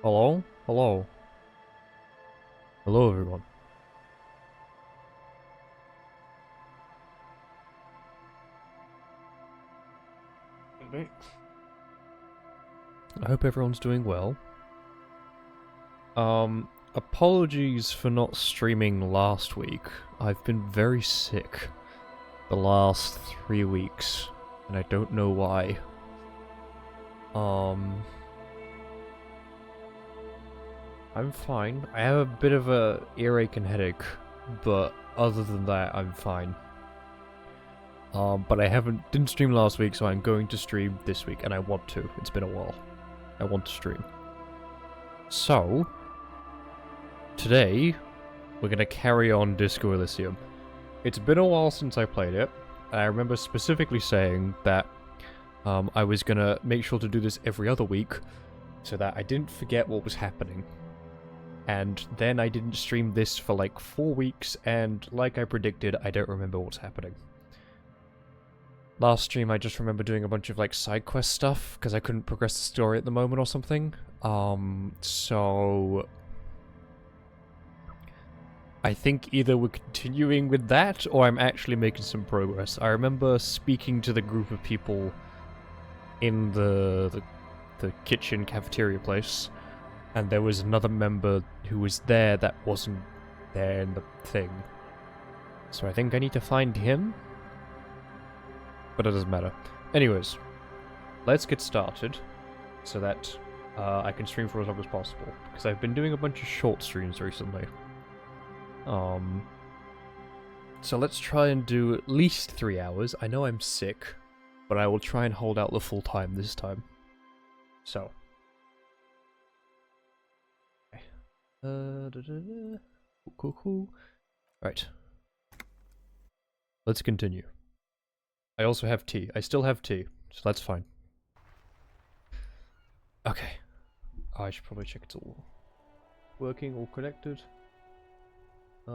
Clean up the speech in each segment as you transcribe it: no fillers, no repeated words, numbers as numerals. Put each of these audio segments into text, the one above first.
Hello? Hello. Hello, everyone. I hope everyone's doing well. Apologies for not streaming last week. I've been very sick the last 3 weeks, and I don't know why. I'm fine. I have a bit of a earache and headache, but other than that, I'm fine. But I didn't stream last week, so I'm going to stream this week, and I want to. It's been a while. I want to stream. So, today, we're gonna carry on Disco Elysium. It's been a while since I played it, and I remember specifically saying that I was gonna make sure to do this every other week, so that I didn't forget what was happening. And then I didn't stream this for like 4 weeks, and like I predicted, I don't remember what's happening. Last stream, I just remember doing a bunch of like side quest stuff because I couldn't progress the story at the moment or something. So I think either we're continuing with that or I'm actually making some progress. I remember speaking to the group of people in the kitchen cafeteria place, and there was another member who was there that wasn't there in the thing. So I think I need to find him. But it doesn't matter. Anyways, let's get started so that I can stream for as long as possible. Because I've been doing a bunch of short streams recently. So let's try and do at least 3 hours. I know I'm sick, but I will try and hold out the full time this time. So. Cool. Right. Let's continue. I also have tea. I still have tea, so that's fine. Okay. I should probably check it's all working, all connected. Do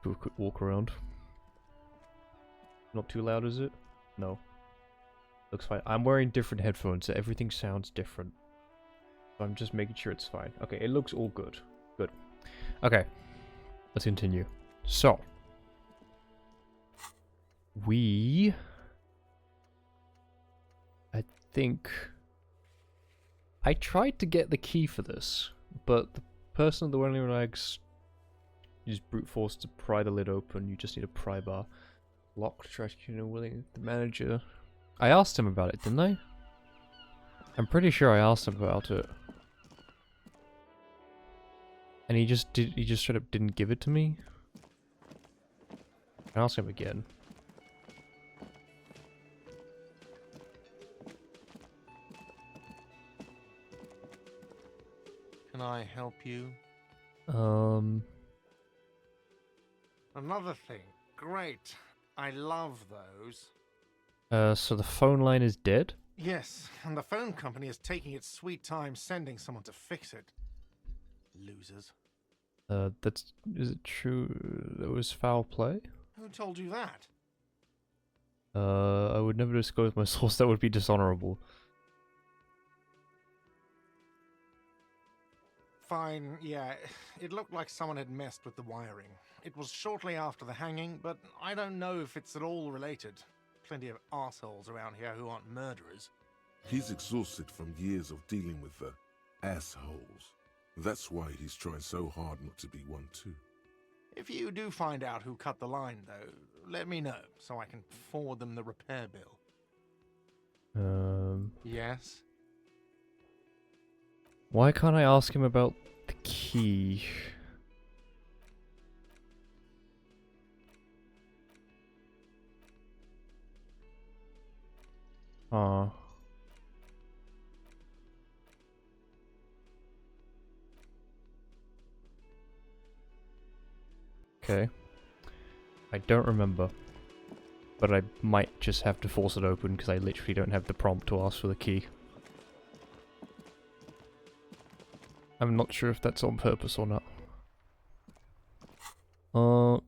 a quick walk around. Not too loud, is it? No. Looks fine. I'm wearing different headphones, so everything sounds different. So I'm just making sure it's fine. Okay, it looks all good. Good. Okay. Let's continue. So, I think I tried to get the key for this, but the person at the Welding Rags used brute force to pry the lid open. You just need a pry bar. Lock, trash can, willing, the manager. I asked him about it, didn't I? I'm pretty sure I asked him about it. And he just straight up didn't give it to me. I'll ask him again. Can I help you? Another thing. Great. I love those. So the phone line is dead? Yes, and the phone company is taking its sweet time sending someone to fix it. Losers. Is it true that was foul play? Who told you that? I would never disclose my source, that would be dishonorable. Fine, yeah. It looked like someone had messed with the wiring. It was shortly after the hanging, but I don't know if it's at all related. Plenty of assholes around here who aren't murderers. He's exhausted from years of dealing with the assholes. That's why he's trying so hard not to be one too. If you do find out who cut the line, though, let me know, so I can forward them the repair bill. Yes? Why can't I ask him about the key? Okay. I don't remember. But I might just have to force it open because I literally don't have the prompt to ask for the key. I'm not sure if that's on purpose or not.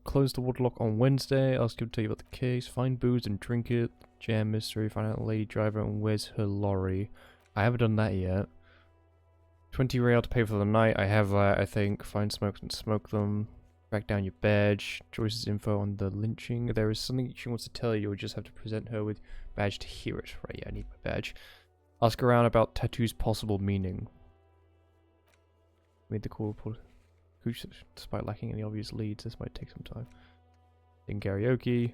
Close the waterlock on Wednesday. Ask him to tell you about the case. Find booze and drink it. Jam mystery. Find out the lady driver and where's her lorry. I haven't done that yet. 20 real to pay for the night. I have that, I think. Find smokes and smoke them. Track down your badge. Joyce's info on the lynching. There is something she wants to tell you. You just have to present her with badge to hear it. Right, yeah, I need my badge. Ask around about tattoo's possible meaning. Made the call report. Despite lacking any obvious leads, this might take some time. In karaoke.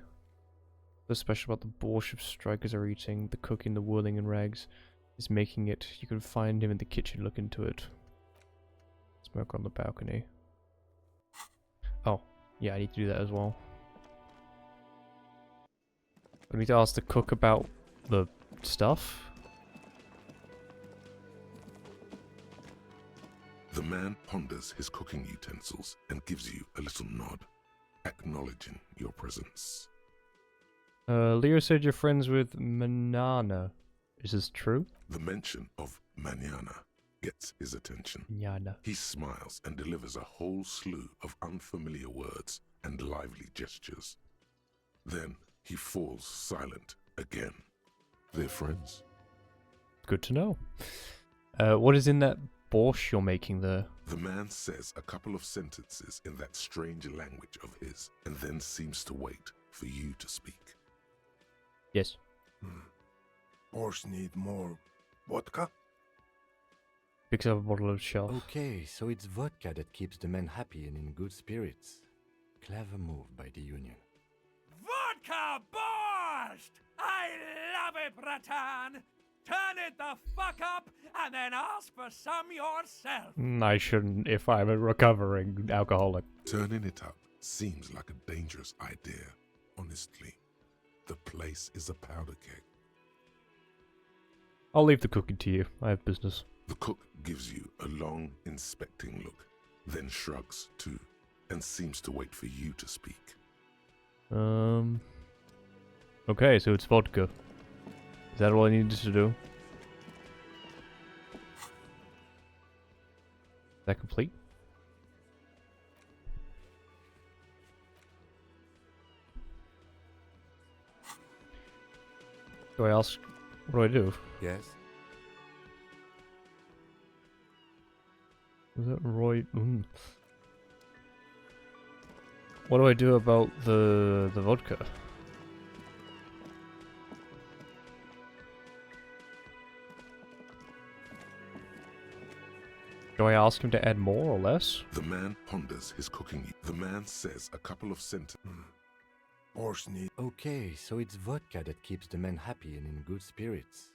What's special about the borscht strikers are eating, the cooking, the whirling and rags is making it. You can find him in the kitchen, look into it. Smoke on the balcony. Oh, yeah, I need to do that as well. I need to ask the cook about the stuff. The man ponders his cooking utensils and gives you a little nod, acknowledging your presence. Leo said you're friends with Manana. Is this true? The mention of Manana gets his attention. Manana. He smiles and delivers a whole slew of unfamiliar words and lively gestures. Then he falls silent again. They're friends. Good to know. What is in that borscht you're making there? The man says a couple of sentences in that strange language of his, and then seems to wait for you to speak. Yes. Borscht need more vodka? Picks up a bottle of shelf. Okay, so it's vodka that keeps the men happy and in good spirits. Clever move by the Union. Vodka borscht! I love it, Bratan! Turn it the fuck up and then ask for some yourself! I shouldn't if I'm a recovering alcoholic. Turning it up seems like a dangerous idea, honestly. The place is a powder keg. I'll leave the cooking to you. I have business. The cook gives you a long, inspecting look, then shrugs too, and seems to wait for you to speak. Okay, so it's vodka. Is that all I needed to do? Is that complete? Do I ask? What do I do? Yes? Is that Roy? What do I do about the vodka? Do I ask him to add more or less? The man ponders his cooking. The man says a couple of sentences. Borscht need... Okay, so it's vodka that keeps the men happy and in good spirits.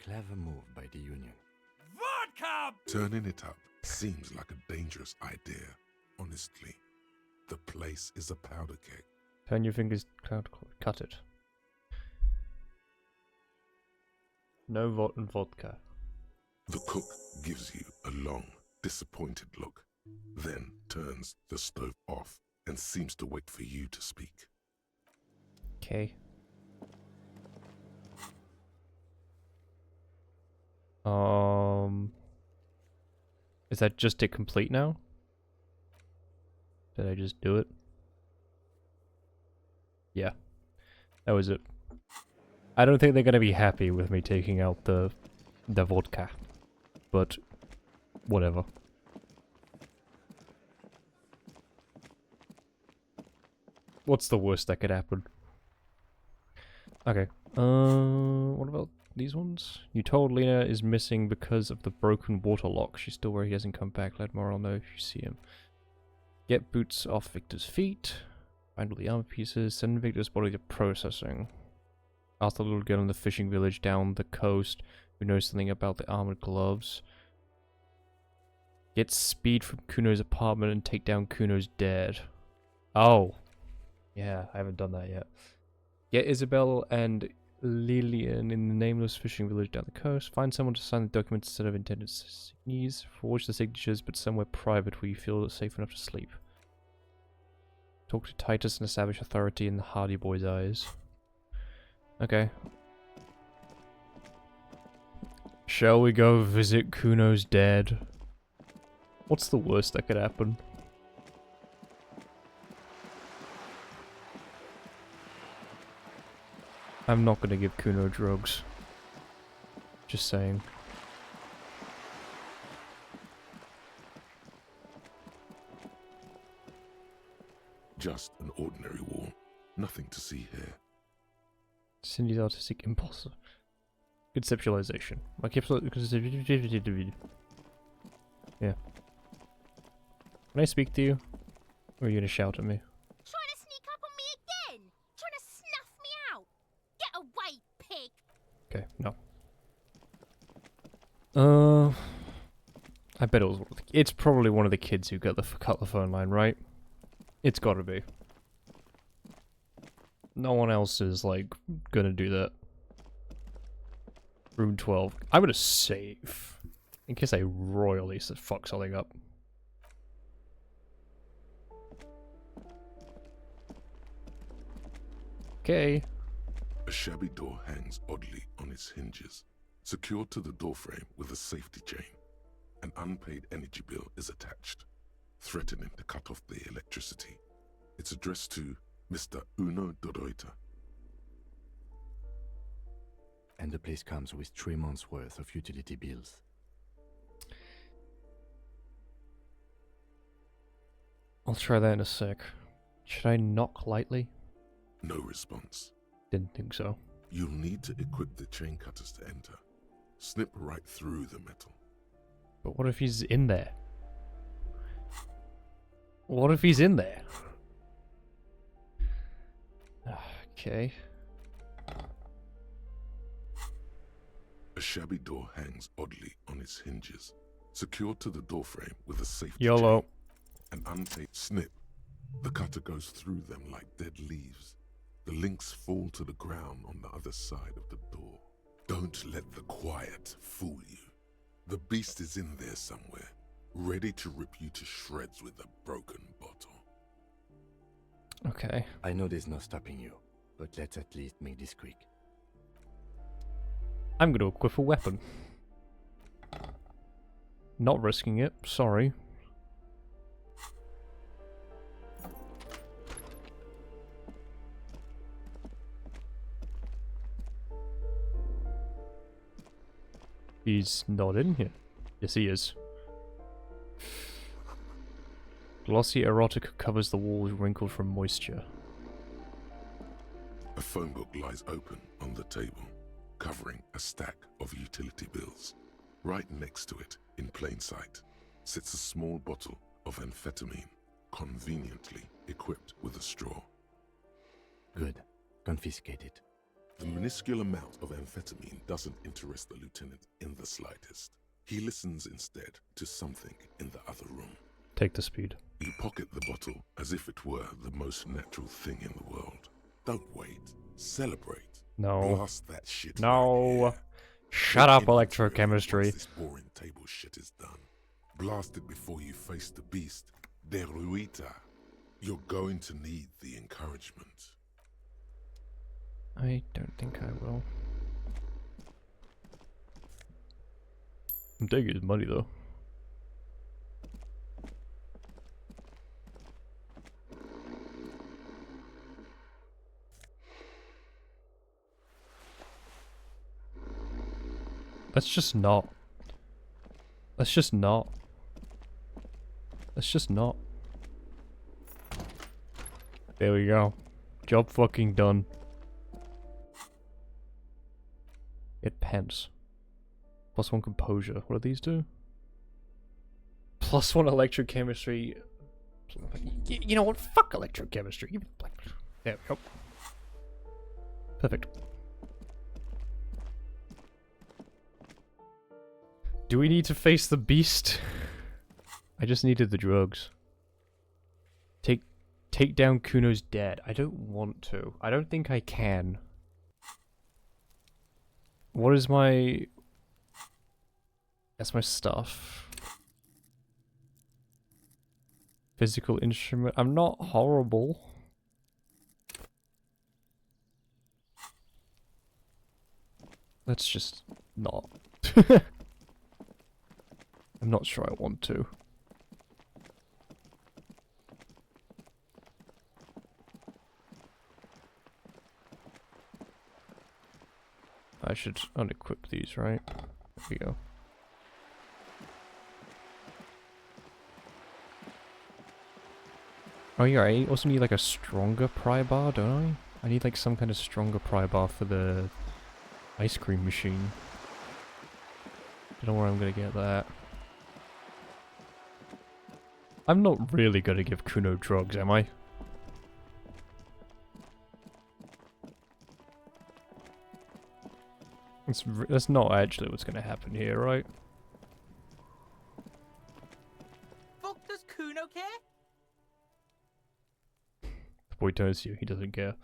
Clever move by the Union. Vodka! Turning it up seems like a dangerous idea, honestly. The place is a powder keg. Turn your fingers, cut it. No vodka. The cook gives you a long, disappointed look, then turns the stove off and seems to wait for you to speak. Okay. Is that just it complete now? Did I just do it? Yeah. That was it. I don't think they're gonna be happy with me taking out the vodka. But whatever. What's the worst that could happen? Okay. What about these ones? You told Lena is missing because of the broken water lock. She's still where he hasn't come back. Let Morrell know if you see him. Get boots off Victor's feet. Find all the armor pieces. Send Victor's body to processing. Ask the little girl in the fishing village down the coast who knows something about the armored gloves. Get speed from Kuno's apartment and take down Kuno's dad. Oh. Yeah, I haven't done that yet. Get Isabel and Lillian in the nameless fishing village down the coast. Find someone to sign the documents instead of intended signees. Forge the signatures, but somewhere private where you feel safe enough to sleep. Talk to Titus and establish authority in the Hardy Boy's eyes. Okay. Shall we go visit Kuno's dad? What's the worst that could happen? I'm not gonna give Kuno drugs. Just saying. Just an ordinary wall. Nothing to see here. Cindy's artistic impulse. Conceptualization. My Yeah. Can I speak to you? Or are you gonna shout at me? Trying to sneak up on me again? Trying to snuff me out? Get away, pig! Okay, no. I bet it was one of the, it's probably one of the kids who cut the phone line, right? It's gotta be. No one else is, like, gonna do that. Room 12. I'm gonna save. In case I royally fuck something up. Okay. A shabby door hangs oddly on its hinges, secured to the doorframe with a safety chain. An unpaid energy bill is attached, threatening to cut off the electricity. It's addressed to Mr. Uno Doroita. And the place comes with 3 months' worth of utility bills. I'll try that in a sec. Should I knock lightly? No response. Didn't think so. You'll need to equip the chain cutters to enter. Snip right through the metal. But what if he's in there? What if he's in there? Okay. A shabby door hangs oddly on its hinges, secured to the doorframe with a safety YOLO. chain. An unpaid snip. The cutter goes through them like dead leaves. The links fall to the ground on the other side of the door. Don't let the quiet fool you. The beast is in there somewhere, ready to rip you to shreds with a broken bottle. Okay. I know there's no stopping you, but let's at least make this quick. I'm gonna equip a weapon. Not risking it, sorry. He's not in here. Yes, he is. Glossy erotica covers the walls wrinkled from moisture. A phone book lies open on the table, covering a stack of utility bills. Right next to it, in plain sight, sits a small bottle of amphetamine, conveniently equipped with a straw. Good. Confiscate it. The minuscule amount of amphetamine doesn't interest the lieutenant in the slightest. He listens instead to something in the other room. Take the speed. You pocket the bottle as if it were the most natural thing in the world. Don't wait. Celebrate. No. Blast that shit. No. Right here. Shut Get up, inventory electrochemistry. once this boring table shit is done. Blast it before you face the beast. Deruita. You're going to need the encouragement. I don't think I will. I'm taking his money though. Let's just not. Let's just not. Let's just not. There we go. Job fucking done. Get pence. +1 composure. What do these do? +1 electrochemistry. You know what? Fuck electrochemistry. There we go. Perfect. Do we need to face the beast? I just needed the drugs. Take down Kuno's dad. I don't want to. I don't think I can. What is my... That's my stuff. Physical instrument. I'm not horrible. Let's just not. I'm not sure I want to. I should unequip these, right? There we go. Oh yeah, I also need like a stronger pry bar, don't I? I need like some kind of stronger pry bar for the ice cream machine. Don't know where I'm gonna get that. I'm not really gonna give Kuno drugs, am I? That's not actually what's gonna happen here, right? Fuck does Kuno care? The boy tells you he doesn't care.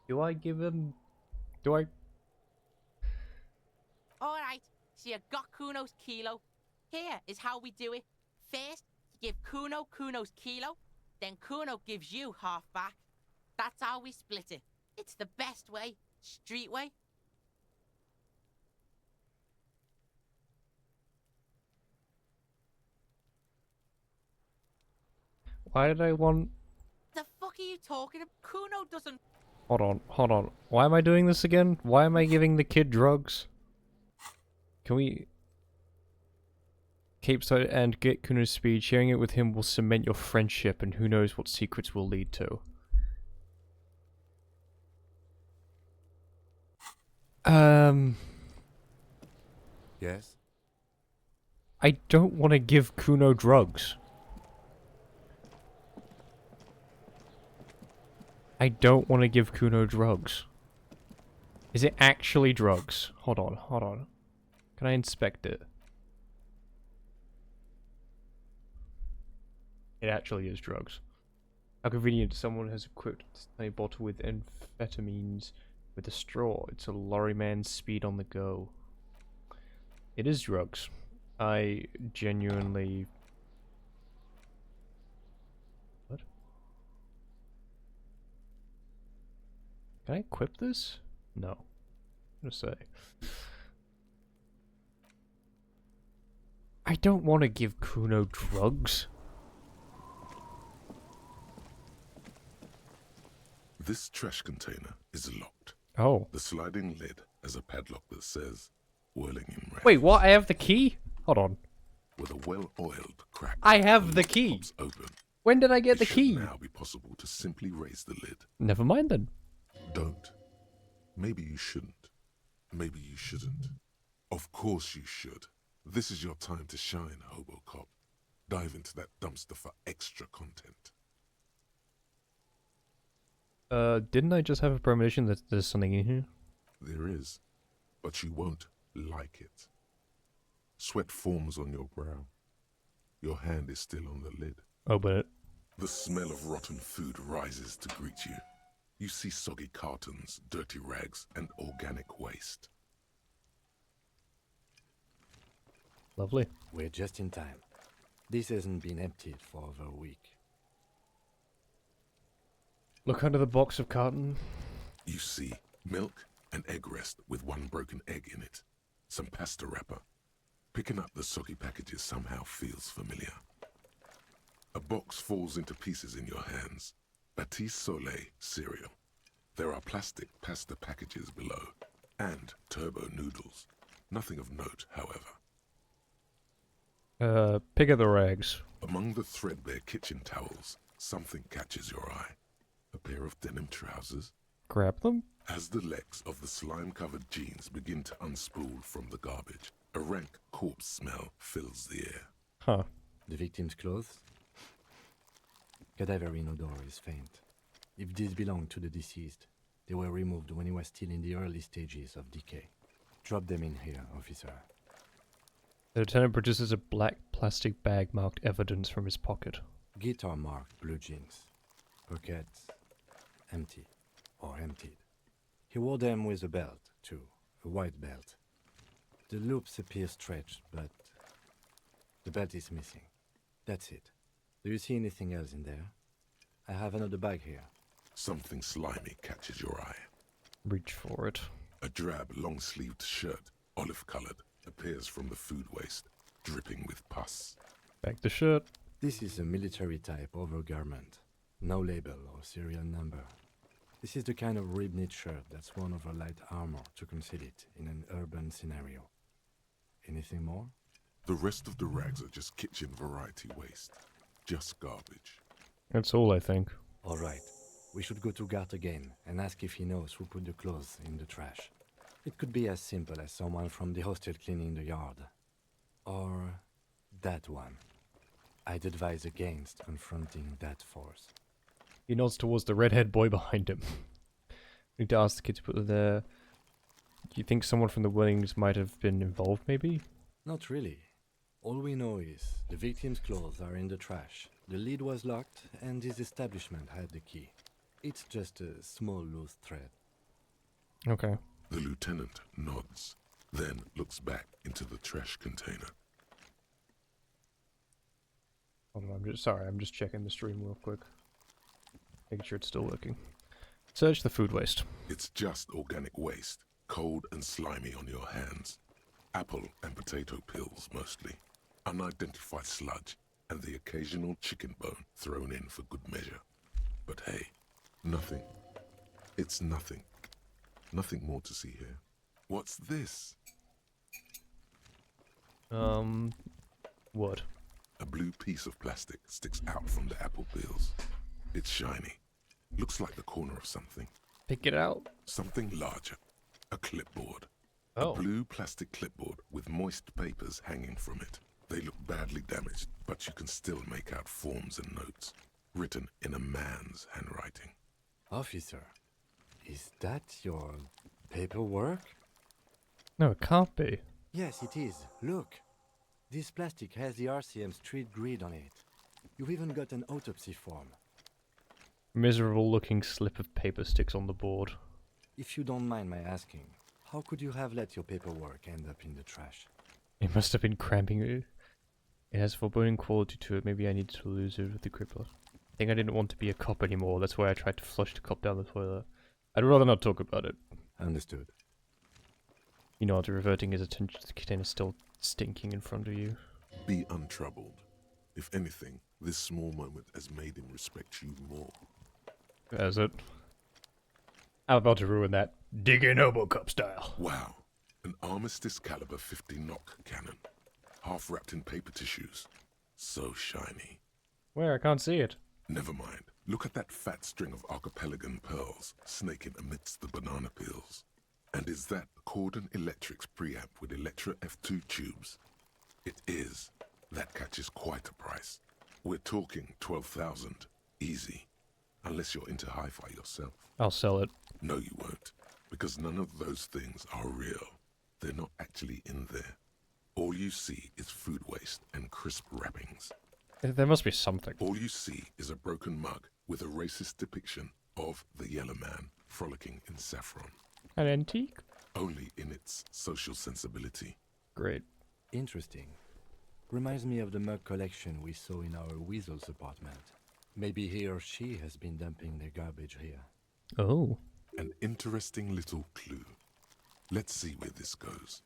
Do I give him... Do I... Alright, so you got Kuno's kilo. Here is how we do it. First, you give Kuno Kuno's kilo, then Kuno gives you half back. That's how we split it. It's the best way. Street way. Why did I want... The fuck are you talking about? Kuno doesn't... Hold on. Why am I doing this again? Why am I giving the kid drugs? Can we... Capeside and get Kuno's speed. Sharing it with him will cement your friendship, and who knows what secrets will lead to. Yes? I don't want to give Kuno drugs. I don't want to give Kuno drugs. Is it actually drugs? Hold on. Can I inspect it? It actually is drugs. How convenient someone has equipped a bottle with amphetamines with a straw. It's a lorryman's speed on the go. It is drugs. I genuinely... What? Can I equip this? No. I'm gonna say. I don't want to give Kuno drugs. This trash container is locked. Oh. The sliding lid has a padlock that says whirling in red. Wait, what? I have the key? Hold on. With a well-oiled crack. I have the key. Pops open. When did I get the It should key? now be possible to simply raise the lid. Never mind then. Don't. Maybe you shouldn't. Maybe you shouldn't. Of course you should. This is your time to shine, Hobocop. Dive into that dumpster for extra content. Didn't I just have a premonition that there's something in here? There is, but you won't like it. Sweat forms on your brow. Your hand is still on the lid. Oh, but... The smell of rotten food rises to greet you. You see soggy cartons, dirty rags, and organic waste. Lovely. We're just in time. This hasn't been emptied for over a week. Look under the box of carton. You see milk and egg rest with one broken egg in it. Some pasta wrapper. Picking up the soggy packages somehow feels familiar. A box falls into pieces in your hands. Batiste Soleil cereal. There are plastic pasta packages below. And turbo noodles. Nothing of note, however. Pick of the rags. Among the threadbare kitchen towels, something catches your eye. A pair of denim trousers. Grab them? As the legs of the slime-covered jeans begin to unspool from the garbage, a rank corpse smell fills the air. Huh. The victim's clothes? Cadaverine odor is faint. If these belong to the deceased, they were removed when he was still in the early stages of decay. Drop them in here, officer. The lieutenant produces a black plastic bag marked evidence from his pocket. Guitar marked blue jeans. Pockets empty or emptied. He wore them with a belt, too, a white belt. The loops appear stretched, but the belt is missing. That's it. Do you see anything else in there? I have another bag here. Something slimy catches your eye. Reach for it. A drab, long-sleeved shirt, olive-colored, appears from the food waste, dripping with pus. Back the shirt. This is a military-type overgarment. No label or serial number. This is the kind of rib-knit shirt that's worn over light armor to conceal it in an urban scenario. Anything more? The rest of the rags are just kitchen variety waste. Just garbage. That's all, I think. All right. We should go to Gart again and ask if he knows who put the clothes in the trash. It could be as simple as someone from the hostel cleaning the yard. Or that one. I'd advise against confronting that force. He nods towards the redhead boy behind him. Need to ask the kid to put it there. Do you think someone from the Wellings might have been involved, maybe? Not really. All we know is the victim's clothes are in the trash. The lid was locked, and his establishment had the key. It's just a small loose thread. Okay. The lieutenant nods, then looks back into the trash container. Hold on, I'm just checking the stream real quick. Making sure it's still working. Search the food waste. It's just organic waste, cold and slimy on your hands. Apple and potato peels, mostly. Unidentified sludge, and the occasional chicken bone thrown in for good measure. But hey, nothing. It's nothing. Nothing more to see here. What's this? What? A blue piece of plastic sticks out from the apple peels. It's shiny. Looks like the corner of something. Pick it out. Something larger. A clipboard. Oh. A blue plastic clipboard with moist papers hanging from it. They look badly damaged, but you can still make out forms and notes, written in a man's handwriting. Officer, is that your paperwork? No, it can't be. Yes, it is. Look. This plastic has the RCM street grid on it. You've even got an autopsy form. Miserable looking slip of paper sticks on the board. If you don't mind my asking, how could you have let your paperwork end up in the trash? It must have been cramping it. It has foreboding quality to it. Maybe I needed to lose it with the cripple. I think I didn't want to be a cop anymore. That's why I tried to flush the cop down the toilet. I'd rather not talk about it. Understood. You know, after reverting his attention to the container still stinking in front of you. Be untroubled. If anything, this small moment has made him respect you more. Has it? I'm about to ruin that. Dig in Hobocop style. Wow. An Armistice caliber 50 knock cannon. Half wrapped in paper tissues. So shiny. Where? I can't see it. Never mind. Look at that fat string of archipelagon pearls snaking amidst the banana peels. And is that Cordon Electric's preamp with Electra F2 tubes? It is. That catches quite a price. We're talking 12,000. Easy. Unless you're into hi-fi yourself. I'll sell it. No, you won't. Because none of those things are real. They're not actually in there. All you see is food waste and crisp wrappings. There must be something. All you see is a broken mug with a racist depiction of the yellow man frolicking in saffron. An antique? Only in its social sensibility. Great. Interesting. Reminds me of the mug collection we saw in our weasel's apartment. Maybe he or she has been dumping their garbage here. Oh. An interesting little clue. Let's see where this goes.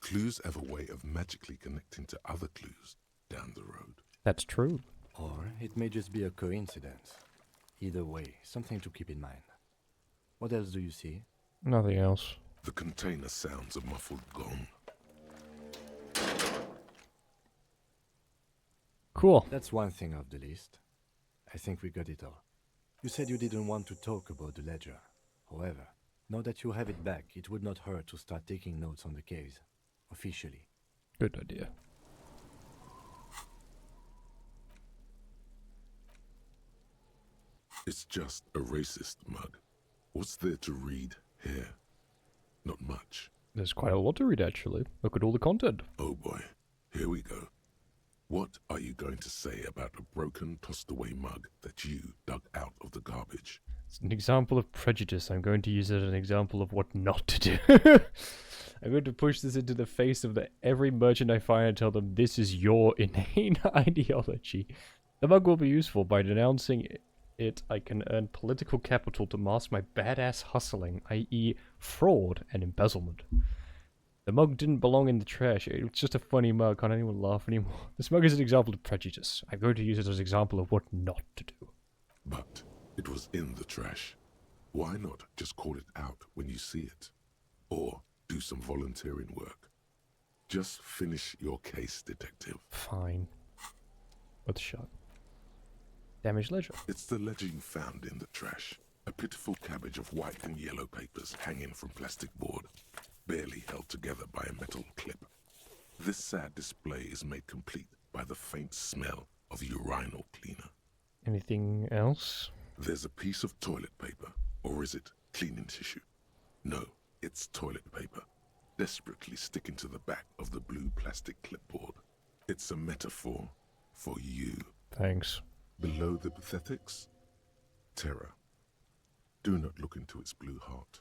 Clues have a way of magically connecting to other clues down the road. That's true. Or it may just be a coincidence. Either way, something to keep in mind. What else do you see? Nothing else. The container sounds a muffled gong. Cool. That's one thing off the list. I think we got it all. You said you didn't want to talk about the ledger. However, now that you have it back, it would not hurt to start taking notes on the case. Officially. Good idea. It's just a racist mug. What's there to read here? Not much. There's quite a lot to read, actually. Look at all the content. Oh boy, here we go. What are you going to say about a broken, tossed-away mug that you dug out of the garbage? It's an example of prejudice. I'm going to use it as an example of what not to do. I'm going to push this into the face of every merchant I find and tell them this is your inane ideology. The mug will be useful. By denouncing it, I can earn political capital to mask my badass hustling, i.e. fraud and embezzlement. The mug didn't belong in the trash. It was just a funny mug. Can't anyone laugh anymore? This mug is an example of prejudice. I'm going to use it as an example of what not to do. But it was in the trash. Why not just call it out when you see it? Or do some volunteering work. Just finish your case, detective. Fine. Worth a shot. Damaged ledger. It's the ledger you found in the trash. A pitiful cabbage of white and yellow papers hanging from plastic board, barely held together by a metal clip. This sad display is made complete by the faint smell of urinal cleaner. Anything else? There's a piece of toilet paper, or is it cleaning tissue? No, it's toilet paper, desperately sticking to the back of the blue plastic clipboard. It's a metaphor for you. Thanks. Below the pathetics, terror. Do not look into its blue heart.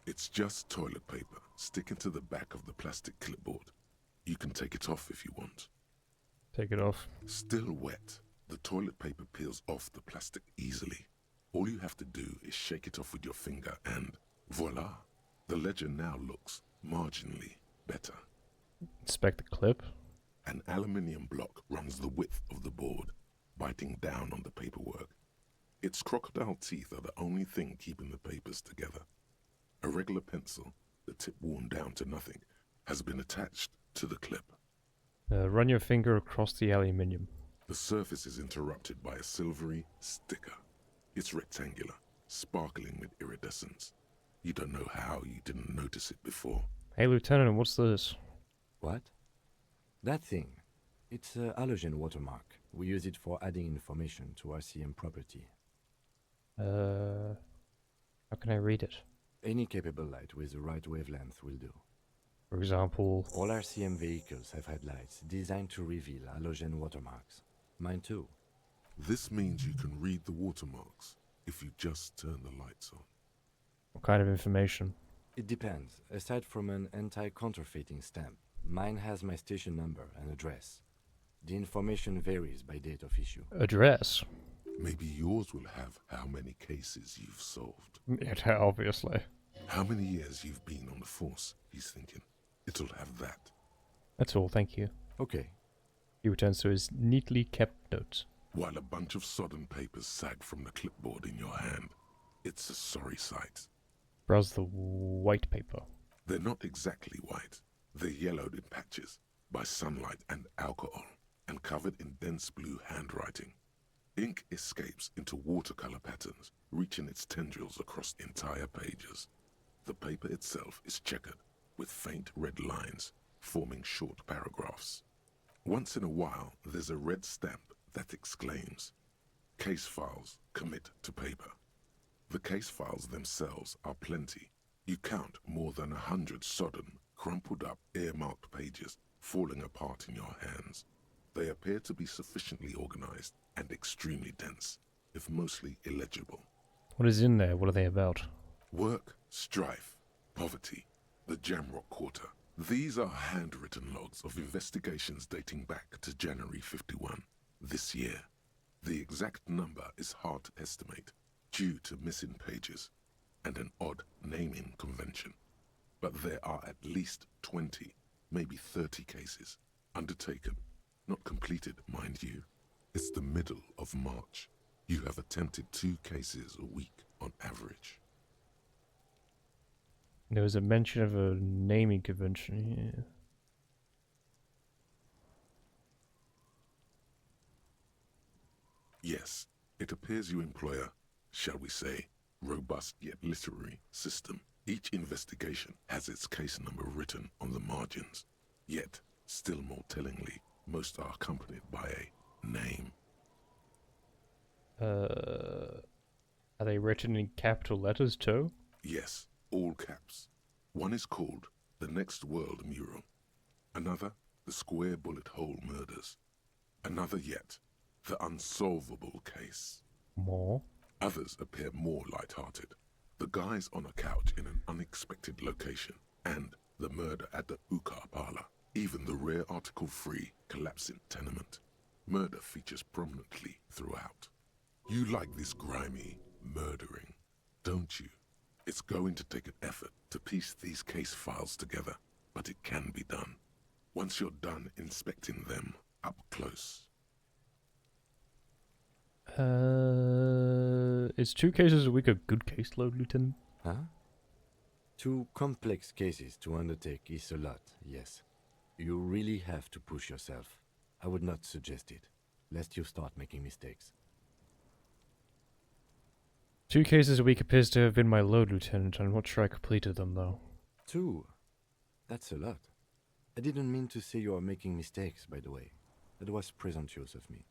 It's just toilet paper sticking to the back of the plastic clipboard. You can take it off if you want. Take it off. Still wet, the toilet paper peels off the plastic easily. All you have to do is shake it off with your finger and voila! The ledger now looks marginally better. Inspect the clip. An aluminium block runs the width of the board, biting down on the paperwork. Its crocodile teeth are the only thing keeping the papers together. A regular pencil, the tip worn down to nothing, has been attached to the clip. Run your finger across the aluminium. The surface is interrupted by a silvery sticker. It's rectangular, sparkling with iridescence. You don't know how you didn't notice it before. Hey, Lieutenant, what's this? What? That thing. It's a halogen watermark. We use it for adding information to RCM property. How can I read it? Any capable light with the right wavelength will do. For example... All RCM vehicles have headlights designed to reveal halogen watermarks. Mine too. This means you can read the watermarks if you just turn the lights on. What kind of information? It depends. Aside from an anti-counterfeiting stamp, mine has my station number and address. The information varies by date of issue. Address? Maybe yours will have how many cases you've solved. Yeah, obviously. How many years you've been on the force, he's thinking. It'll have that. That's all, thank you. Okay. He returns to his neatly kept notes. While a bunch of sodden papers sag from the clipboard in your hand. It's a sorry sight. Browse the white paper. They're not exactly white. They're yellowed in patches by sunlight and alcohol, and covered in dense blue handwriting. Ink escapes into watercolor patterns, reaching its tendrils across entire pages. The paper itself is checkered, with faint red lines, forming short paragraphs. Once in a while, there's a red stamp that exclaims, "Case files, commit to paper." The case files themselves are plenty. You count more than 100 sodden, crumpled up, earmarked pages falling apart in your hands. They appear to be sufficiently organized and extremely dense, if mostly illegible. What is in there? What are they about? Work, strife, poverty, the Jamrock Quarter. These are handwritten logs of investigations dating back to January 51, this year. The exact number is hard to estimate, due to missing pages and an odd naming convention. But there are at least 20, maybe 30 cases, undertaken, not completed, mind you. It's the middle of March. You have attempted 2 cases a week on average. There was a mention of a naming convention here. Yes, it appears you employ a, shall we say, robust yet literary system. Each investigation has its case number written on the margins. Yet, still more tellingly, most are accompanied by a name. Are they written in capital letters too? Yes, all caps. One is called The Next World Mural. Another, The Square Bullet Hole Murders. Another yet, The Unsolvable Case. More? Others appear more light-hearted. The guys on a couch in an unexpected location, and the murder at the Ukar parlor. Even the rare article-free collapsing tenement. Murder features prominently throughout. You like this grimy murdering, don't you? It's going to take an effort to piece these case files together, but it can be done. Once you're done inspecting them up close. Is 2 cases a week a good caseload, Lieutenant? Huh? 2 complex cases to undertake is a lot, yes. You really have to push yourself. I would not suggest it, lest you start making mistakes. 2 cases a week appears to have been my load, Lieutenant. I'm not sure I completed them, though. 2? That's a lot. I didn't mean to say you are making mistakes, by the way. That was presumptuous of me.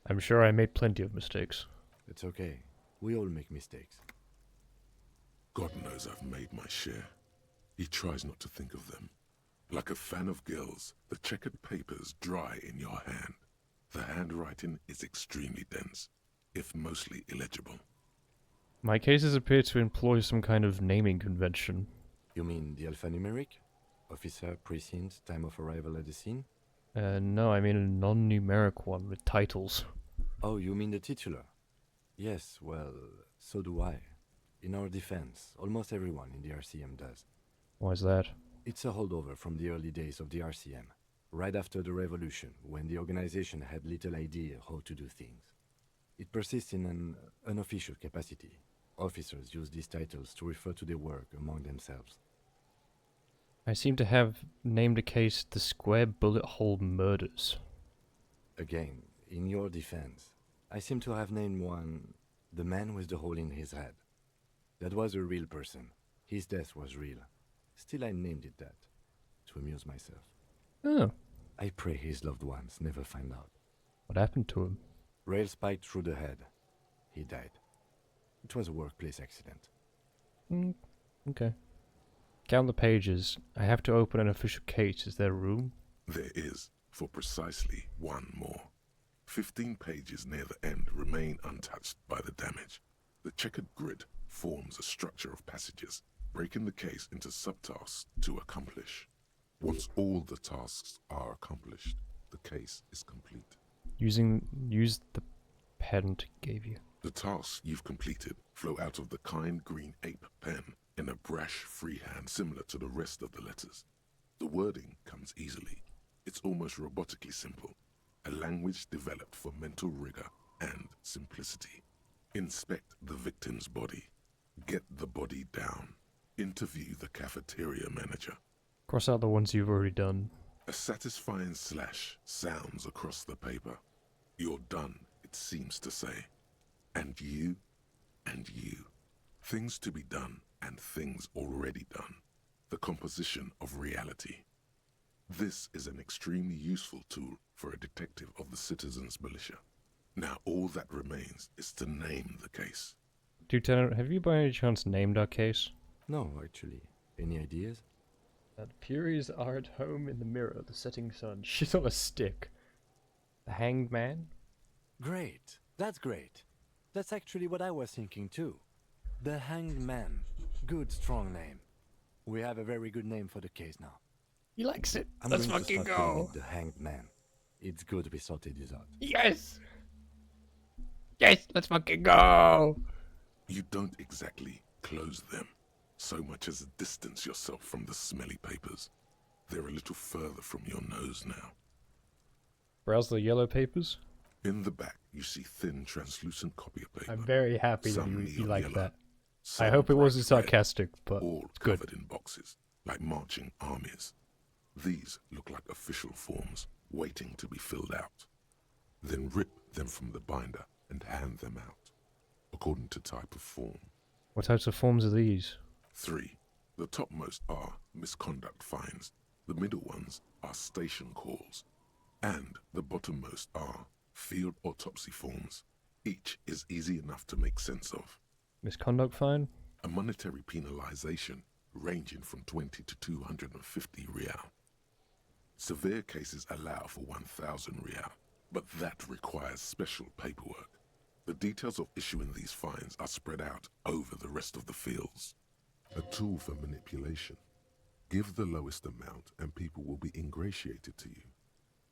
I'm sure I made plenty of mistakes. It's okay. We all make mistakes. God knows I've made my share. He tries not to think of them. Like a fan of gills, the checkered papers dry in your hand. The handwriting is extremely dense, if mostly illegible. My cases appear to employ some kind of naming convention. You mean the alphanumeric? Officer, precinct, time of arrival at the scene? No, I mean a non-numeric one with titles. Oh, you mean the titular? Yes, well, so do I. In our defense, almost everyone in the RCM does. Why's that? It's a holdover from the early days of the RCM, right after the revolution, when the organization had little idea how to do things. It persists in an unofficial capacity. Officers use these titles to refer to their work among themselves. I seem to have named a case the Square Bullet Hole Murders. Again, in your defense, I seem to have named one the man with the hole in his head. That was a real person. His death was real. Still, I named it that, to amuse myself. Oh, I pray his loved ones never find out. what happened to him? Rail spiked through the head. He died. It was a workplace accident. Okay. Count the pages. I have to open an official case. Is there room? There is, for precisely one more. 15 pages near the end remain untouched by the damage. The checkered grid forms a structure of passages, breaking the case into subtasks to accomplish. Once all the tasks are accomplished, the case is complete. Use the pen I gave you. The tasks you've completed flow out of the kind green ape pen in a brash freehand similar to the rest of the letters. The wording comes easily. It's almost robotically simple, a language developed for mental rigor and simplicity. Inspect the victim's body. Get the body down. Interview the cafeteria manager. Cross out the ones you've already done. A satisfying slash sounds across the paper. You're done, it seems to say. And you, and you. Things to be done and things already done. The composition of reality. This is an extremely useful tool for a detective of the citizens' militia. Now all that remains is to name the case. Lieutenant, have you by any chance named our case? No, actually. Any ideas? The Furies are at home in the mirror, the setting sun. She's on a stick. The Hanged Man? Great. That's great. That's actually what I was thinking too. The Hanged Man. Good, strong name. We have a very good name for the case now. He likes it. I'm Let's going to fucking start calling go. it the Hanged Man. It's good we sorted this out. Yes! Yes, let's fucking go! You don't exactly close them, so much as distance yourself from the smelly papers. They're a little further from your nose now. Browse the yellow papers. In the back, you see thin, translucent copy paper. I'm very happy that Some you neon like yellow, that. some I hope it wasn't bright red, sarcastic, but all it's good. covered in boxes, like marching armies. These look like official forms, waiting to be filled out. Then rip them from the binder and hand them out, according to type of form. What types of forms are these? 3. The topmost are misconduct fines, the middle ones are station calls, and the bottommost are field autopsy forms. Each is easy enough to make sense of. Misconduct fine? A monetary penalization ranging from 20 to 250 real. Severe cases allow for 1,000 real, but that requires special paperwork. The details of issuing these fines are spread out over the rest of the fields. A tool for manipulation. Give the lowest amount and people will be ingratiated to you.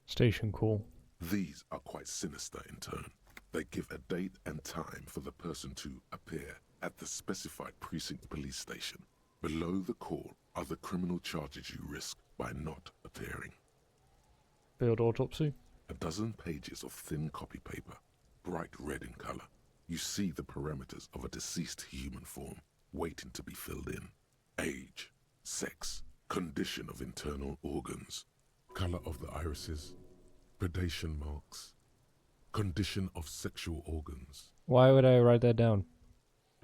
Station call. These are quite sinister in turn. They give a date and time for the person to appear at the specified precinct police station. Below the call are the criminal charges you risk by not appearing. Field autopsy? A dozen pages of thin copy paper, bright red in color. You see the parameters of a deceased human form waiting to be filled in. Age, sex, condition of internal organs, color of the irises, predation marks, condition of sexual organs. Why would I write that down?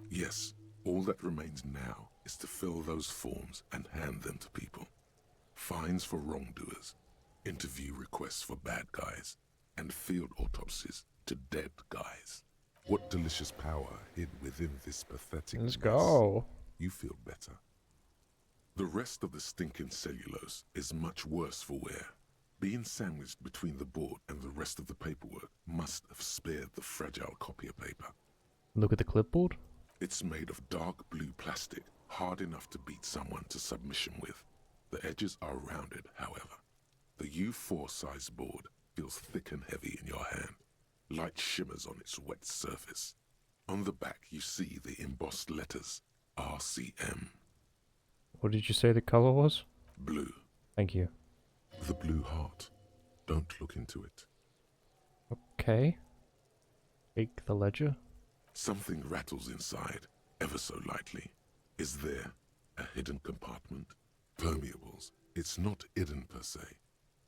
Yes, all that remains now is to fill those forms and hand them to people. Fines for wrongdoers, interview requests for bad guys, and field autopsies to dead guys. What delicious power hid within this pathetic Let's mess. go. You feel better. The rest of the stinking cellulose is much worse for wear. Being sandwiched between the board and the rest of the paperwork must have spared the fragile copier paper. Look at the clipboard. It's made of dark blue plastic, hard enough to beat someone to submission with. The edges are rounded, however. The U4 size board feels thick and heavy in your hand. Light shimmers on its wet surface. On the back you see the embossed letters, RCM. What did you say the color was? Blue. Thank you. The blue heart. Don't look into it. Okay. Take the ledger. Something rattles inside, ever so lightly. Is there a hidden compartment? Permeables. It's not hidden per se.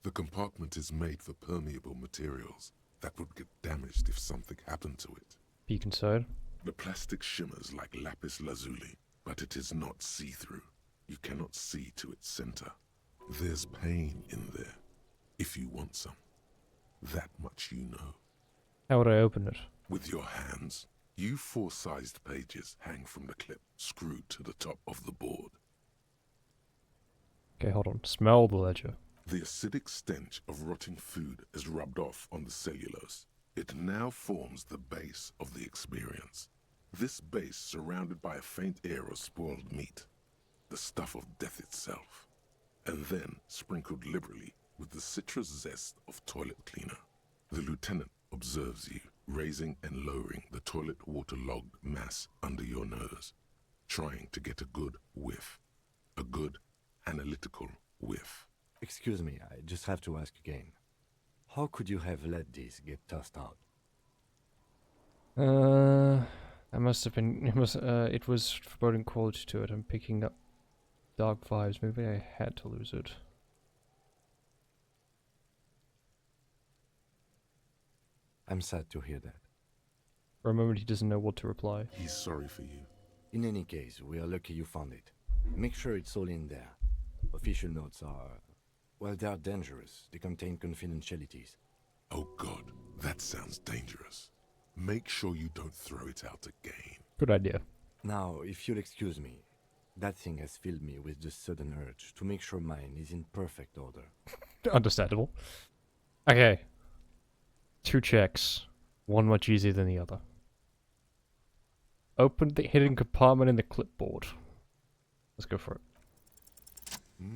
The compartment is made for permeable materials that would get damaged if something happened to it. Peek inside. The plastic shimmers like lapis lazuli, but it is not see-through. You cannot see to its center. There's pain in there, if you want some. That much you know. How would I open it? With your hands, U4-sized pages hang from the clip screwed to the top of the board. Okay, hold on. Smell the ledger. The acidic stench of rotting food is rubbed off on the cellulose. It now forms the base of the experience. This base surrounded by a faint air of spoiled meat, the stuff of death itself, and then sprinkled liberally with the citrus zest of toilet cleaner. The lieutenant observes you, raising and lowering the toilet waterlogged mass under your nose, trying to get a good whiff, a good analytical whiff. Excuse me, I just have to ask again. How could you have let this get tossed out? That must have been. It was foreboding quality to it. I'm picking up dark vibes. Maybe I had to lose it. I'm sad to hear that. For a moment, he doesn't know what to reply. He's sorry for you. In any case, we are lucky you found it. Make sure it's all in there. Official notes are... well, they are dangerous. They contain confidentialities. Oh God, that sounds dangerous. Make sure you don't throw it out again. Good idea. Now, if you'll excuse me, that thing has filled me with the sudden urge to make sure mine is in perfect order. Understandable. Okay. 2 checks. One much easier than the other. Open the hidden compartment in the clipboard. Let's go for it.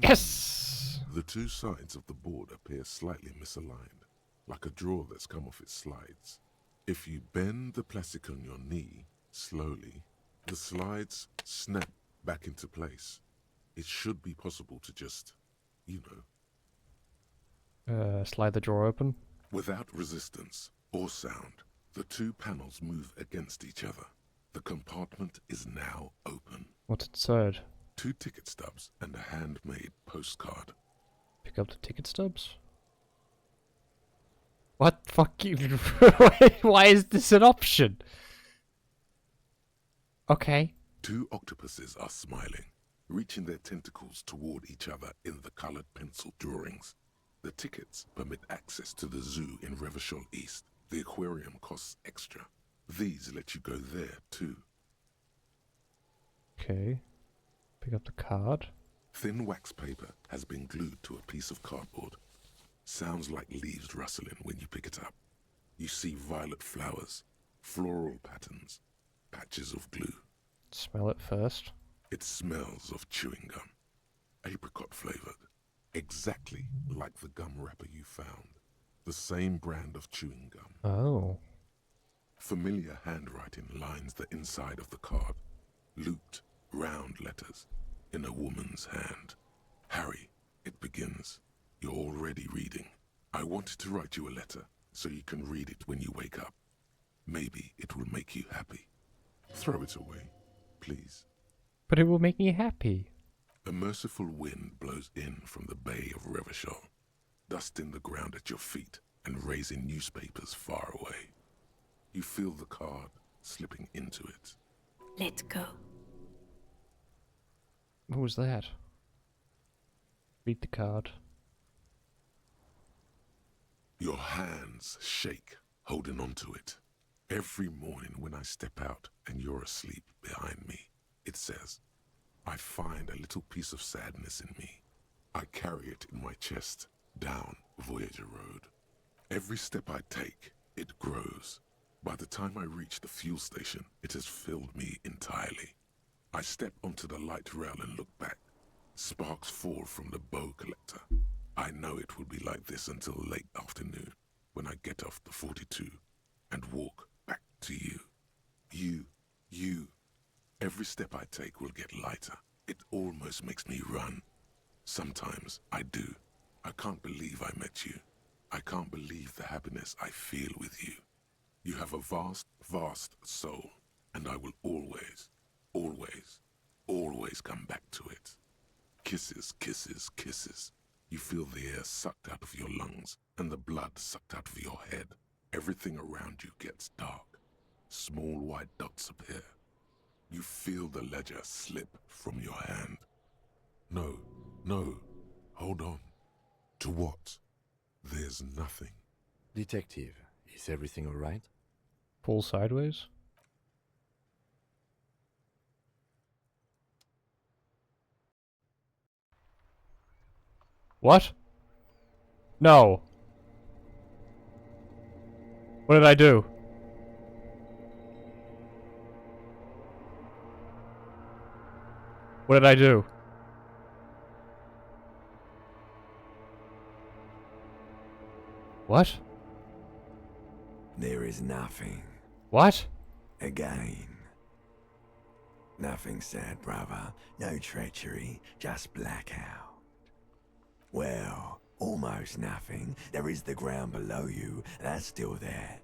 Yes! The two sides of the board appear slightly misaligned, like a drawer that's come off its slides. If you bend the plastic on your knee, slowly, the slides snap back into place. It should be possible to just, you know. Slide the drawer open. Without resistance or sound, the two panels move against each other. The compartment is now open. What's inside? 2 ticket stubs and a handmade postcard. Pick up the ticket stubs? What fucking... Why is this an option? Okay. 2 octopuses are smiling, reaching their tentacles toward each other in the colored pencil drawings. The tickets permit access to the zoo in Revachol East. The aquarium costs extra. These let you go there, too. Okay. Pick up the card. Thin wax paper has been glued to a piece of cardboard. Sounds like leaves rustling when you pick it up. You see violet flowers, floral patterns, patches of glue. Smell it first. It smells of chewing gum, apricot flavored, exactly like the gum wrapper you found. The same brand of chewing gum. Oh. Familiar handwriting lines the inside of the card. Looped, round letters in a woman's hand. Harry, it begins. You're already reading. I wanted to write you a letter so you can read it when you wake up. Maybe it will make you happy. Throw it away, please. But it will make me happy. A merciful wind blows in from the Bay of Revachol, dusting the ground at your feet and raising newspapers far away. You feel the card slipping into it. Let go. What was that? Read the card. Your hands shake, holding onto it. Every morning when I step out and you're asleep behind me, it says, I find a little piece of sadness in me. I carry it in my chest, down Voyager Road. Every step I take, it grows. By the time I reach the fuel station, it has filled me entirely. I step onto the light rail and look back. Sparks fall from the bow collector. I know it will be like this until late afternoon, when I get off the 42 and walk back to you. You. Every step I take will get lighter. It almost makes me run. Sometimes I do. I can't believe I met you. I can't believe the happiness I feel with you. You have a vast, vast soul, and I will always, always, always come back to it. Kisses, kisses, kisses. You feel the air sucked out of your lungs and the blood sucked out of your head. Everything around you gets dark. Small white dots appear. You feel the ledger slip from your hand. No, hold on. To what? There's nothing. Detective, is everything all right? Fall sideways? What? No. What did I do? What did I do? What? There is nothing. What? Again. Nothing sad, brother. No treachery, just blackout. Well, almost nothing. There is the ground below you, that's still there.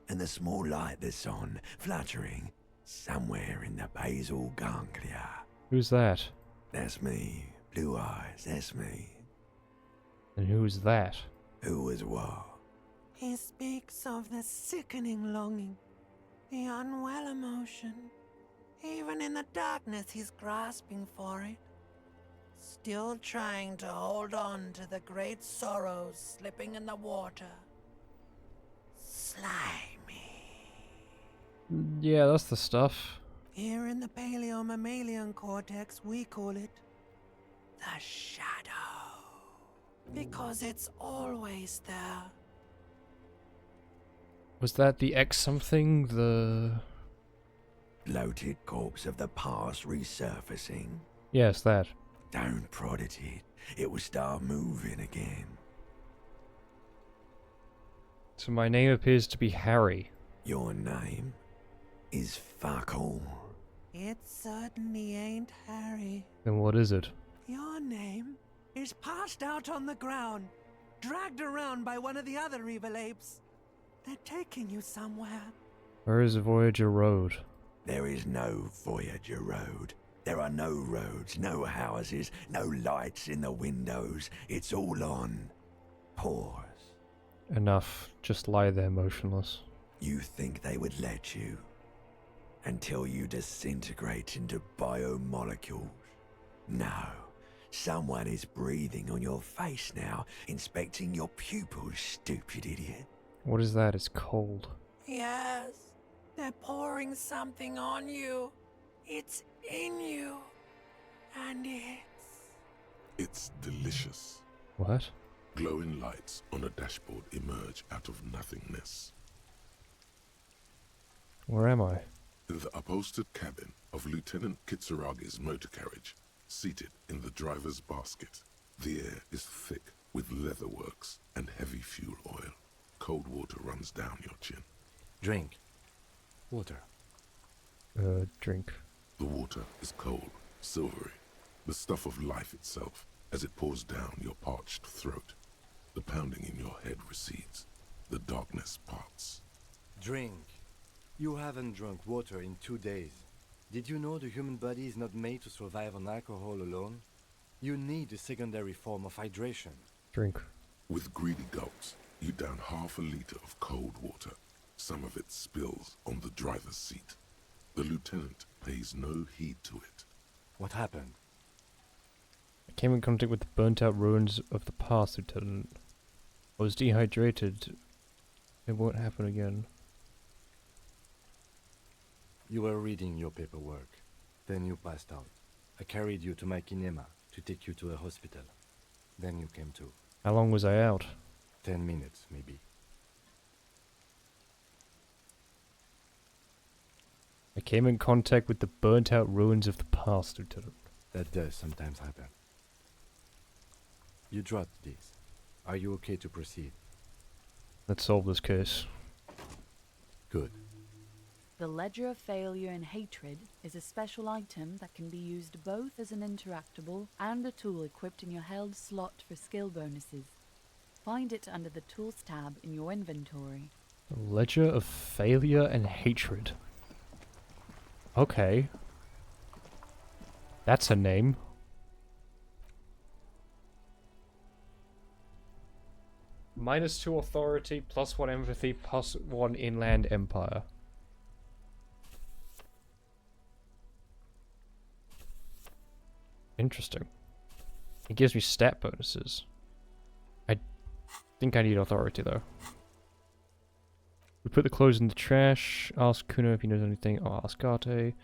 And the small light that's on, fluttering, somewhere in the basal ganglia. Who's that? That's me. Blue eyes, that's me. And who's that? Who was what? He speaks of the sickening longing, the unwell emotion. Even in the darkness, he's grasping for it. Still trying to hold on to the great sorrows slipping in the water. Slimy. Yeah, that's the stuff. Here in the paleo-mammalian cortex, we call it the shadow. Because it's always there. Was that the X something? The... Bloated corpse of the past resurfacing. Yes, that. Don't prod at it. It will start moving again. So my name appears to be Harry. Your name is fuck all. It certainly ain't Harry. Then what is it? Your name is passed out on the ground, dragged around by one of the other evil apes. They're taking you somewhere. Where is Voyager Road? There is no Voyager Road. There are no roads, no houses, no lights in the windows. It's all on pause. Enough. Just lie there motionless. You think they would let you? Until you disintegrate into biomolecules? No. Someone is breathing on your face now, inspecting your pupils, stupid idiot. What is that? It's cold. Yes, they're pouring something on you. It's in you. And It's delicious. What? Glowing lights on a dashboard emerge out of nothingness. Where am I? In the upholstered cabin of Lieutenant Kitsuragi's motor carriage, seated in the driver's basket. The air is thick with leatherworks and heavy fuel oil. Cold water runs down your chin. Drink. Water. Drink. The water is cold, silvery, the stuff of life itself as it pours down your parched throat. The pounding in your head recedes. The darkness parts. Drink. You haven't drunk water in 2 days. Did you know the human body is not made to survive on alcohol alone? You need a secondary form of hydration. Drink. With greedy gulps, you down half a liter of cold water. Some of it spills on the driver's seat. The lieutenant pays no heed to it. What happened? I came in contact with the burnt-out ruins of the past, Lieutenant. I was dehydrated. It won't happen again. You were reading your paperwork. Then you passed out. I carried you to my kinema to take you to a hospital. Then you came to. How long was I out? 10 minutes, maybe. I came in contact with the burnt-out ruins of the past, Lieutenant. That does sometimes happen. You dropped this. Are you okay to proceed? Let's solve this case. Good. The Ledger of Failure and Hatred is a special item that can be used both as an interactable and a tool equipped in your held slot for skill bonuses. Find it under the Tools tab in your inventory. The Ledger of Failure and Hatred. Okay. That's a name. -2 authority, +1 empathy, +1 inland empire. Interesting. It gives me stat bonuses. I think I need authority though. We put the clothes in the trash. Ask Kuno if he knows anything. Or ask Arte.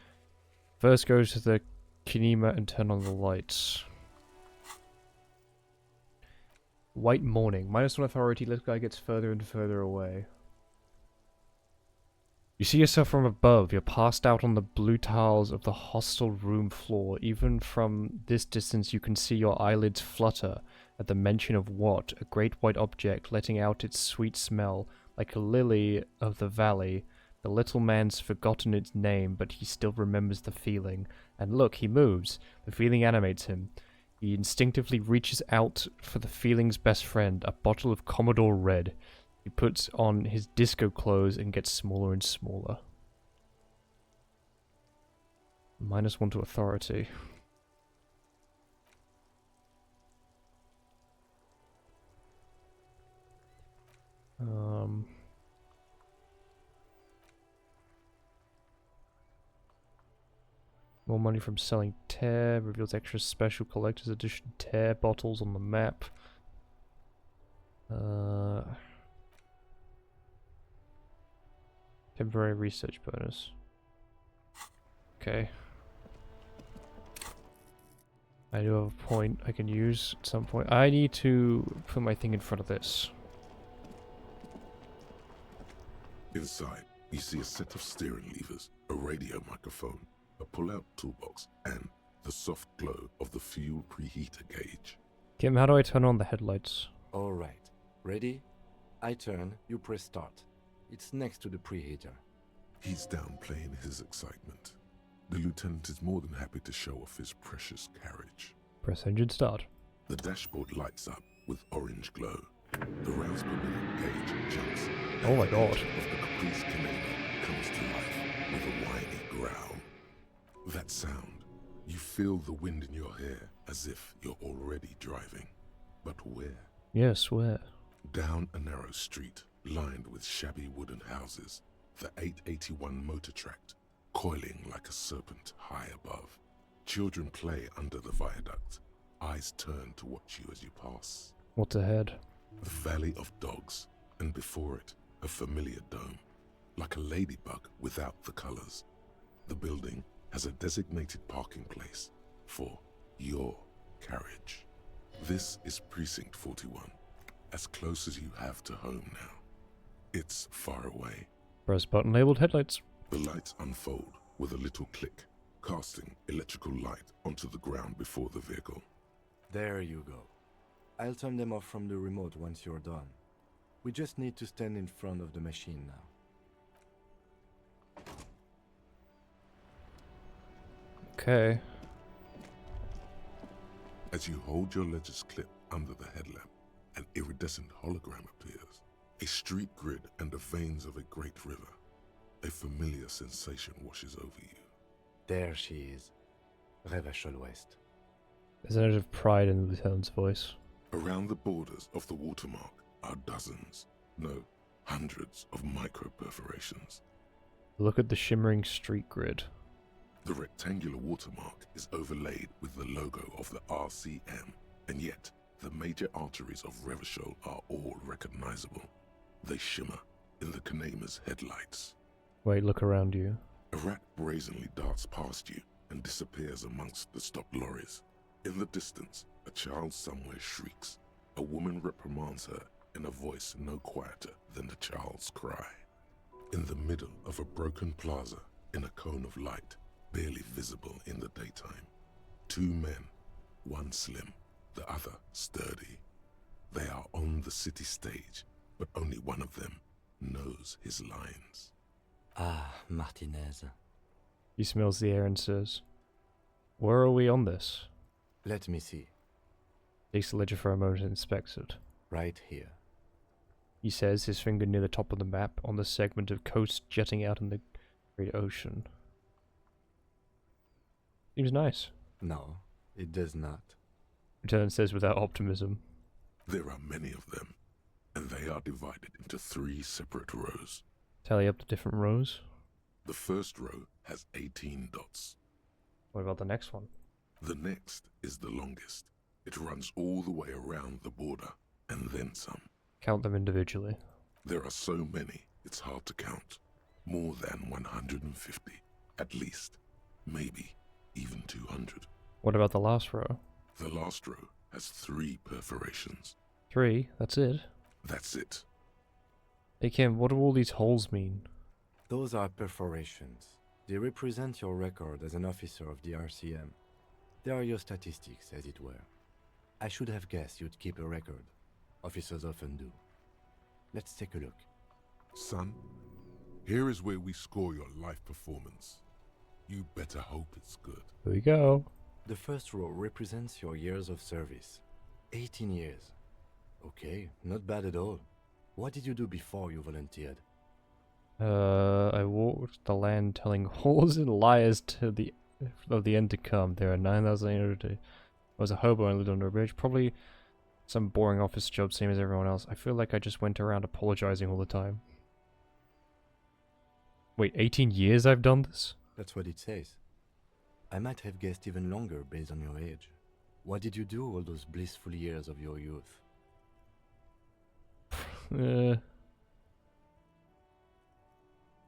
First go to the kinema and turn on the lights. White morning. -1 authority. This guy gets further and further away. You see yourself from above. You're passed out on the blue tiles of the hostel room floor. Even from this distance you can see your eyelids flutter at the mention of what? A great white object letting out its sweet smell. Like a lily of the valley. The little man's forgotten its name, but he still remembers the feeling. And look, he moves. The feeling animates him. He instinctively reaches out for the feeling's best friend, a bottle of Commodore Red. He puts on his disco clothes and gets smaller and smaller. -1 to authority. More money from selling tear. Reveals extra special collector's edition tear bottles on the map. Temporary research bonus. Okay. I do have a point I can use at some point. I need to put my thing in front of this. Inside, you see a set of steering levers, a radio microphone, a pull-out toolbox, and the soft glow of the fuel preheater gauge. Kim, how do I turn on the headlights? Alright. Ready? I turn, you press start. It's next to the preheater. He's downplaying his excitement. The lieutenant is more than happy to show off his precious carriage. Press engine start. The dashboard lights up with orange glow. The rounds per minute gauge jumps. Oh my god. Of the Caprice Canada comes to life with a whiny growl. That sound, you feel the wind in your hair as if you're already driving. But where? Yes, where? Down a narrow street, lined with shabby wooden houses, the 881 motor tract, coiling like a serpent high above. Children play under the viaduct, eyes turn to watch you as you pass. What's ahead? The Valley of Dogs, and before it, a familiar dome, like a ladybug without the colors. The building has a designated parking place for your carriage. This is Precinct 41, as close as you have to home now. It's far away. Press button labeled headlights. The lights unfold with a little click, casting electrical light onto the ground before the vehicle. There you go. I'll turn them off from the remote once you're done. We just need to stand in front of the machine now. Okay. As you hold your ledger's clip under the headlamp, an iridescent incandescent hologram appears. A street grid and the veins of a great river. A familiar sensation washes over you. There she is. Revachol West. There's a note of pride in the lieutenant's voice. Around the borders of the watermark are dozens, no, hundreds of micro-perforations. Look at the shimmering street grid. The rectangular watermark is overlaid with the logo of the RCM, and yet the major arteries of Revachol are all recognizable. They shimmer in the Kanema's headlights. Wait, look around you. A rat brazenly darts past you and disappears amongst the stopped lorries. In the distance, a child somewhere shrieks. A woman reprimands her in a voice no quieter than the child's cry. In the middle of a broken plaza, in a cone of light, barely visible in the daytime, two men, one slim, the other sturdy. They are on the city stage, but only one of them knows his lines. Ah, Martinez. He smells the air and says, "Where are we on this?" Let me see. Takes the ledger for a moment and inspects it. Right here. He says, his finger near the top of the map on the segment of coast jutting out in the great ocean. Seems nice. No, it does not. Lieutenant says without optimism. There are many of them, and they are divided into 3 separate rows. Tally up the different rows. The first row has 18 dots. What about the next one? The next is the longest. It runs all the way around the border, and then some. Count them individually. There are so many, it's hard to count. More than 150, at least. Maybe even 200. What about the last row? The last row has 3 perforations. 3? That's it? That's it. Hey Kim, what do all these holes mean? Those are perforations. They represent your record as an officer of the RCM. They are your statistics, as it were. I should have guessed you'd keep a record. Officers often do. Let's take a look. Son, here is where we score your life performance. You better hope it's good. Here we go. The first row represents your years of service. 18 years. Okay, not bad at all. What did you do before you volunteered? I walked the land telling whores and liars to the of the end to come. There are 9,800. I was a hobo and lived under a bridge. Probably some boring office job, same as everyone else. I feel like I just went around apologizing all the time. Wait, 18 years I've done this? That's what it says. I might have guessed even longer based on your age. What did you do all those blissful years of your youth?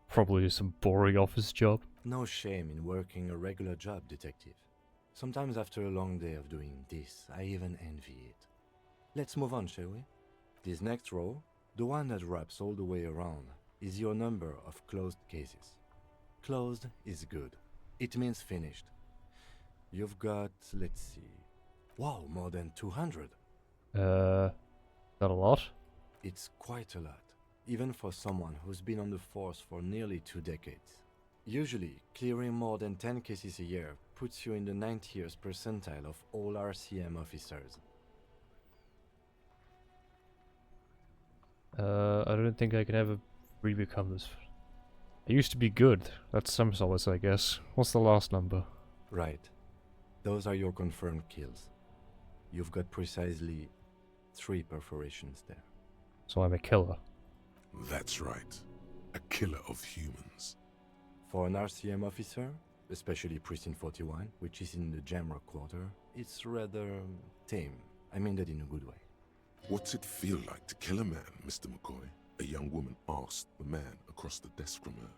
Probably some boring office job. No shame in working a regular job, detective. Sometimes after a long day of doing this, I even envy it. Let's move on, shall we? This next row, the one that wraps all the way around, is your number of closed cases. Closed is good. It means finished. You've got, let's see... Wow, more than 200. That a lot? It's quite a lot, even for someone who's been on the force for nearly 2 decades. Usually, clearing more than 10 cases a year puts you in the 90th percentile of all RCM officers. I don't think I can ever re-become this. I used to be good. That's some solace, I guess. What's the last number? Right. Those are your confirmed kills. You've got precisely 3 perforations there. So I'm a killer. That's right. A killer of humans. For an RCM officer, especially Precinct 41, which is in the Jamrock quarter, it's rather tame. I mean that in a good way. What's it feel like to kill a man, Mr. McCoy? A young woman asked the man across the desk from her.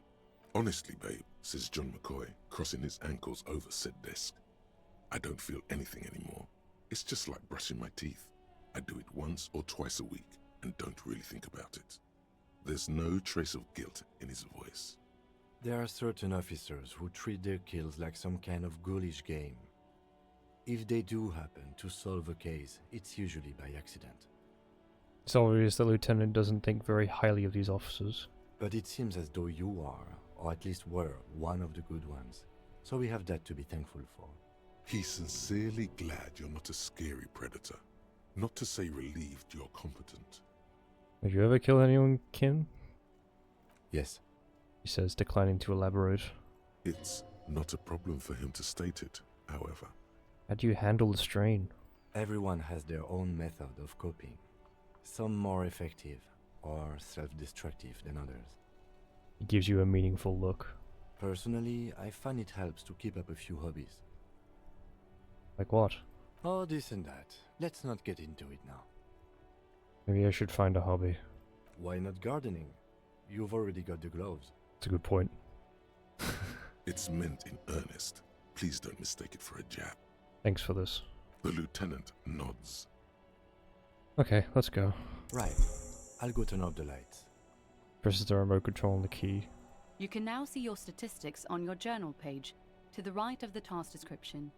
Honestly, babe, says John McCoy, crossing his ankles over said desk. I don't feel anything anymore. It's just like brushing my teeth. I do it once or twice a week and don't really think about it. There's no trace of guilt in his voice. There are certain officers who treat their kills like some kind of ghoulish game. If they do happen to solve a case, it's usually by accident. It's obvious the lieutenant doesn't think very highly of these officers. But it seems as though you are, or at least were, one of the good ones. So we have that to be thankful for. He's sincerely glad you're not a scary predator. Not to say relieved you're competent. Have you ever killed anyone, Kin? Yes. He says, declining to elaborate. It's not a problem for him to state it, however. How do you handle the strain? Everyone has their own method of coping. Some more effective or self-destructive than others. He gives you a meaningful look. Personally, I find it helps to keep up a few hobbies. Like what? Oh, this and that. Let's not get into it now. Maybe I should find a hobby. Why not gardening? You've already got the gloves. That's a good point. It's meant in earnest. Please don't mistake it for a jab. Thanks for this. The lieutenant nods. Okay, let's go. Right. I'll go turn off the lights. Presses the remote control on the key. You can now see your statistics on your journal page, to the right of the task description.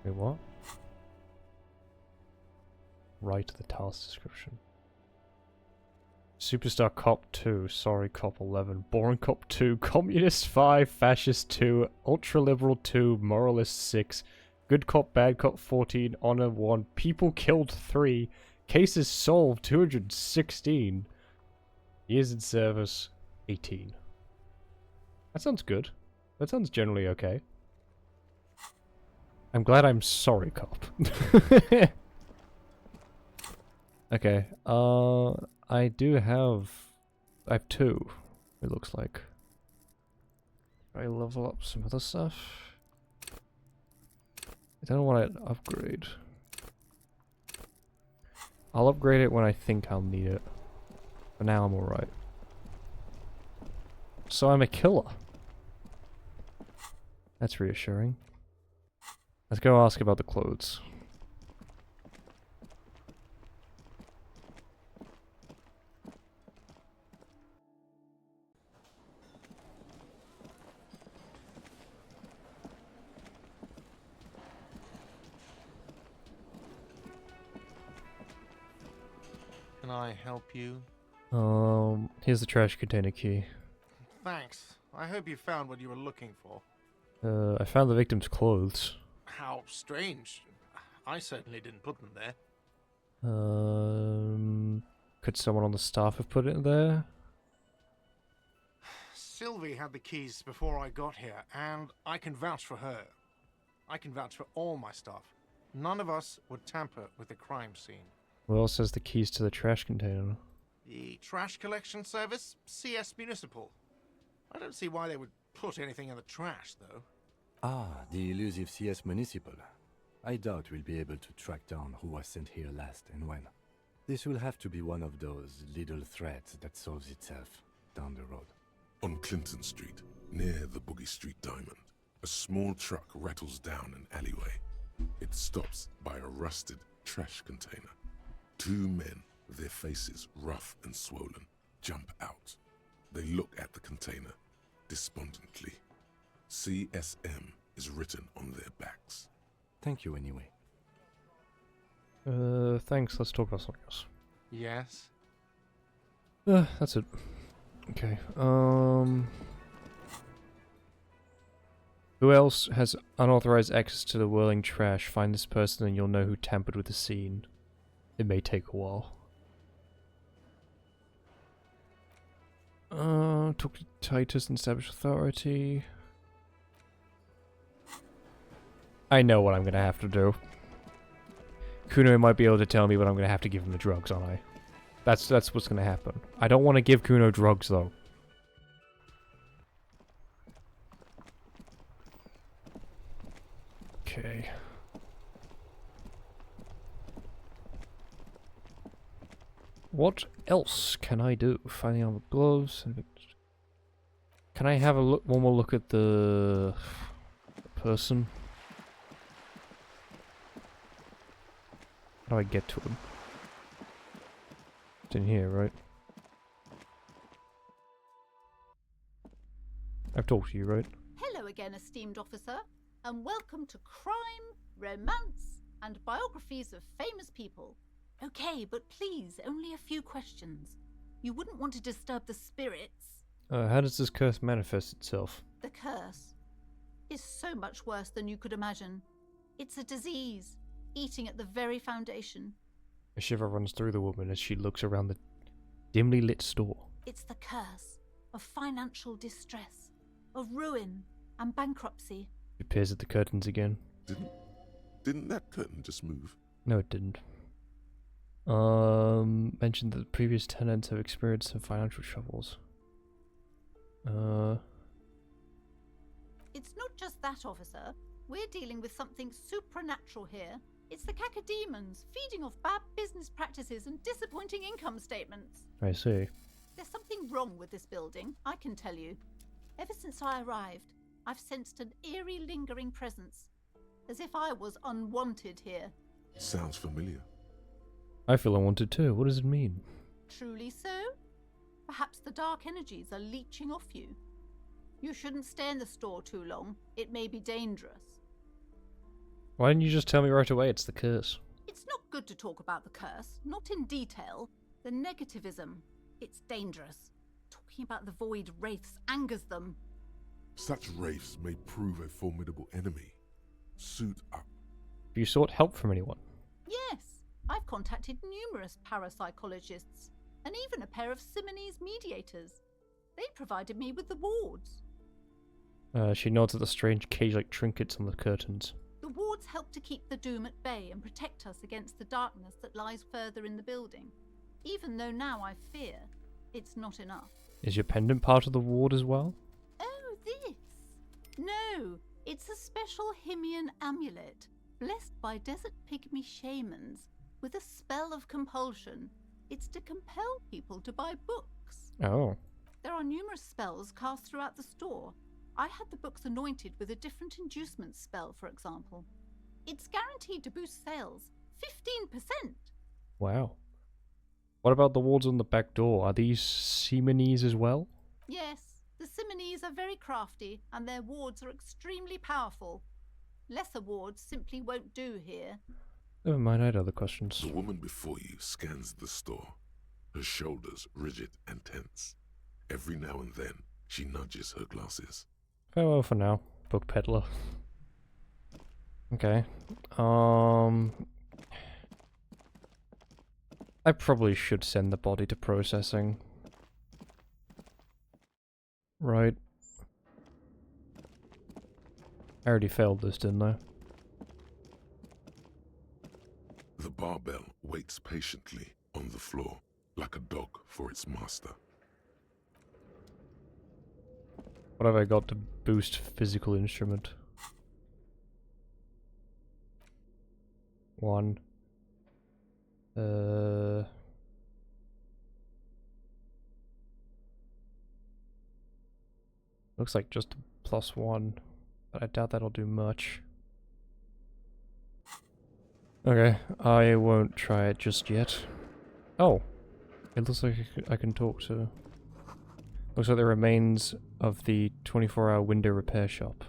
Wait, what? Right to the task description. Superstar Cop 2, Sorry Cop 11, Boring Cop 2, Communist 5, Fascist 2, Ultra Liberal 2, Moralist 6, Good Cop Bad Cop 14, Honor 1, People Killed 3, Cases Solved 216, Years in Service 18. That sounds good. That sounds generally okay. I'm glad I'm Sorry Cop. Okay, I have 2, it looks like. I level up some other stuff. I don't want to upgrade. I'll upgrade it when I think I'll need it. For now I'm alright. So I'm a killer. That's reassuring. Let's go ask about the clothes. Can I help you? Here's the trash container key. Thanks. I hope you found what you were looking for. I found the victim's clothes. How strange. I certainly didn't put them there. Could someone on the staff have put it there? Sylvie had the keys before I got here, and I can vouch for her. I can vouch for all my staff. None of us would tamper with the crime scene. Who else has the keys to the trash container? The trash collection service? CS Municipal. I don't see why they would put anything in the trash, though. Ah, the elusive CS Municipal. I doubt we'll be able to track down who was sent here last and when. This will have to be one of those little threads that solves itself down the road. On Clinton Street, near the Boogie Street Diamond, a small truck rattles down an alleyway. It stops by a rusted trash container. 2 men, their faces rough and swollen, jump out. They look at the container, despondently. CSM is written on their backs. Thank you anyway. Thanks, let's talk about something else. Yes? That's it. Okay, who else has unauthorized access to the whirling trash? Find this person and you'll know who tampered with the scene. It may take a while. Talk to Titus and establish authority. I know what I'm gonna have to do. Kuno might be able to tell me, but I'm gonna have to give him the drugs, aren't I? That's what's gonna happen. I don't want to give Kuno drugs, though. Okay. What else can I do? Finding out the gloves. Can I have a look? One more look at the person. How do I get to him? It's in here, right? I've talked to you, right? Hello again, esteemed officer, and welcome to Crime, Romance, and Biographies of Famous People. Okay, but please, only a few questions. You wouldn't want to disturb the spirits. How does this curse manifest itself? The curse is so much worse than you could imagine. It's a disease. eating at the very foundation. A shiver runs through the woman as she looks around the dimly lit store. It's the curse of financial distress, of ruin and bankruptcy. She peers at the curtains again. Didn't that curtain just move? No, it didn't. Mentioned that the previous tenants have experienced some financial troubles. It's not just that, officer. We're dealing with something supernatural here. It's the cacodemons feeding off bad business practices and disappointing income statements. I see. There's something wrong with this building, I can tell you. Ever since I arrived, I've sensed an eerie, lingering presence, as if I was unwanted here. Sounds familiar. I feel unwanted too. What does it mean? Truly so? Perhaps the dark energies are leeching off you. You shouldn't stay in the store too long. It may be dangerous. Why didn't you just tell me right away it's the curse? It's not good to talk about the curse, not in detail. The negativism. It's dangerous. Talking about the void wraiths angers them. Such wraiths may prove a formidable enemy. Suit up. Have you sought help from anyone? Yes, I've contacted numerous parapsychologists, and even a pair of Simonese mediators. They provided me with the wards. She nods at the strange cage-like trinkets on the curtains. The wards help to keep the doom at bay and protect us against the darkness that lies further in the building. Even though now I fear, it's not enough. Is your pendant part of the ward as well? Oh, this? No, it's a special Himian amulet, blessed by desert pygmy shamans, with a spell of compulsion. It's to compel people to buy books. Oh. There are numerous spells cast throughout the store. I had the books anointed with a different inducement spell, for example. It's guaranteed to boost sales 15%. Wow. What about the wards on the back door? Are these Simonese as well? Yes, the Simonese are very crafty, and their wards are extremely powerful. Lesser wards simply won't do here. Never mind, I had other questions. The woman before you scans the store, her shoulders rigid and tense. Every now and then, she nudges her glasses. Farewell for now, book peddler. Okay. I probably should send the body to processing. Right. I already failed this, didn't I? The barbell waits patiently on the floor, like a dog for its master. What have I got to boost physical instrument? 1. Looks like just a +1, but I doubt that'll do much. Okay, I won't try it just yet. Oh, it looks like I can talk to... Looks like the remains of the 24-hour window repair shop.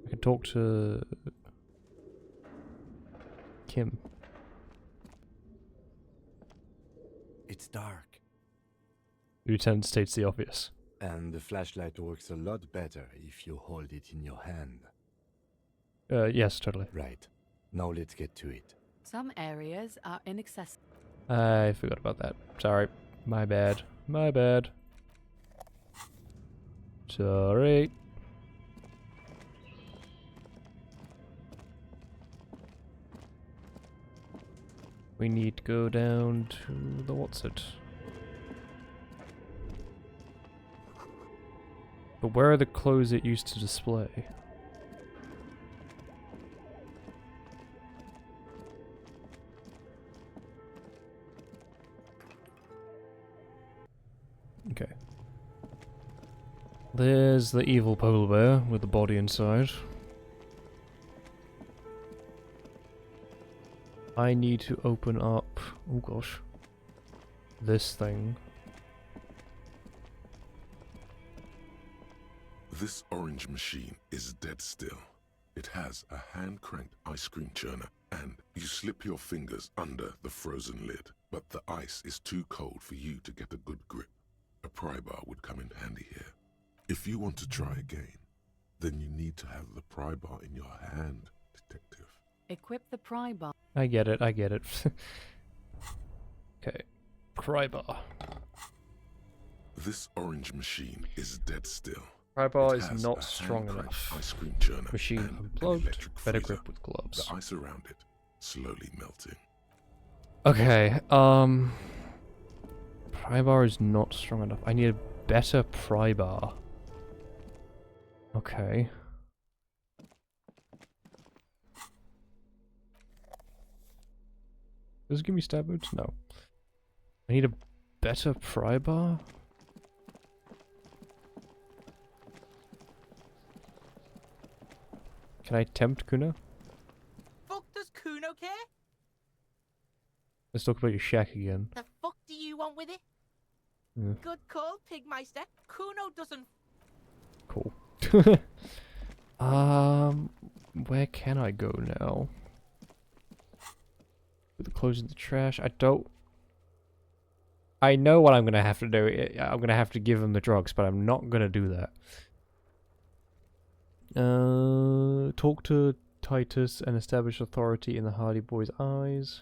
I can talk to... Kim. It's dark. Lieutenant states the obvious. And the flashlight works a lot better if you hold it in your hand. Yes, totally. Right. Now let's get to it. Some areas are inaccessible. I forgot about that. Sorry. My bad. My bad. Sorry. We need to go down to the what's it? But where are the clothes it used to display? Okay. There's the evil polar bear with the body inside. I need to open up... oh gosh. This thing. This orange machine is dead still. It has a hand-cranked ice cream churner, and you slip your fingers under the frozen lid, but the ice is too cold for you to get a good grip. A pry bar would come in handy here. If you want to try again, then you need to have the pry bar in your hand, detective. Equip the pry bar. I get it, I get it. Okay. Pry bar. This orange machine is dead still. Pry bar It is has not a strong hand-cranked enough. Ice cream churner Machine and an unplugged. electric Better freezer. grip with gloves. The ice around it slowly melting. Okay, pry bar is not strong enough. I need a better pry bar. Okay. Does it give me stab boots? No. I need a better pry bar? Can I tempt Kuna? Fuck does Kuno care? Let's talk about your shack again. The fuck do you want with it? Yeah. Good call, Pigmeister. Kuno doesn't. Cool. Where can I go now? With the clothes in the trash. I know what I'm gonna have to do. I'm gonna have to give him the drugs, but I'm not gonna do that. Talk to Titus and establish authority in the Hardy Boy's eyes.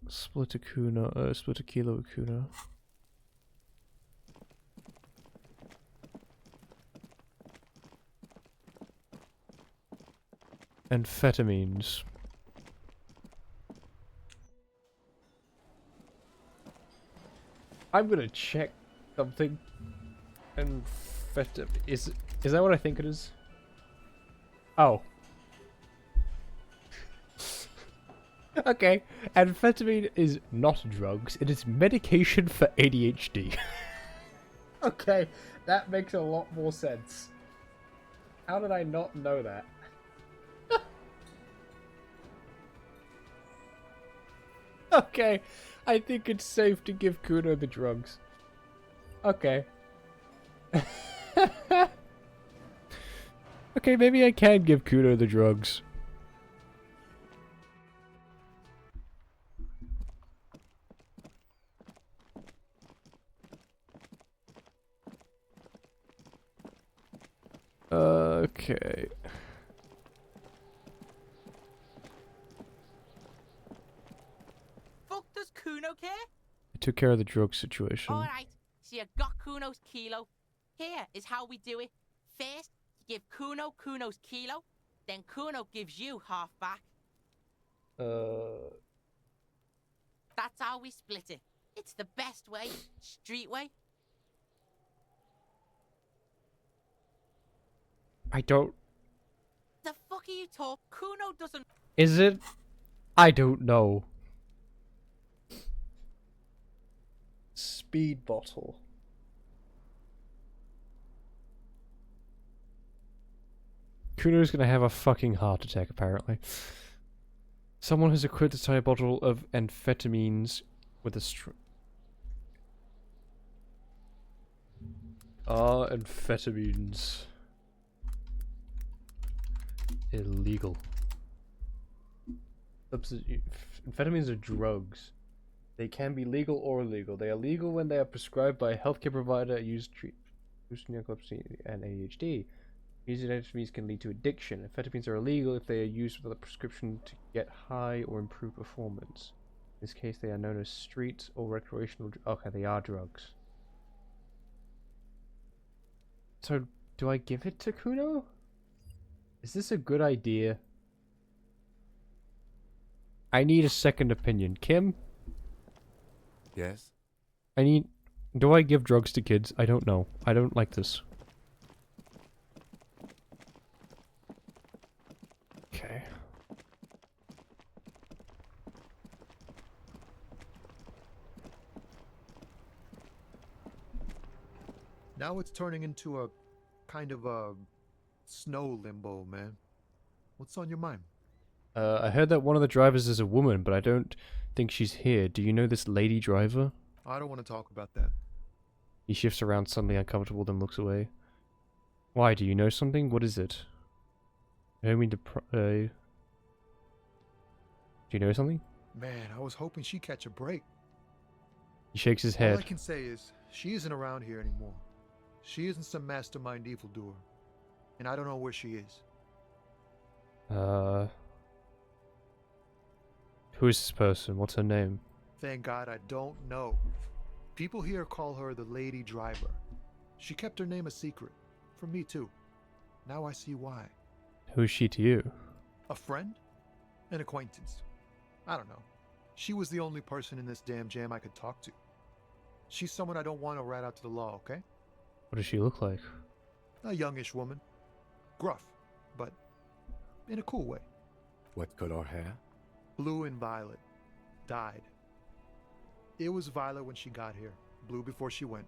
Split a kilo of Kuna. Amphetamines. I'm gonna check something. Is that what I think it is? Oh. Okay. Amphetamine is not drugs. It is medication for ADHD. Okay, that makes a lot more sense. How did I not know that? Okay, I think it's safe to give Kuno the drugs. Okay. Okay, maybe I can give Kuno the drugs. Okay. Fuck does Kuno care? I took care of the drug situation. Alright, so you got Kuno's kilo. Here is how we do it. First, you give Kuno Kuno's kilo, then Kuno gives you half back. That's how we split it. It's the best way. Street way. I don't... The fuck are you talking? Kuno doesn't... Is it? I don't know. Speed bottle. Kuno's gonna have a fucking heart attack, apparently. Someone has equipped a tiny bottle of amphetamines with a amphetamines illegal? Amphetamines are drugs. They can be legal or illegal. They are legal when they are prescribed by a healthcare provider used to treat narcolepsy and ADHD. Using amphetamines can lead to addiction. Amphetamines are illegal if they are used with a prescription to get high or improve performance. In this case, they are known as street or recreational. Okay, they are drugs. So, do I give it to Kuno? Is this a good idea? I need a second opinion. Kim? Yes? Do I give drugs to kids? I don't know. I don't like this. Okay. Now it's turning into a kind of a snow limbo, man. What's on your mind? I heard that one of the drivers is a woman, but I don't think she's here. Do you know this lady driver? I don't want to talk about that. He shifts around, suddenly uncomfortable, then looks away. Why? Do you know something? What is it? I don't mean to do you know something? Man, I was hoping she'd catch a break. He shakes his All head. I can say is, she isn't around here anymore. She isn't some mastermind evildoer. And I don't know where she is. Who is this person? What's her name? Thank God I don't know. People here call her the Lady Driver. She kept her name a secret. From me too. Now I see why. Who is she to you? A friend? An acquaintance. I don't know. She was the only person in this damn jam I could talk to. She's someone I don't want to rat out to the law, okay? What does she look like? A youngish woman. Gruff, but in a cool way. What color hair? Blue and violet. Dyed. It was violet when she got here. Blue before she went.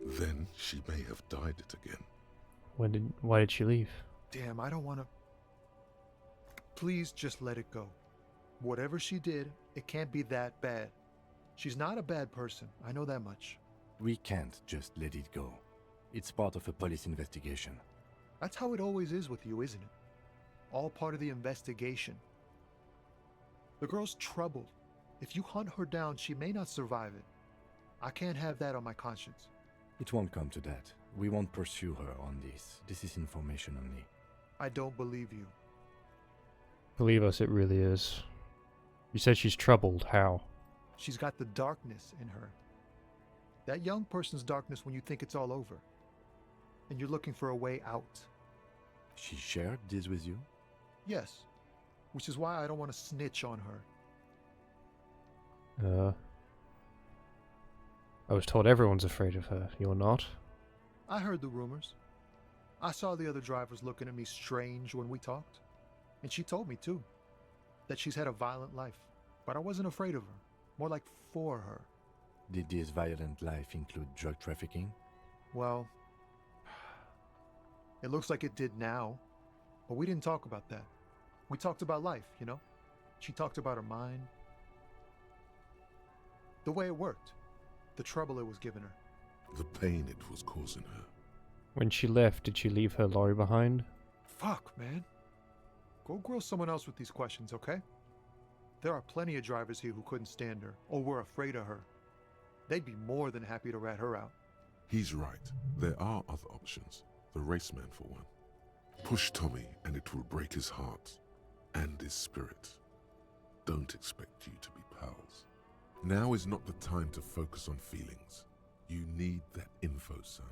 Then she may have dyed it again. Why did she leave? Damn, I don't want to... Please just let it go. Whatever she did, it can't be that bad. She's not a bad person. I know that much. We can't just let it go. It's part of a police investigation. That's how it always is with you, isn't it? All part of the investigation. The girl's troubled. If you hunt her down, she may not survive it. I can't have that on my conscience. It won't come to that. We won't pursue her on this. This is information only. I don't believe you. Believe us, it really is. You said she's troubled. How? She's got the darkness in her. That young person's darkness when you think it's all over. And you're looking for a way out. She shared this with you? Yes. Which is why I don't want to snitch on her. I was told everyone's afraid of her. You're not? I heard the rumors. I saw the other drivers looking at me strange when we talked. And she told me, too, that she's had a violent life. But I wasn't afraid of her. More like for her. Did this violent life include drug trafficking? Well, it looks like it did now. But we didn't talk about that. We talked about life, you know? She talked about her mind. The way it worked. The trouble it was giving her. The pain it was causing her. When she left, did she leave her lorry behind? Fuck, man. Go grill someone else with these questions, okay? There are plenty of drivers here who couldn't stand her, or were afraid of her. They'd be more than happy to rat her out. He's right. There are other options. The raceman, for one. Push Tommy, and it will break his heart. And his spirit. Don't expect you to be pals. Now is not the time to focus on feelings. You need that info, son.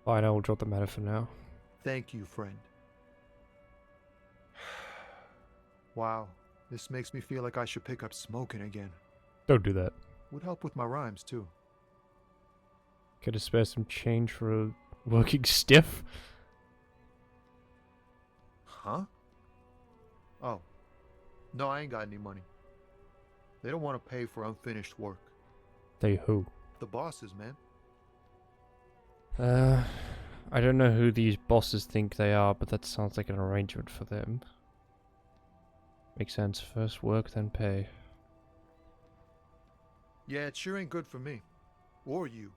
Fine, I will drop the matter for now. Thank you, friend. Wow, this makes me feel like I should pick up smoking again. Don't do that. Would help with my rhymes, too. Could have spare some change for a working stiff? Huh? Oh. No, I ain't got any money. They don't want to pay for unfinished work. They who? The bosses, man. I don't know who these bosses think they are, but that sounds like an arrangement for them. Makes sense. First work, then pay. Yeah, it sure ain't good for me. Or you.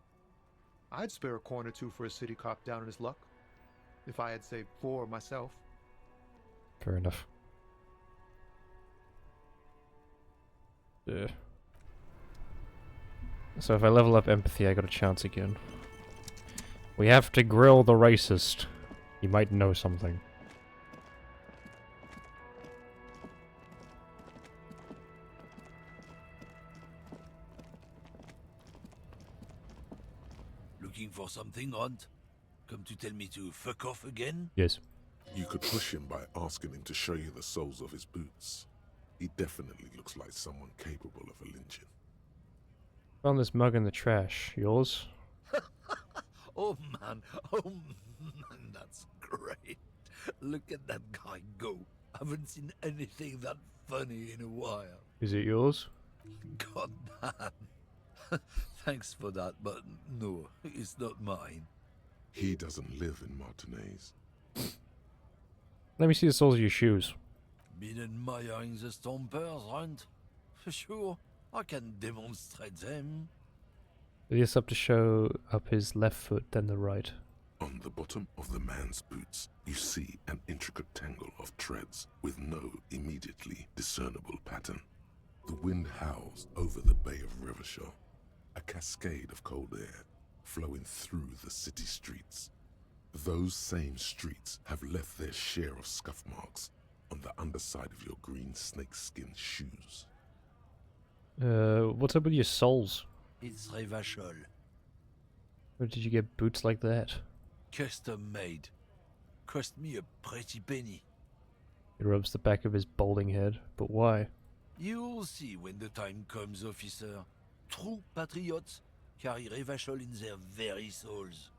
I'd spare a coin or two for a city cop down in his luck. If I had saved 4 myself. Fair enough. Yeah. So if I level up empathy, I got a chance again. We have to grill the racist. He might know something. Looking for something, Hunt? Come to tell me to fuck off again? Yes. You could push him by asking him to show you the soles of his boots. He definitely looks like someone capable of a lynching. Found this mug in the trash. Yours? Oh man, that's great. Look at that guy go. Haven't seen anything that funny in a while. Is it yours? God damn. Thanks for that, but no, it's not mine. He doesn't live in Martinez. Let me see the soles of your shoes. Been admiring the stompers, Hunt? For sure, I can demonstrate them. This up to show up his left foot, then the right. On the bottom of the man's boots, you see an intricate tangle of treads with no immediately discernible pattern. The wind howls over the Bay of Rivershaw, a cascade of cold air flowing through the city streets. Those same streets have left their share of scuff marks on the underside of your green snakeskin shoes. What's up with your soles? It's Revachol. Where did you get boots like that? Custom made. Cost me a pretty penny. He rubs the back of his balding head. But why? You'll see when the time comes, officer. True patriots carry Revachol in their very souls.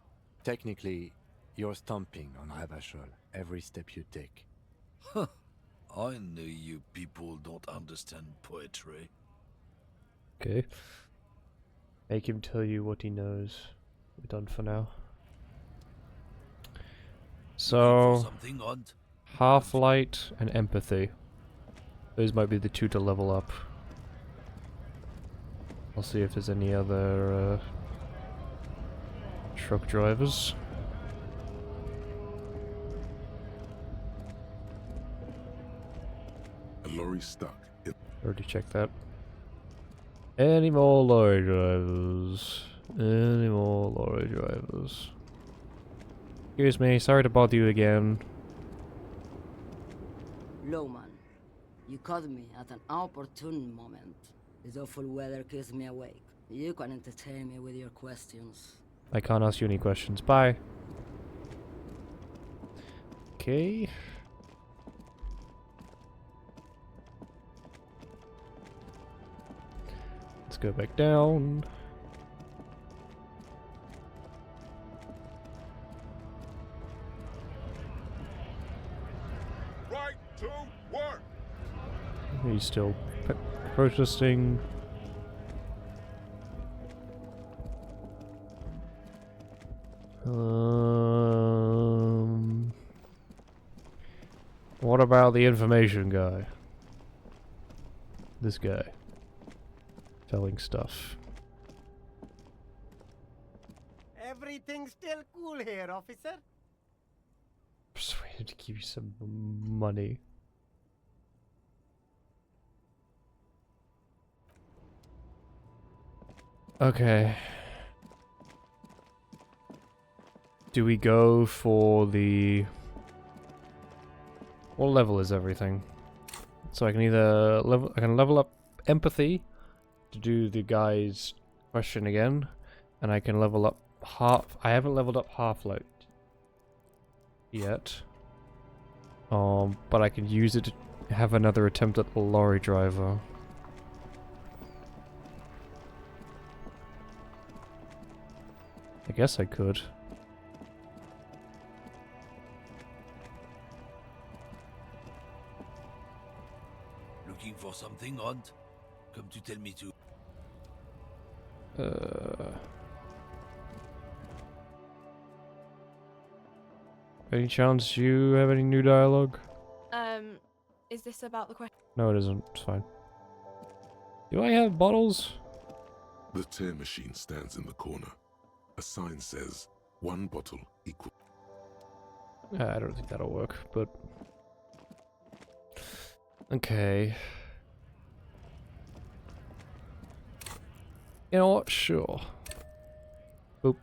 Technically, you're stomping on Revachol every step you take. Huh. I know you people don't understand poetry. Okay. Make him tell you what he knows. We're done for now. So, Something odd. half light and empathy. Those might be the two to level up. I'll see if there's any other truck drivers. A lorry stuck. Already checked that. Any more lorry drivers? Any more lorry drivers? Excuse me, sorry to bother you again. Lowman, you caught me at an opportune moment. This awful weather keeps me awake. You can entertain me with your questions. I can't ask you any questions. Bye. Okay. Let's go back down. Right to work! He's still protesting. What about the information guy? This guy. Selling stuff. Everything's still cool here, officer. Persuaded to give you some money. Okay. Do we go for the... What level is everything? So I can either level up empathy to do the guy's question again, and I can level up I haven't leveled up half light yet. But I can use it to have another attempt at the lorry driver. I guess I could. Looking for something odd? Come to tell me to. Any chance you have any new dialogue? Is this about the question? No, it isn't. It's fine. Do I have bottles? The tear machine stands in the corner. A sign says, 1 bottle equal. I don't think that'll work, but... Okay. You know what? Sure. Boop.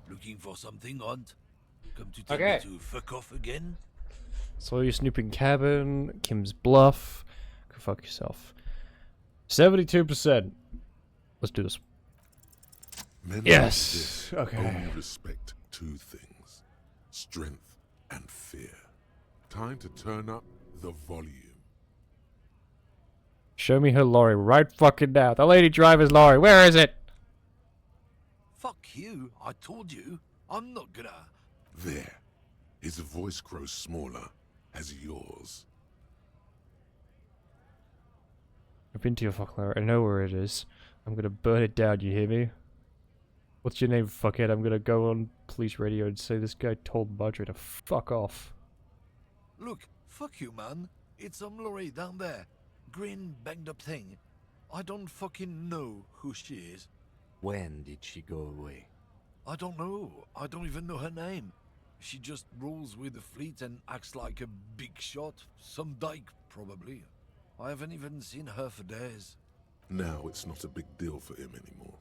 Looking for something odd? Come to tell Okay. me to fuck off again? So you're snooping cabin, Kim's bluff. Go fuck yourself. 72%. Let's do this. Men Yes! like this Okay. only respect 2 things. Strength and fear. Time to turn up the volume. Show me her lorry right fucking now. The lady driver's lorry. Where is it? Fuck you, I told you. I'm not gonna... There. His voice grows smaller as yours. I've been to your fucking lorry. I know where it is. I'm gonna burn it down, you hear me? What's your name, fuckhead? I'm gonna go on police radio and say this guy told Marjorie to fuck off. Look, fuck you, man. It's some lorry down there. Green, banged up thing. I don't fucking know who she is. When did she go away? I don't know. I don't even know her name. She just rolls with the fleet and acts like a big shot. Some dyke, probably. I haven't even seen her for days. Now it's not a big deal for him anymore.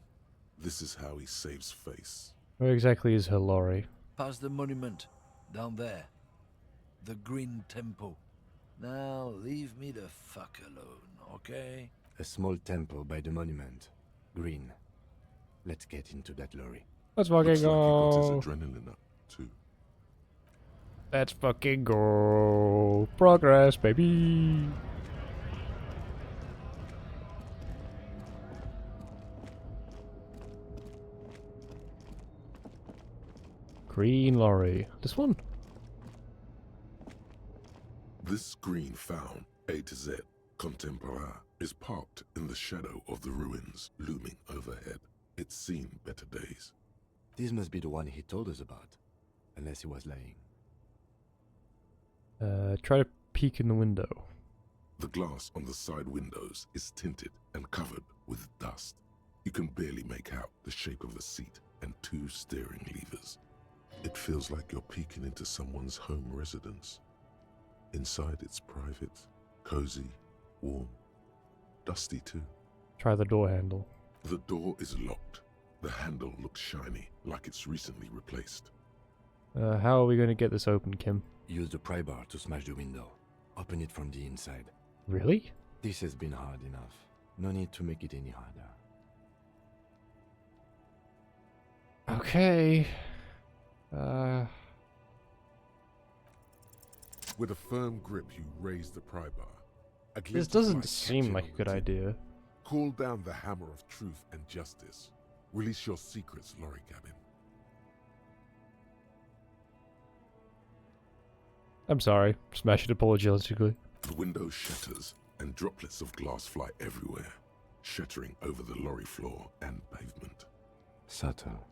This is how he saves face. Where exactly is her lorry? Past the monument. Down there. The Green Temple. Now leave me the fuck alone, okay? A small temple by the monument. Green. Let's get into that lorry. Let's Looks fucking like he got his go. adrenaline up, too. Let's fucking go. Progress, baby. Green lorry. This one? This green found, A to Z, contemporaire, is parked in the shadow of the ruins looming overhead. It's seen better days. This must be the one he told us about. Unless he was lying. Try to peek in the window. The glass on the side windows is tinted and covered with dust. You can barely make out the shape of a seat and 2 steering levers. It feels like you're peeking into someone's home residence. Inside it's private, cozy, warm, dusty too. Try the door handle. The door is locked. The handle looks shiny, like it's recently replaced. How are we going to get this open, Kim? Use the pry bar to smash the window. Open it from the inside. Really? This has been hard enough. No need to make it any harder. Okay. With a firm grip, you raise the pry bar. A This glint of doesn't light seem catches like a on good the tip. idea. Call down the hammer of truth and justice. Release your secrets, lorry cabin. I'm sorry. Smash it apologetically. The window shatters, and droplets of glass fly everywhere, shattering over the lorry floor and pavement. Subtle.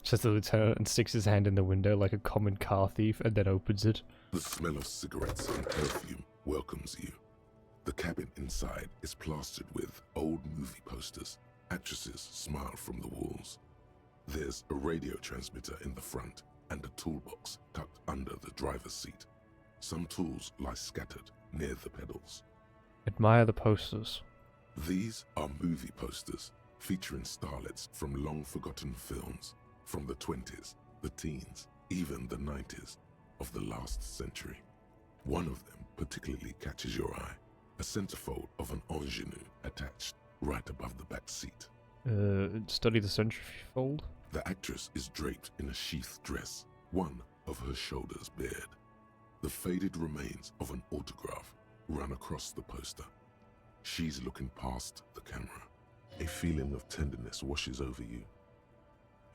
Says the lieutenant and sticks his hand in the window like a common car thief and then opens it. The smell of cigarettes and perfume welcomes you. The cabin inside is plastered with old movie posters. Actresses smile from the walls. There's a radio transmitter in the front and a toolbox tucked under the driver's seat. Some tools lie scattered near the pedals. Admire the posters. These are movie posters featuring starlets from long-forgotten films from the 20s, the teens, even the 90s of the last century. One of them particularly catches your eye, a centerfold of an ingenue attached right above the back seat. Study the centrifold? The actress is draped in a sheathed dress, one of her shoulders bared. The faded remains of an autograph run across the poster. She's looking past the camera. A feeling of tenderness washes over you.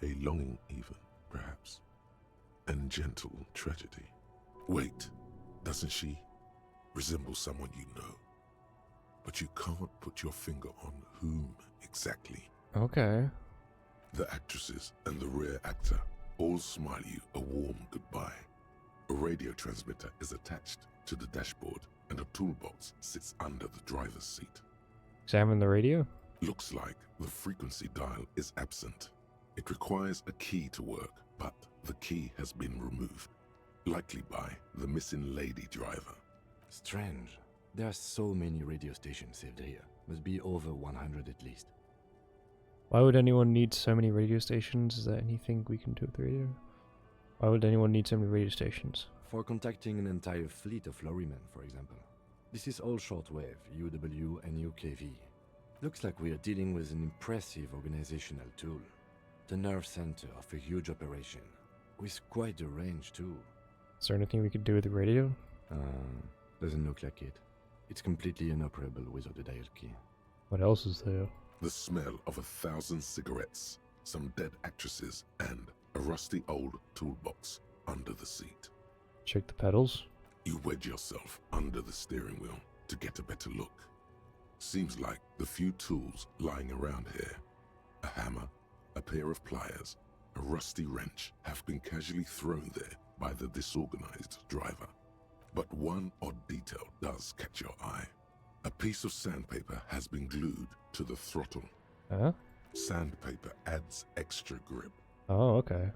A longing even, perhaps. And gentle tragedy. Wait, doesn't she resemble someone you know? But you can't put your finger on whom exactly. Okay. The actresses and the rear actor all smile you a warm goodbye. A radio transmitter is attached to the dashboard and a toolbox sits under the driver's seat. Examine the radio? Looks like the frequency dial is absent. It requires a key to work, but the key has been removed. Likely by the missing lady driver. Strange. There are so many radio stations saved here. Must be over 100 at least. Why would anyone need so many radio stations? Is there anything we can do with the radio? Why would anyone need so many radio stations? For contacting an entire fleet of lorrymen, for example. This is all shortwave, UW and UKV. Looks like we are dealing with an impressive organizational tool. The nerve center of a huge operation. With quite a range too. Is there anything we could do with the radio? Doesn't look like it. It's completely inoperable without the dial key. What else is there? The smell of 1,000 cigarettes, some dead actresses, and a rusty old toolbox under the seat. Check the pedals. You wedge yourself under the steering wheel to get a better look. Seems like the few tools lying around here, a hammer, a pair of pliers, a rusty wrench, have been casually thrown there by the disorganized driver. But one odd detail does catch your eye. A piece of sandpaper has been glued to the throttle. Huh? Sandpaper adds extra grip. Oh, okay.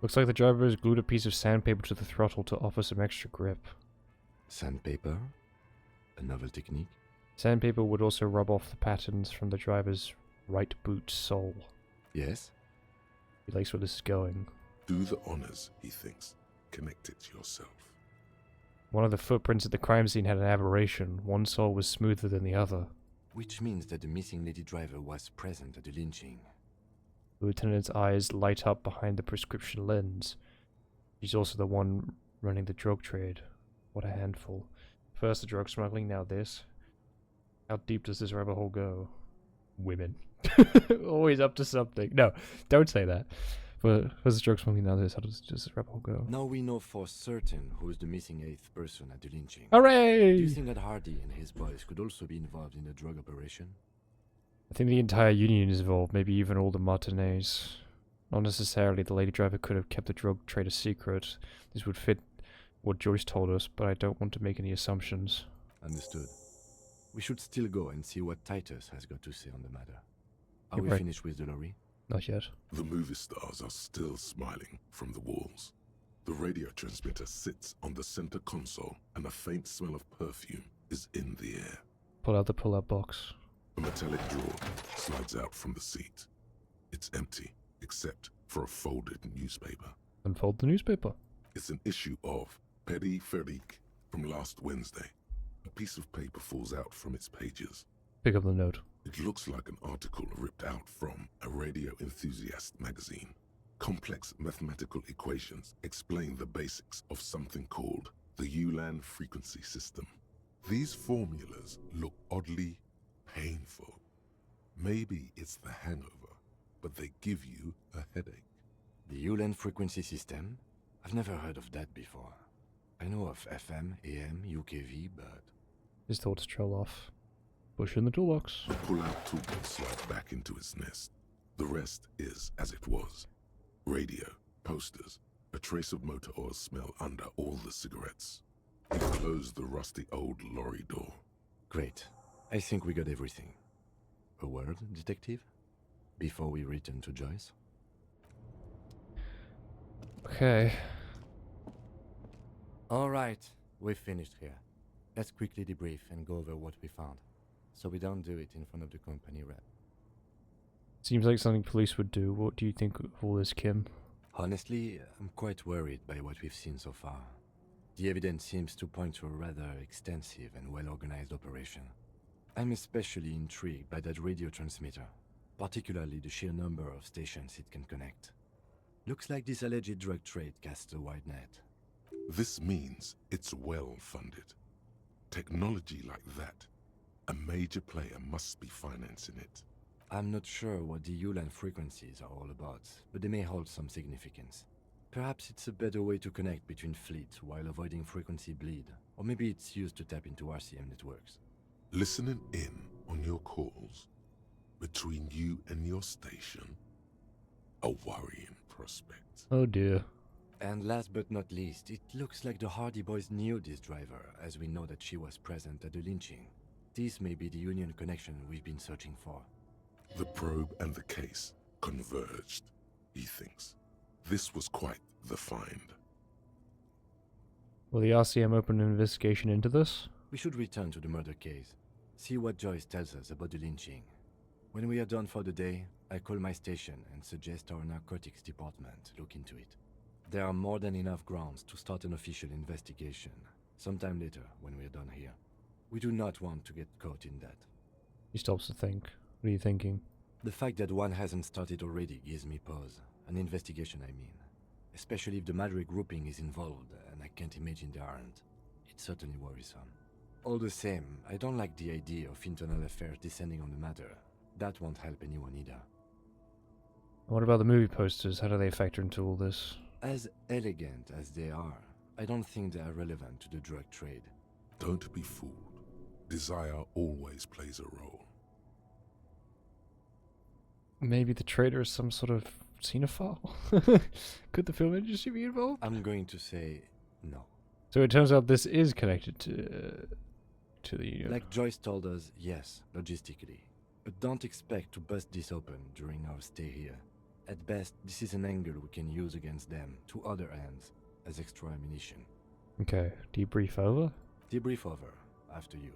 Looks like the driver has glued a piece of sandpaper to the throttle to offer some extra grip. Sandpaper? A novel technique? Sandpaper would also rub off the patterns from the driver's Right boot sole. Yes? He likes where this is going. Do the honors, he thinks. Connect it yourself. One of the footprints at the crime scene had an aberration. One sole was smoother than the other. Which means that the missing lady driver was present at the lynching. The lieutenant's eyes light up behind the prescription lens. She's also the one running the drug trade. What a handful. First the drug smuggling, now this. How deep does this rabbit hole go? Women. Always up to something. No, don't say that. But first the drug smuggling, now this. How does this rabbit hole go? Now we know for certain who is the missing 8th person at the lynching. Hooray! Do you think that Hardy and his boys could also be involved in the drug operation? I think the entire union is involved, maybe even all the Martinez. Not necessarily. The lady driver could have kept the drug trade a secret. This would fit what Joyce told us, but I don't want to make any assumptions. Understood. We should still go and see what Titus has got to say on the matter. Are You're we right. finished with the lorry? Not yet. The movie stars are still smiling from the walls. The radio transmitter sits on the center console, and a faint smell of perfume is in the air. Pull out the pull-out box. A metallic drawer slides out from the seat. It's empty, except for a folded newspaper. Unfold the newspaper. It's an issue of Peripherique from last Wednesday. A piece of paper falls out from its pages. Pick up the note. It looks like an article ripped out from a radio enthusiast magazine. Complex mathematical equations explain the basics of something called the Ulan frequency system. These formulas look oddly painful. Maybe it's the hangover, but they give you a headache. The Ulan frequency system? I've never heard of that before. I know of FM, AM, UKV, but... His thoughts trail off. Push in the toolbox. The pull-out toolbox slides back into its nest. The rest is as it was. Radio, posters, a trace of motor oil smell under all the cigarettes. He closed the rusty old lorry door. Great. I think we got everything. A word, detective? Before we return to Joyce? Okay. Alright, we've finished here. Let's quickly debrief and go over what we found, so we don't do it in front of the company rep. Seems like something police would do. What do you think of all this, Kim? Honestly, I'm quite worried by what we've seen so far. The evidence seems to point to a rather extensive and well-organized operation. I'm especially intrigued by that radio transmitter, particularly the sheer number of stations it can connect. Looks like this alleged drug trade casts a wide net. This means it's well funded. Technology like that, a major player must be financing it. I'm not sure what the Ulan frequencies are all about, but they may hold some significance. Perhaps it's a better way to connect between fleets while avoiding frequency bleed, or maybe it's used to tap into RCM networks. Listening in on your calls between you and your station, a worrying prospect. Oh dear. And last but not least, it looks like the Hardy boys knew this driver, as we know that she was present at the lynching. This may be the Union connection we've been searching for. The probe and the case converged, he thinks. This was quite the find. Will the RCM open an investigation into this? We should return to the murder case, see what Joyce tells us about the lynching. When we are done for the day, I call my station and suggest our narcotics department look into it. There are more than enough grounds to start an official investigation, sometime later when we are done here. We do not want to get caught in that. He stops to think. What are you thinking? The fact that one hasn't started already gives me pause. An investigation, I mean. Especially if the Madrid grouping is involved, and I can't imagine they aren't. It's certainly worrisome. All the same, I don't like the idea of internal affairs descending on the matter. That won't help anyone either. What about the movie posters? How do they factor into all this? As elegant as they are, I don't think they are relevant to the drug trade. Don't be fooled. Desire always plays a role. Maybe the trader is some sort of xenophile? Could the film industry be involved? I'm going to say no. So it turns out this is connected to the Union. Like Joyce told us, yes, logistically. But don't expect to bust this open during our stay here. At best, this is an angle we can use against them, to other ends, as extra ammunition. Okay, debrief over? Debrief over, after you.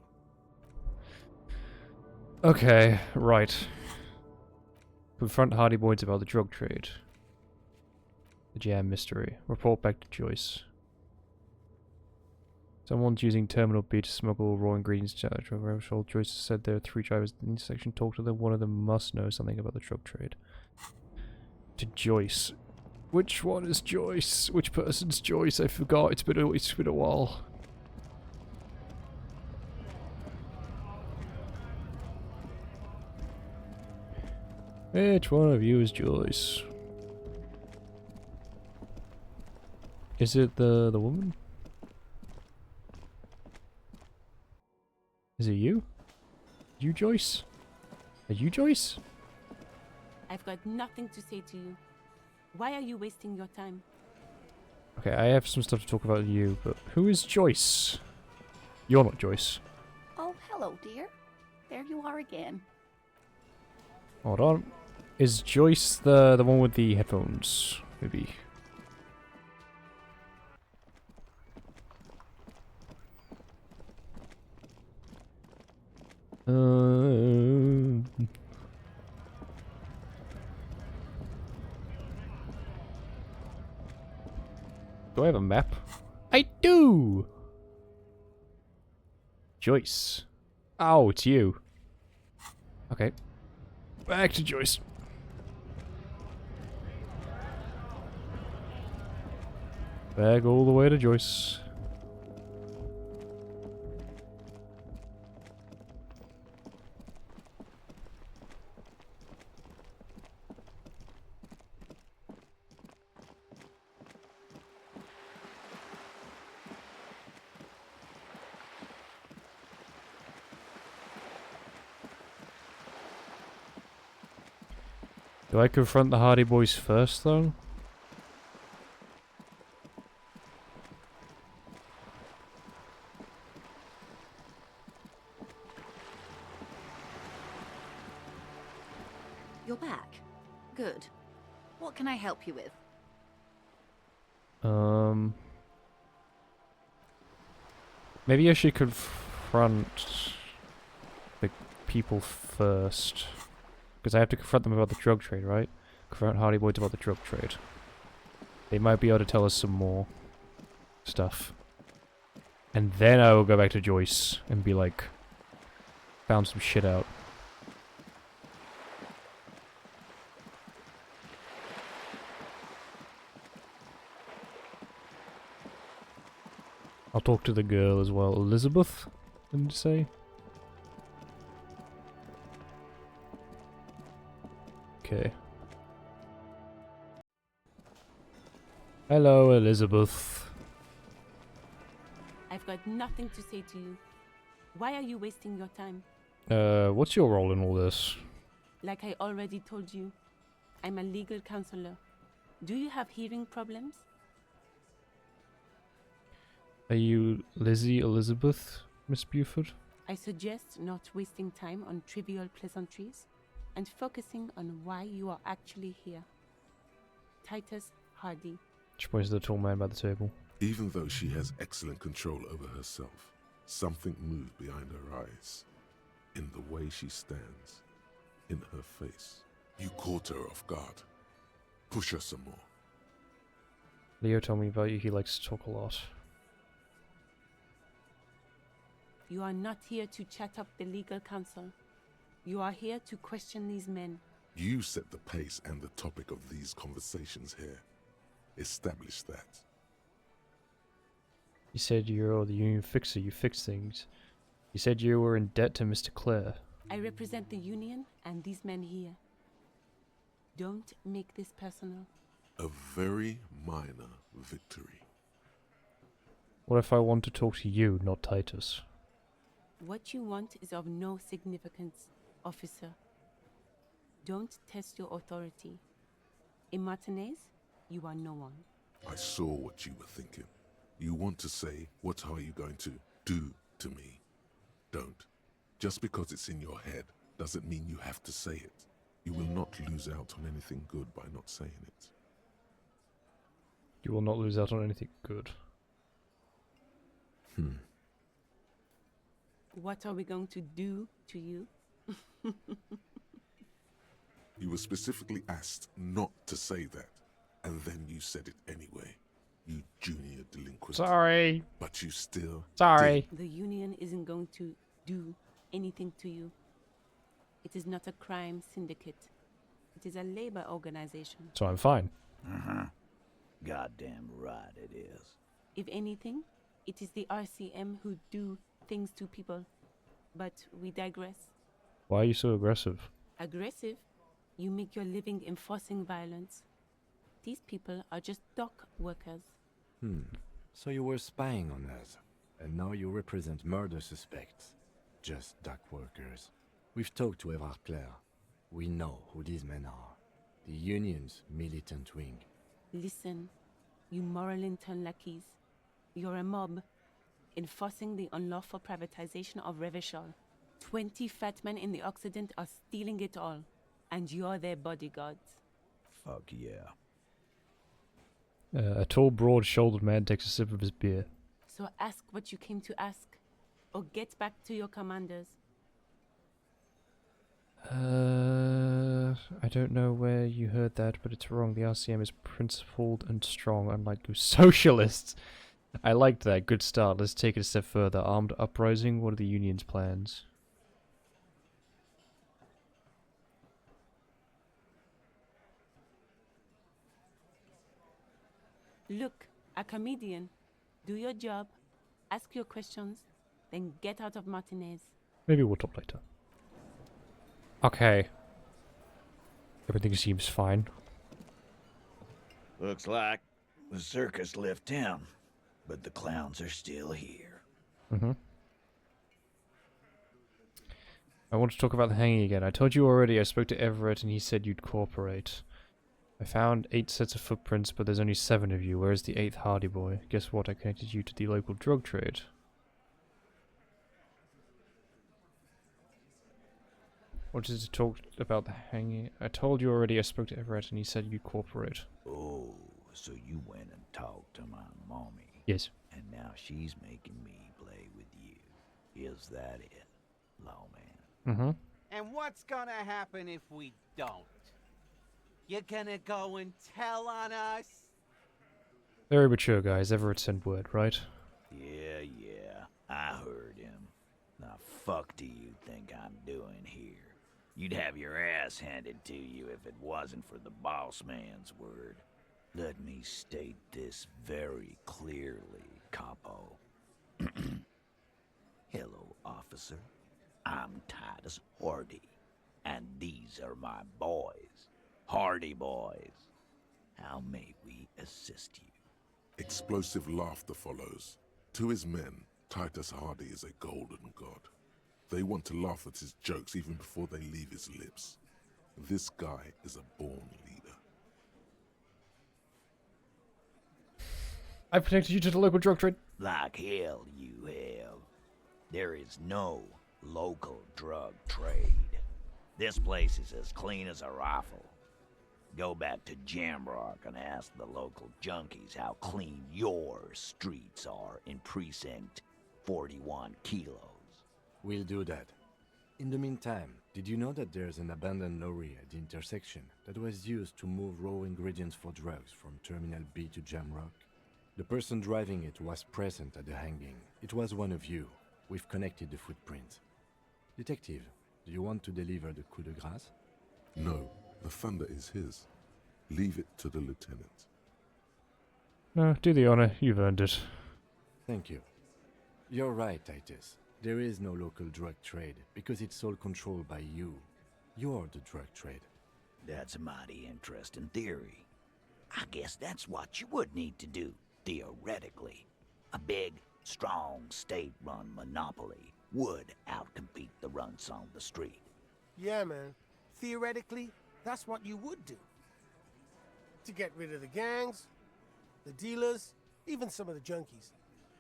Okay, right. Confront Hardy Boys about the drug trade. The jam mystery. Report back to Joyce. Someone's using Terminal B to smuggle raw ingredients to the threshold. Joyce said there are 3 drivers in the intersection. Talk to them. One of them must know something about the drug trade. To Joyce. Which one is Joyce? Which person's Joyce? I forgot. It's been a while. Which one of you is Joyce? Is it the woman? Is it you? You Joyce? Are you Joyce? I've got nothing to say to you. Why are you wasting your time? Okay, I have some stuff to talk about you, but who is Joyce? You're not Joyce. Oh, hello, dear. There you are again. Hold on. Is Joyce the one with the headphones? Maybe. Do I have a map? I do! Joyce. Oh, it's you. Okay. Back to Joyce. Back all the way to Joyce. Do I confront the Hardy Boys first, though? You're back. Good. What can I help you with? Maybe I should confront the people first. Because I have to confront them about the drug trade, right? Confront Hardy Boys about the drug trade. They might be able to tell us some more stuff. And then I will go back to Joyce and be like, found some shit out. I'll talk to the girl as well. Elizabeth, didn't you say? Okay. Hello, Elizabeth. I've got nothing to say to you. Why are you wasting your time? What's your role in all this? Like I already told you, I'm a legal counselor. Do you have hearing problems? Are you Lizzie Elizabeth, Miss Buford? I suggest not wasting time on trivial pleasantries and focusing on why you are actually here. Titus Hardy. She points to the tall man by the table. Even though she has excellent control over herself, something moved behind her eyes. In the way she stands. In her face. You caught her off guard. Push her some more. Leo told me about you. He likes to talk a lot. You are not here to chat up the legal counsel. You are here to question these men. You set the pace and the topic of these conversations here. Establish that. You said you're the union fixer, you fix things. You said you were in debt to Mr. Clare. I represent the union and these men here. Don't make this personal. A very minor victory. What if I want to talk to you, not Titus? What you want is of no significance, officer. Don't test your authority. In Martinez, you are no one. I saw what you were thinking. You want to say, what are you going to do to me? Don't. Just because it's in your head doesn't mean you have to say it. You will not lose out on anything good by not saying it. You will not lose out on anything good. What are we going to do to you? You were specifically asked not to say that, and then you said it anyway. You junior delinquent. Sorry. But you still Sorry. did. The union isn't going to do anything to you. It is not a crime syndicate. It is a labor organization. So I'm fine. Uh-huh. Goddamn right it is. If anything, it is the RCM who do things to people. But we digress. Why are you so aggressive? Aggressive? You make your living enforcing violence. These people are just dock workers. So you were spying on us, and now you represent murder suspects. Just dock workers. We've talked to Everard Clare. We know who these men are. The union's militant wing. Listen, you moral intern lackeys. You're a mob, enforcing the unlawful privatization of Revachol. 20 fat men in the Occident are stealing it all, and you're their bodyguards. Fuck yeah. A tall, broad-shouldered man takes a sip of his beer. So ask what you came to ask, or get back to your commanders. I don't know where you heard that, but it's wrong. The RCM is principled and strong, unlike those socialists. I liked that. Good start. Let's take it a step further. Armed uprising? What are the union's plans? Look, a comedian. Do your job, ask your questions, then get out of Martinez. Maybe we'll talk later. Okay. Everything seems fine. Looks like the circus left town, but the clowns are still here. I want to talk about the hanging again. I told you already I spoke to Everett and he said you'd cooperate. I found 8 sets of footprints, but there's only 7 of you. Where's the 8th Hardy boy? Guess what? I connected you to the local drug trade. Wanted to talk about the hanging. I told you already I spoke to Everett and he said you'd cooperate. Oh, so you went and talked to my mommy. Yes. And now she's making me play with you. Is that it, lawman? And what's gonna happen if we don't? You're gonna go and tell on us? Very mature guys. Everett sent word, right? Yeah, I heard him. Now fuck do you think I'm doing here? You'd have your ass handed to you if it wasn't for the boss man's word. Let me state this very clearly, capo. Hello, officer. I'm Titus Hardy, and these are my boys. Hardy boys. How may we assist you? Explosive laughter follows. To his men, Titus Hardy is a golden god. They want to laugh at his jokes even before they leave his lips. This guy is a born leader. I protected you to the local drug trade. Like hell you have. There is no local drug trade. This place is as clean as a rifle. Go back to Jamrock and ask the local junkies how clean your streets are in Precinct 41 Kilos. We'll do that. In the meantime, did you know that there's an abandoned lorry at the intersection that was used to move raw ingredients for drugs from Terminal B to Jamrock? The person driving it was present at the hanging. It was one of you. We've connected the footprint. Detective, do you want to deliver the coup de grâce? No, the thunder is his. Leave it to the lieutenant. No, do the honor. You've earned it. Thank you. You're right, Titus. There is no local drug trade because it's all controlled by you. You're the drug trade. That's a mighty interesting theory. I guess that's what you would need to do, theoretically. A big, strong, state-run monopoly would outcompete the runts on the street. Yeah, man. Theoretically, that's what you would do. To get rid of the gangs, the dealers, even some of the junkies.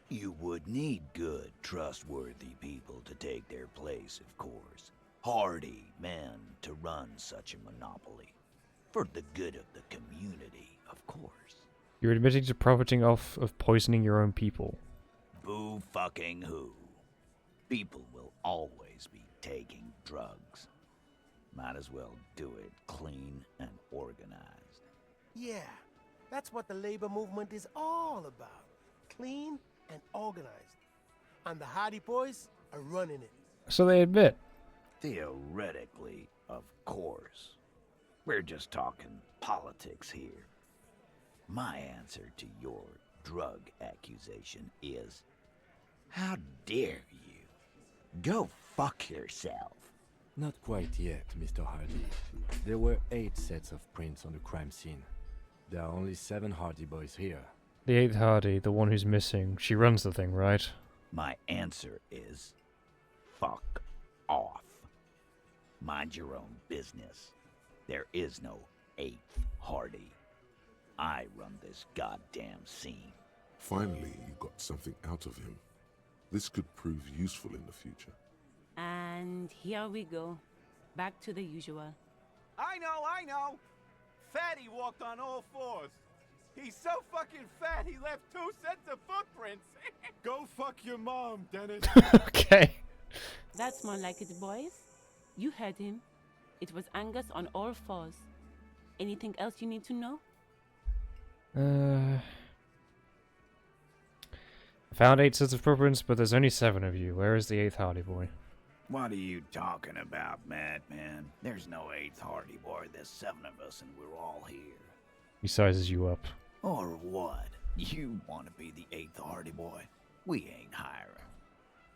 You would need good, trustworthy people to take their place, of course. Hardy men to run such a monopoly. For the good of the community, of course. You're admitting to profiting off of poisoning your own people. Boo fucking who. People will always be taking drugs. Might as well do it clean and organized. Yeah, that's what the labor movement is all about. Clean and organized. And the Hardy Boys are running it. So they admit. Theoretically, of course. We're just talking politics here. My answer to your drug accusation is, how dare you? Go fuck yourself. Not quite yet, Mr. Hardy. There were 8 sets of prints on the crime scene. There are only 7 Hardy Boys here. The 8th Hardy, the one who's missing, she runs the thing, right? My answer is, fuck off. Mind your own business. There is no 8th Hardy. I run this goddamn scene. Finally, you got something out of him. This could prove useful in the future. And here we go. Back to the usual. I know! Fatty walked on all 4s. He's so fucking fat he left 2 sets of footprints. Go fuck your mom, Dennis. Okay. That's more like it, boys. You heard him. It was Angus on all 4s. Anything else you need to know? Found 8 sets of footprints, but there's only 7 of you. Where is the 8th Hardy boy? What are you talking about, madman? There's no 8th Hardy Boy. There's 7 of us and we're all here. He sizes you up. Or what? You want to be the 8th Hardy Boy? We ain't hiring.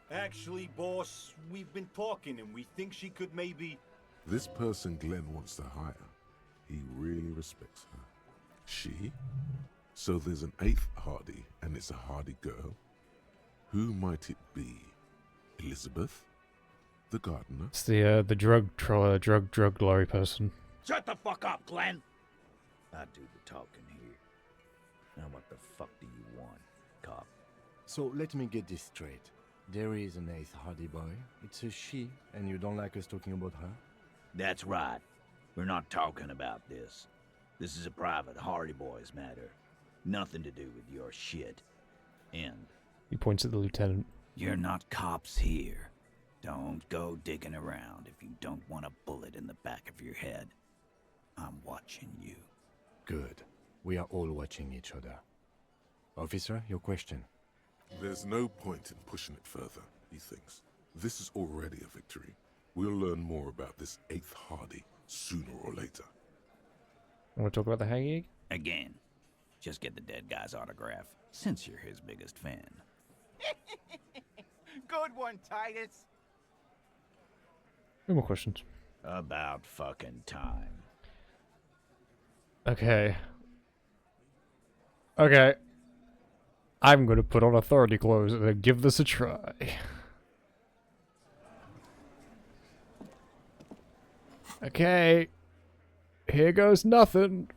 Actually, boss, we've been talking and we think she could maybe... This person Glenn wants to hire, he really respects her. She? So there's an 8th Hardy, and it's a Hardy girl? Who might it be? Elizabeth? The gardener? It's the drug lorry person. Shut the fuck up, Glenn! I do the talking here. Now what the fuck do you want, cop? So let me get this straight. There is an 8th Hardy Boy. It's a she, and you don't like us talking about her? That's right. We're not talking about this. This is a private Hardy Boys matter. Nothing to do with your shit. And He points at the lieutenant. You're not cops here. Don't go digging around if you don't want a bullet in the back of your head. I'm watching you. Good. We are all watching each other. Officer, your question. There's no point in pushing it further, he thinks. This is already a victory. We'll learn more about this 8th Hardy sooner or later. Want to talk about the hanging? Again, just get the dead guy's autograph, since you're his biggest fan. Good one, Titus. No more questions. About fucking time. Okay. I'm gonna put on authority clothes and then give this a try. Okay. Here goes nothing.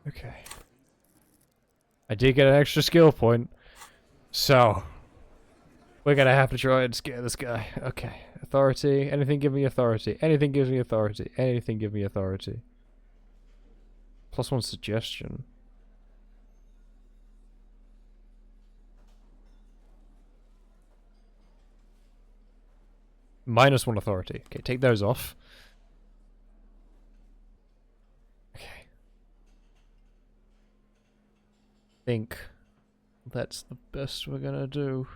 Okay. I did get an extra skill point. So, we're gonna have to try and scare this guy. Okay. Authority. Anything give me authority. Anything gives me authority. Anything give me authority. +1 suggestion. -1 authority. Okay, take those off. Okay. Think that's the best we're gonna do.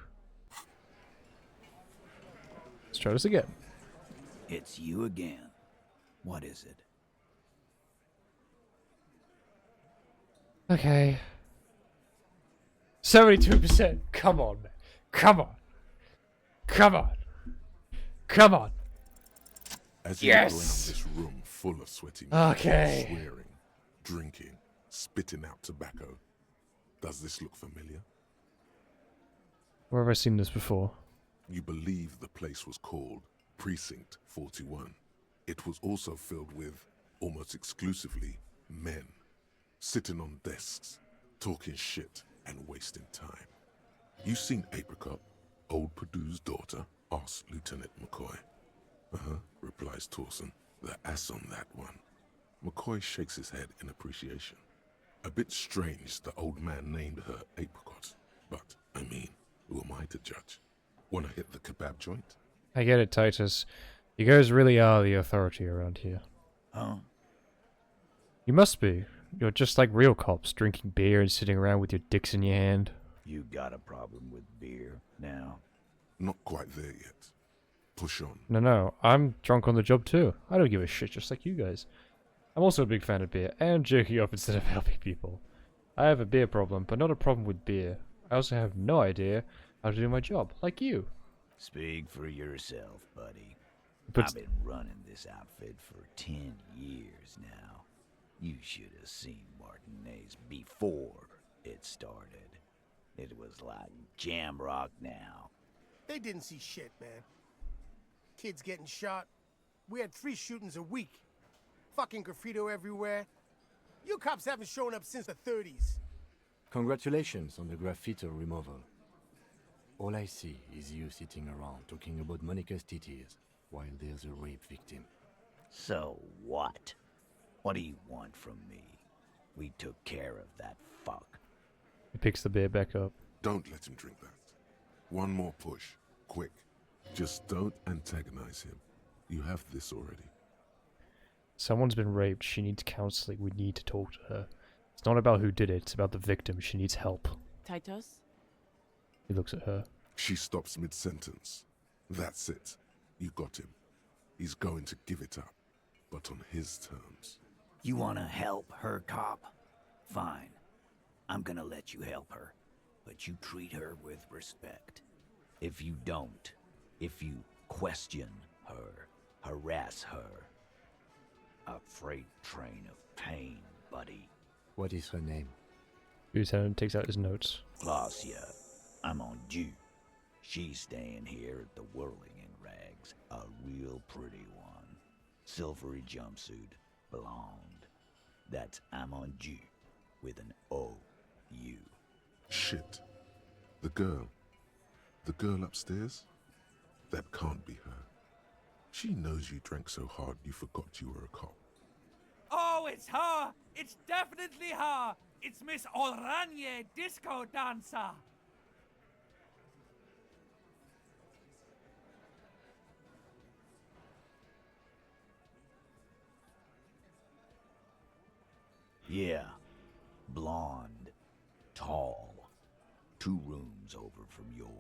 Let's try this again. It's you again. What is it? Okay. 72%. Come on, man. Come on. Come on. Come on. As you Yes! look around this room full of sweaty men, Okay. swearing, drinking, spitting out tobacco, does this look familiar? Where have I seen this before? You believe the place was called Precinct 41. It was also filled with, almost exclusively, men, sitting on desks, talking shit and wasting time. You seen Apricot, old Purdue's daughter? Asks Lieutenant McCoy. Replies Torson. The ass on that one. McCoy shakes his head in appreciation. A bit strange the old man named her Apricot, but, I mean, who am I to judge? Wanna hit the kebab joint? I get it, Titus. You guys really are the authority around here. Huh? You must be. You're just like real cops, drinking beer and sitting around with your dicks in your hand. You got a problem with beer now? Not quite there yet. Push on. No, I'm drunk on the job too. I don't give a shit, just like you guys. I'm also a big fan of beer, and jerking off instead of helping people. I have a beer problem, but not a problem with beer. I also have no idea how to do my job, like you. Speak for yourself, buddy. But I've been running this outfit for 10 years now. You should have seen Martinez before it started. It was like Jamrock now. They didn't see shit, man. Kids getting shot. We had 3 shootings a week. Fucking graffito everywhere. You cops haven't shown up since the 30s. Congratulations on the graffiti removal. All I see is you sitting around talking about Monica's titties while there's a rape victim. So what? What do you want from me? We took care of that fuck. he picks the beer back up. Don't let him drink that. One more push. Quick. Just don't antagonize him. You have this already. Someone's been raped. She needs counseling. We need to talk to her. It's not about who did it. It's about the victim. She needs help. Titus? He looks at her. She stops mid-sentence. That's it. You got him. He's going to give it up, but on his terms. You wanna help her, cop? Fine. I'm gonna let you help her, but you treat her with respect. If you don't, if you question her, harass her, a freight train of pain, buddy. What is her name? Lieutenant takes out his notes. Glacia, I'm on due. She's staying here at the Whirling in Rags, a real pretty one. Silvery jumpsuit, blonde. That's I'm on due, with an O-U. Shit. The girl upstairs? That can't be her. She knows you drank so hard you forgot you were a cop. Oh, it's her! It's definitely her! It's Miss Oranje, disco dancer! Yeah, blonde, tall, 2 rooms over from yours.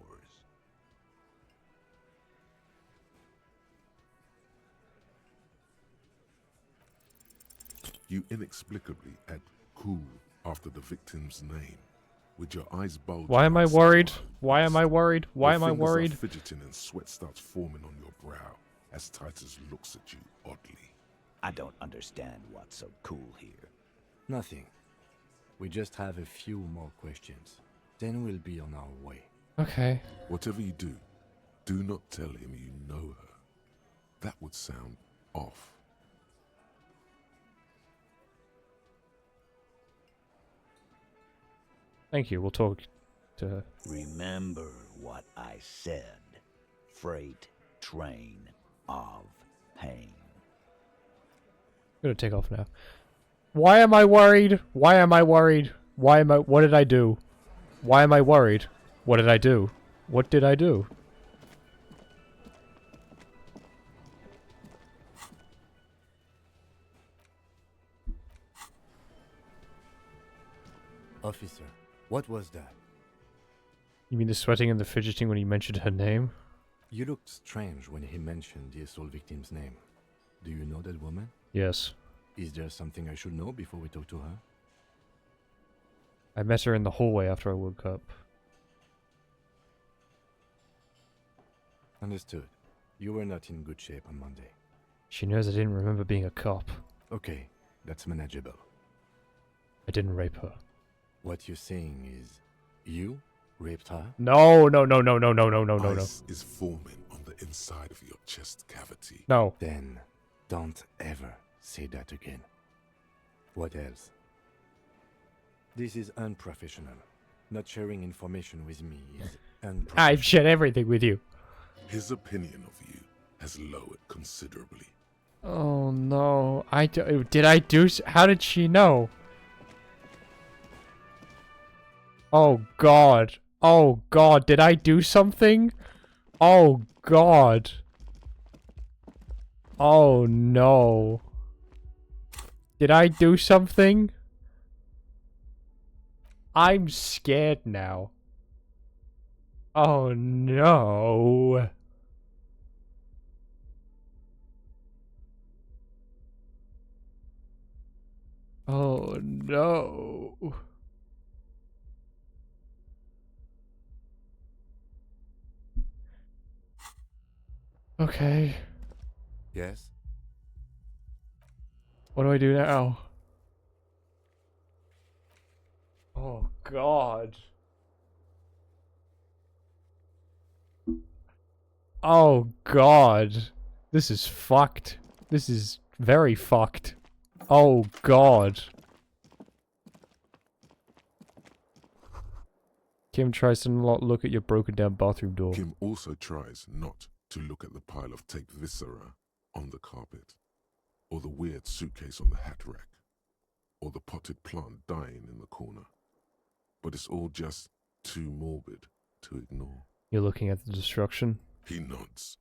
You inexplicably add cool after the victim's name, with your eyes bulging. Why am I worried? Why am I worried? Why am I Your fingers worried? are fidgeting and sweat starts forming on your brow as Titus looks at you oddly. I don't understand what's so cool here. Nothing. We just have a few more questions. Then we'll be on our way. Okay. Whatever you do, do not tell him you know her. That would sound off. Thank you. We'll talk to her. Remember what I said. Freight train of pain. I'm gonna take off now. Why am I worried? Why am I worried? Why am I? What did I do? Why am I worried? What did I do? What did I do? Officer, what was that? You mean the sweating and the fidgeting when he mentioned her name? You looked strange when he mentioned the assault victim's name. Do you know that woman? Yes. Is there something I should know before we talk to her? I met her in the hallway after I woke up. Understood. You were not in good shape on Monday. She knows I didn't remember being a cop. Okay, that's manageable. I didn't rape her. What you're saying is, you raped her? No. Ice is forming on the inside of your chest cavity. No. Then, don't ever say that again. What else? This is unprofessional. Not sharing information with me is unprofessional. I've shared everything with you. His opinion of you has lowered considerably. Oh no. Did I do... How did she know? Oh god. Oh god. Did I do something? Oh god. Oh no. Did I do something? I'm scared now. Oh no. Oh no. Okay. Yes? What do I do now? Oh god. Oh god. This is fucked. This is very fucked. Oh god. Kim tries to not look at your broken down bathroom door. Kim also tries not to look at the pile of taped viscera on the carpet, or the weird suitcase on the hat rack, or the potted plant dying in the corner. But it's all just too morbid to ignore. You're looking at the destruction? He nods.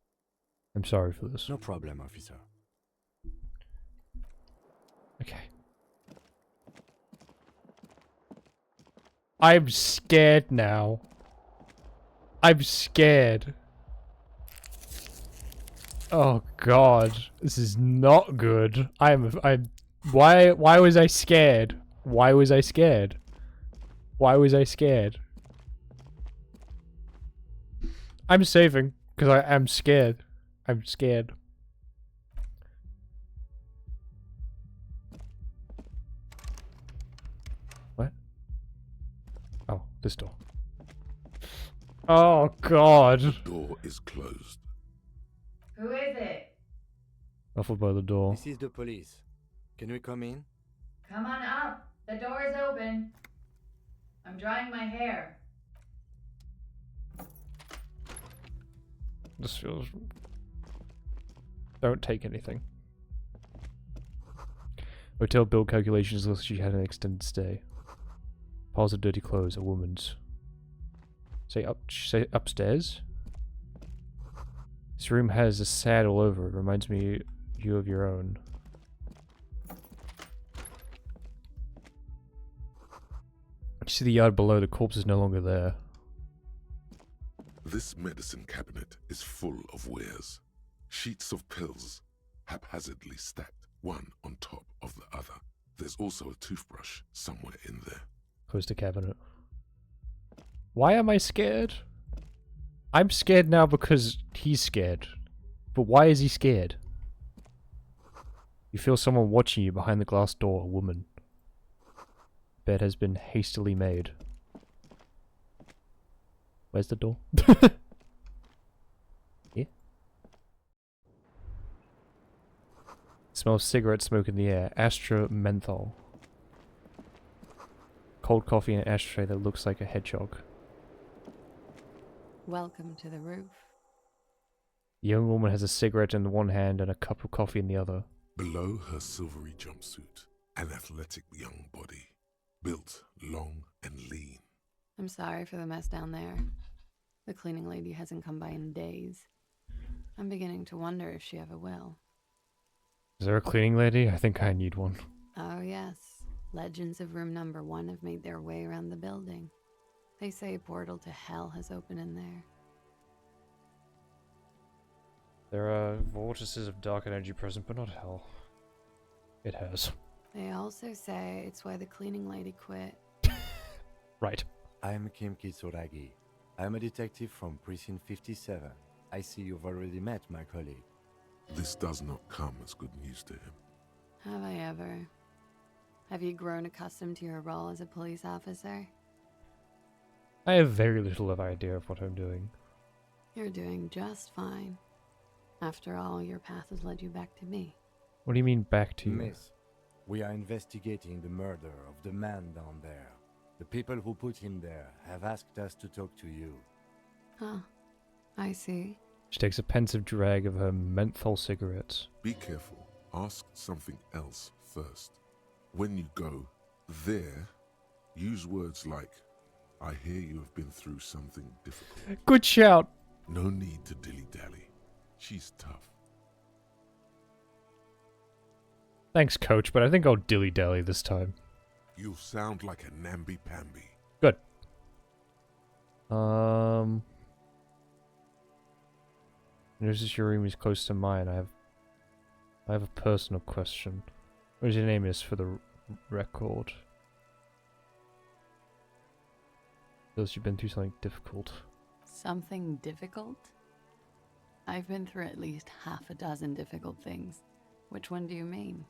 I'm sorry for this. No problem, officer. Okay. I'm scared now. I'm scared. Oh god. This is not good. Why was I scared? Why was I scared? Why was I scared? I'm saving, because I am scared. I'm scared. What? Oh, this door. Oh god. The door is closed. Who is it? Muffled by the door. This is the police. Can we come in? Come on up. The door is open. I'm drying my hair. This feels... Don't take anything. Hotel bill calculations looks like she had an extended stay. Piles of dirty clothes, a woman's. Say upstairs? This room has a sad all over it. Reminds me you of your own. You see the yard below, the corpse is no longer there. This medicine cabinet is full of wares. Sheets of pills, haphazardly stacked, one on top of the other. There's also a toothbrush somewhere in there. Close the cabinet. Why am I scared? I'm scared now because he's scared. But why is he scared? You feel someone watching you behind the glass door, a woman. Bed has been hastily made. Where's the door? Here? Smells cigarette smoke in the air. Astra menthol. Cold coffee in an ashtray that looks like a hedgehog. Welcome to the roof. The young woman has a cigarette in one hand and a cup of coffee in the other. Below her silvery jumpsuit, an athletic young body, built long and lean. I'm sorry for the mess down there. The cleaning lady hasn't come by in days. I'm beginning to wonder if she ever will. Is there a cleaning lady? I think I need one. Oh yes. Legends of room number 1 have made their way around the building. They say a portal to hell has opened in there. There are vortices of dark energy present, but not hell. It has. They also say it's why the cleaning lady quit. Right. I'm Kim Kitsuragi. I'm a detective from Precinct 57. I see you've already met my colleague. This does not come as good news to him. Have I ever? Have you grown accustomed to your role as a police officer? I have very little of idea of what I'm doing. You're doing just fine. After all, your path has led you back to me. What do you mean back to you? Miss, we are investigating the murder of the man down there. The people who put him there have asked us to talk to you. Huh. I see. She takes a pensive drag of her menthol cigarettes. Be careful. Ask something else first. When you go there, use words like, I hear you have been through something difficult. Good shout. No need to dilly-dally. She's tough. Thanks, Coach, but I think I'll dilly-dally this time. You'll sound like a namby-pamby. Good. Notice your room is close to mine. I have a personal question. What is your name is for the record? Feels you've been through something difficult. Something difficult? I've been through at least half a dozen difficult things. Which one do you mean?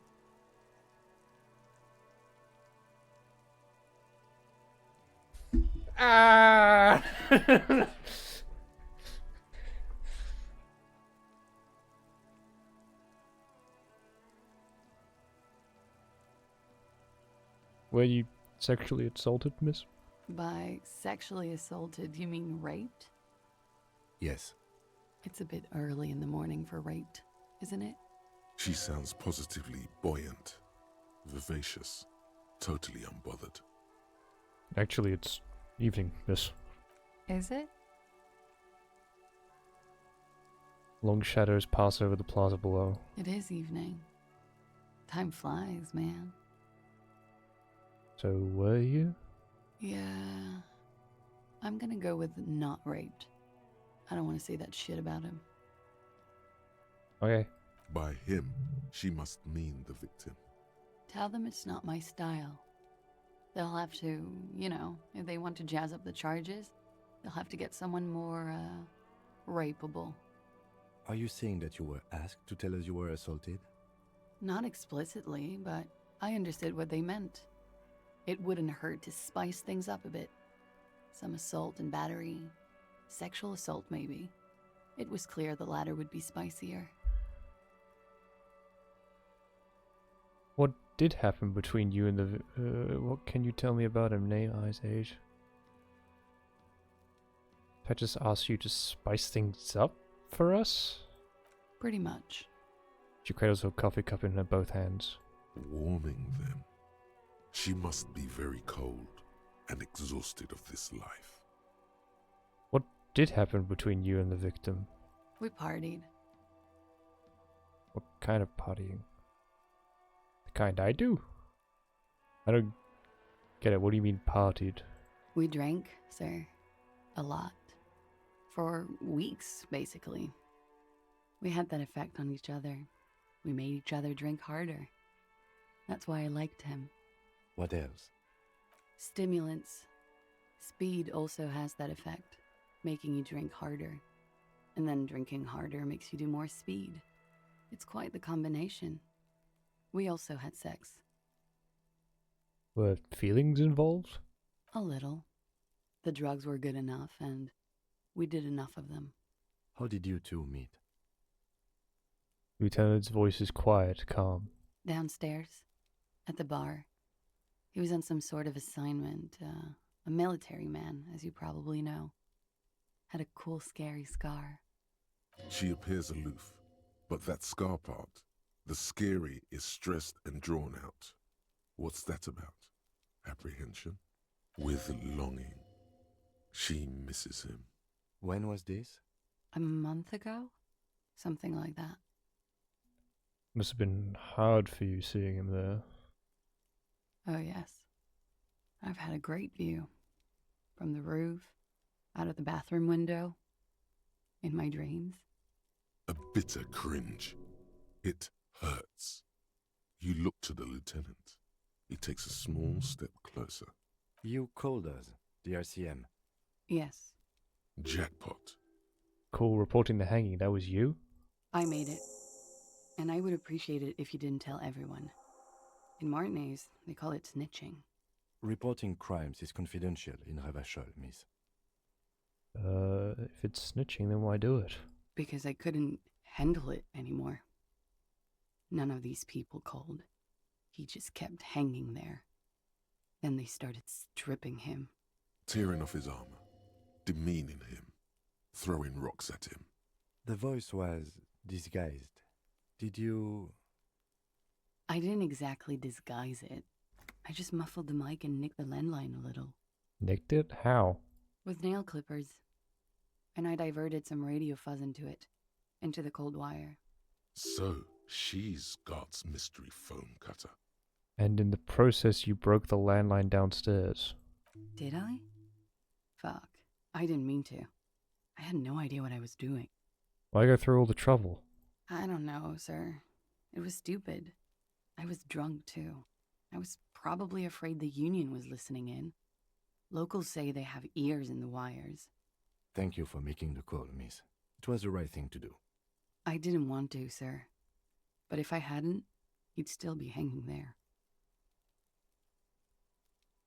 Ah! Were you sexually assaulted, miss? By sexually assaulted, you mean raped? Yes. It's a bit early in the morning for raped, isn't it? She sounds positively buoyant, vivacious, totally unbothered. Actually, it's evening, miss. Is it? Long shadows pass over the plaza below. It is evening. Time flies, man. So, were you? Yeah. I'm gonna go with not raped. I don't want to say that shit about him. Okay. By him, she must mean the victim. Tell them it's not my style. They'll have to, you know, if they want to jazz up the charges, they'll have to get someone more, rapeable. Are you saying that you were asked to tell us you were assaulted? Not explicitly, but I understood what they meant. It wouldn't hurt to spice things up a bit. Some assault and battery. Sexual assault, maybe. It was clear the latter would be spicier. What did happen between you and the... what can you tell me about him? Name, eyes, age? I just asked you to spice things up for us? Pretty much. She cradles her coffee cup in her both hands. Warming them. She must be very cold and exhausted of this life. What did happen between you and the victim? We partied. What kind of partying? The kind I do? I don't get it. What do you mean partied? We drank, sir. A lot. For weeks, basically. We had that effect on each other. We made each other drink harder. That's why I liked him. What else? Stimulants. Speed also has that effect, making you drink harder. And then drinking harder makes you do more speed. It's quite the combination. We also had sex. Were feelings involved? A little. The drugs were good enough, and we did enough of them. How did you two meet? Lieutenant's voice is quiet, calm. Downstairs, at the bar. He was on some sort of assignment, a military man, as you probably know. Had a cool, scary scar. She appears aloof, but that scar part, the scary, is stressed and drawn out. What's that about? Apprehension? With longing. She misses him. When was this? A month ago? Something like that. Must have been hard for you seeing him there. Oh, yes. I've had a great view. From the roof, out of the bathroom window, in my dreams. A bitter cringe. It hurts. You look to the lieutenant. He takes a small step closer. You called us, the RCM. Yes. Jackpot. Call reporting the hanging, that was you? I made it. And I would appreciate it if you didn't tell everyone. In Martinez, they call it snitching. Reporting crimes is confidential in Revachol, miss. If it's snitching, then why do it? Because I couldn't handle it anymore. None of these people called. He just kept hanging there. Then they started stripping him. Tearing off his armor. Demeaning him. Throwing rocks at him. The voice was disguised. Did you... I didn't exactly disguise it. I just muffled the mic and nicked the landline a little. Nicked it? How? With nail clippers. and I diverted some radio fuzz into the cold wire. So, she's God's mystery phone cutter. And in the process, you broke the landline downstairs. Did I? Fuck. I didn't mean to. I had no idea what I was doing. Why go through all the trouble? I don't know, sir. It was stupid. I was drunk, too. I was probably afraid the Union was listening in. Locals say they have ears in the wires. Thank you for making the call, miss. It was the right thing to do. I didn't want to, sir. But if I hadn't, he'd still be hanging there.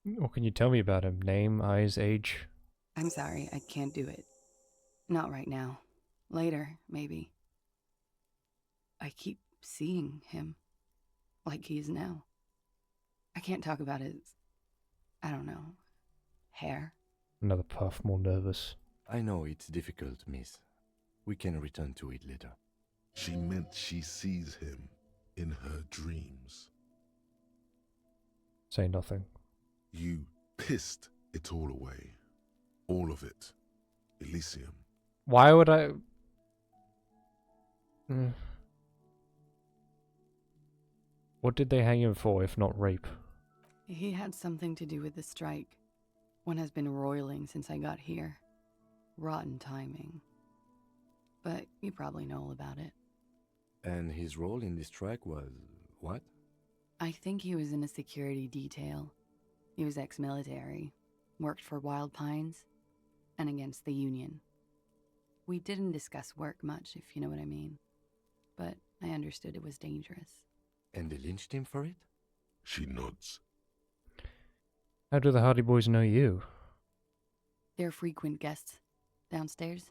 What can you tell me about him? Name, eyes, age? I'm sorry, I can't do it. Not right now. Later, maybe. I keep seeing him. Like he is now. I can't talk about his... I don't know. Hair? Another puff, more nervous. I know it's difficult, miss. We can return to it later. She meant she sees him in her dreams. Say nothing. You pissed it all away. All of it. Elysium. Why would I... What did they hang him for, if not rape? He had something to do with the strike. One has been roiling since I got here. Rotten timing. But you probably know all about it. And his role in this strike was... what? I think he was in a security detail. He was ex-military, worked for Wild Pines, and against the Union. We didn't discuss work much, if you know what I mean. But I understood it was dangerous. And they lynched him for it? She nods. How do the Hardy Boys know you? They're frequent guests. Downstairs,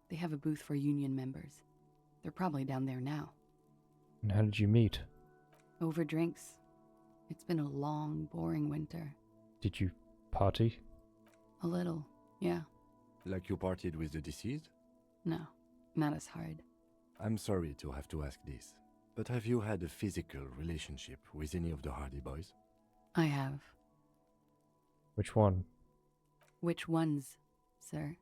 they have a booth for Union members. They're probably down there now. And how did you meet? Over drinks. It's been a long, boring winter. Did you party? A little, yeah. Like you partied with the deceased? No, not as hard. I'm sorry to have to ask this, but have you had a physical relationship with any of the Hardy Boys? I have. Which one? Which ones, sir?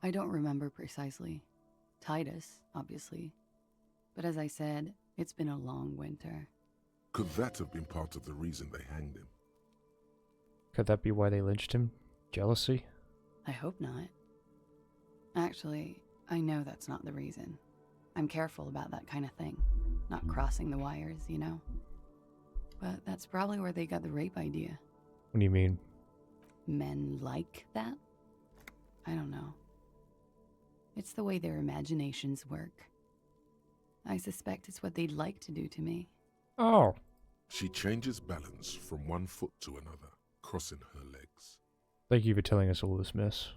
I don't remember precisely. Titus, obviously. But as I said, it's been a long winter. Could that have been part of the reason they hanged him? Could that be why they lynched him? Jealousy? I hope not. Actually, I know that's not the reason. I'm careful about that kind of thing. Not crossing the wires, you know? But that's probably where they got the rape idea. What do you mean? Men like that? I don't know. It's the way their imaginations work. I suspect it's what they'd like to do to me. Oh. She changes balance from one foot to another, crossing her legs. Thank you for telling us all this, miss.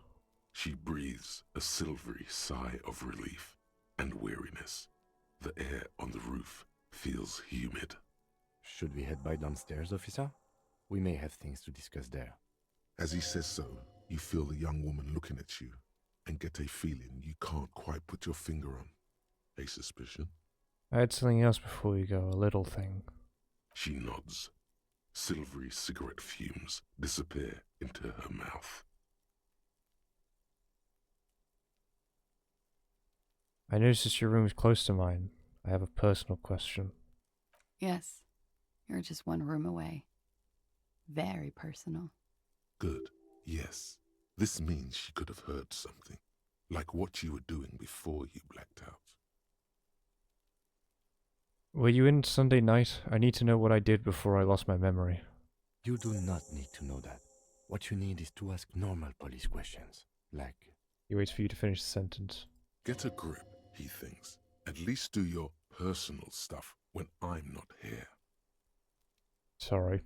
She breathes a silvery sigh of relief and weariness. The air on the roof feels humid. Should we head by downstairs, officer? We may have things to discuss there. As he says so, you feel the young woman looking at you and get a feeling you can't quite put your finger on. A suspicion? I had something else before you go, a little thing. She nods. Silvery cigarette fumes disappear into her mouth. I noticed your room is close to mine. I have a personal question. Yes, you're just one room away. Very personal. Good, yes. This means she could have heard something, like what you were doing before you blacked out. Were you in Sunday night? I need to know what I did before I lost my memory. You do not need to know that. What you need is to ask normal police questions, like... He waits for you to finish the sentence. Get a grip, he thinks. At least do your personal stuff when I'm not here. Sorry.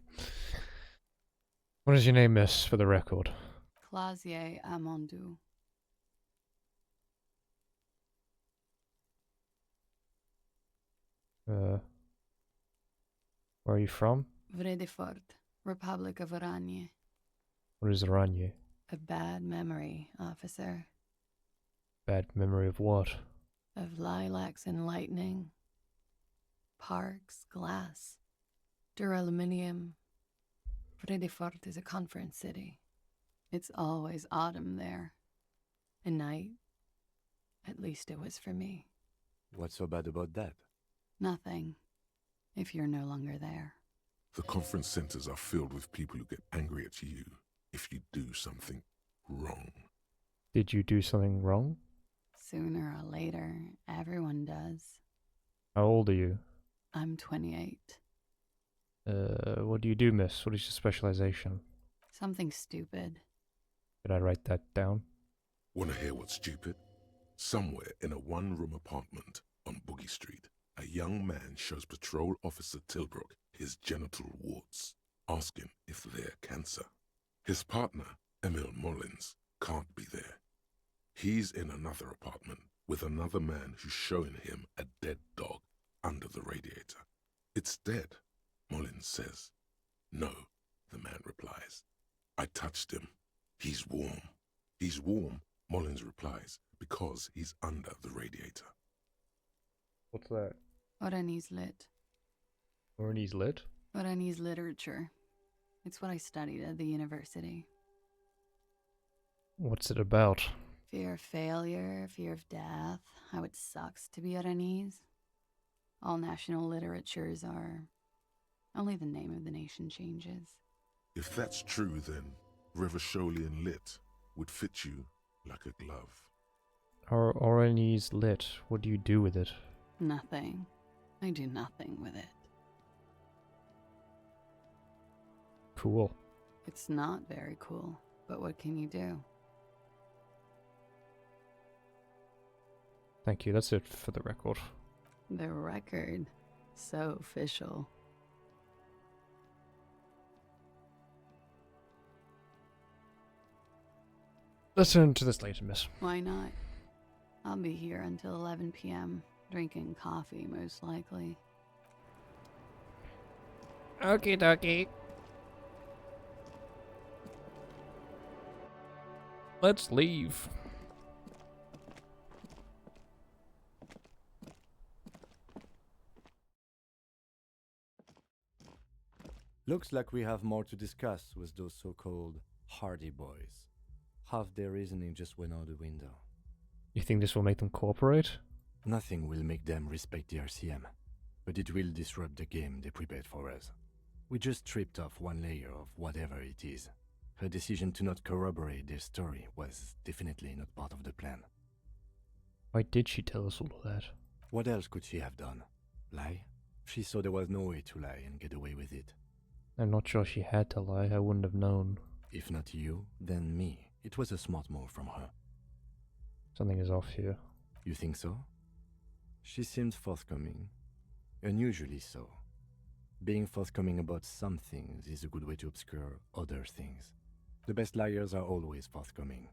What is your name, miss, for the record? Clausier Amandou. Where are you from? Vredefort, Republic of Oranje. What is Oranje? A bad memory, officer. Bad memory of what? Of lilacs and lightning. Parks, glass. Duraluminium. Vredefort is a conference city. It's always autumn there. A night. At least it was for me. What's so bad about that? Nothing. If you're no longer there. The conference centers are filled with people who get angry at you if you do something wrong. Did you do something wrong? Sooner or later, everyone does. How old are you? I'm 28. What do you do, miss? What is your specialization? Something stupid. Did I write that down? Wanna hear what's stupid? Somewhere in a one-room apartment on Boogie Street, a young man shows Patrol Officer Tilbrook his genital warts, asking if they're cancer. His partner, Emil Mullins, can't be there. He's in another apartment with another man who's showing him a dead dog under the radiator. It's dead, Mullins says. No, the man replies. I touched him. He's warm. He's warm, Mullins replies, because he's under the radiator. What's that? Oranese lit. Oranese lit? Oranese literature. It's what I studied at the university. What's it about? Fear of failure, fear of death, how it sucks to be Oranese. All national literatures are. Only the name of the nation changes. If that's true, then Revacholian lit would fit you like a glove. Oranese lit. What do you do with it? Nothing. I do nothing with it. Cool. It's not very cool, but what can you do? Thank you, that's it for the record. The record. So official. Let's turn to this later, miss. Why not? I'll be here until 11 p.m., drinking coffee, most likely. Okie dokie. Let's leave. Looks like we have more to discuss with those so-called Hardy Boys. Half their reasoning just went out the window. You think this will make them cooperate? Nothing will make them respect the RCM, but it will disrupt the game they prepared for us. We just stripped off one layer of whatever it is. Her decision to not corroborate their story was definitely not part of the plan. Why did she tell us all of that? What else could she have done? Lie? She saw there was no way to lie and get away with it. I'm not sure she had to lie. I wouldn't have known. If not you, then me. It was a smart move from her. Something is off here. You think so? She seemed forthcoming. Unusually so. Being forthcoming about some things is a good way to obscure other things. The best liars are always forthcoming.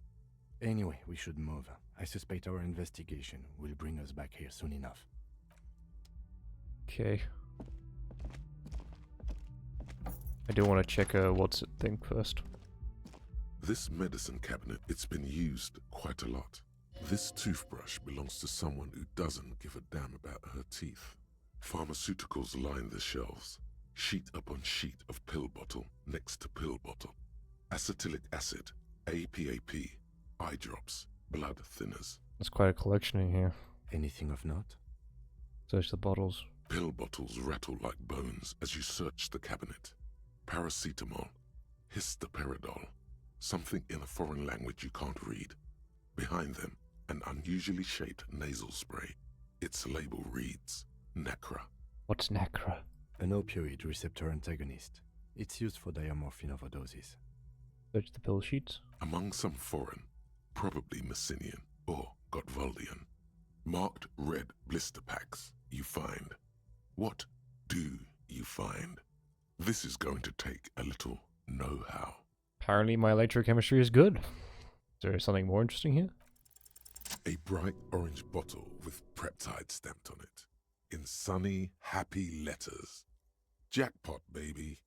Anyway, we should move. I suspect our investigation will bring us back here soon enough. Okay. I do want to check what's it thing first. This medicine cabinet, it's been used quite a lot. This toothbrush belongs to someone who doesn't give a damn about her teeth. Pharmaceuticals line the shelves, sheet upon sheet of pill bottle next to pill bottle. Acetylic acid, APAP, eye drops, blood thinners. There's quite a collection in here. Anything of note? Search the bottles. Pill bottles rattle like bones as you search the cabinet. Paracetamol, histoperidol, something in a foreign language you can't read. Behind them, an unusually shaped nasal spray. Its label reads, Nacra. What's Nacra? An opioid receptor antagonist. It's used for diamorphine overdoses. Search the pill sheets. Among some foreign, probably Messinian or Gottwaldian, marked red blister packs, you find. What do you find? This is going to take a little know-how. Apparently my electrochemistry is good. Is there something more interesting here? A bright orange bottle with peptide stamped on it, in sunny, happy letters. Jackpot, baby.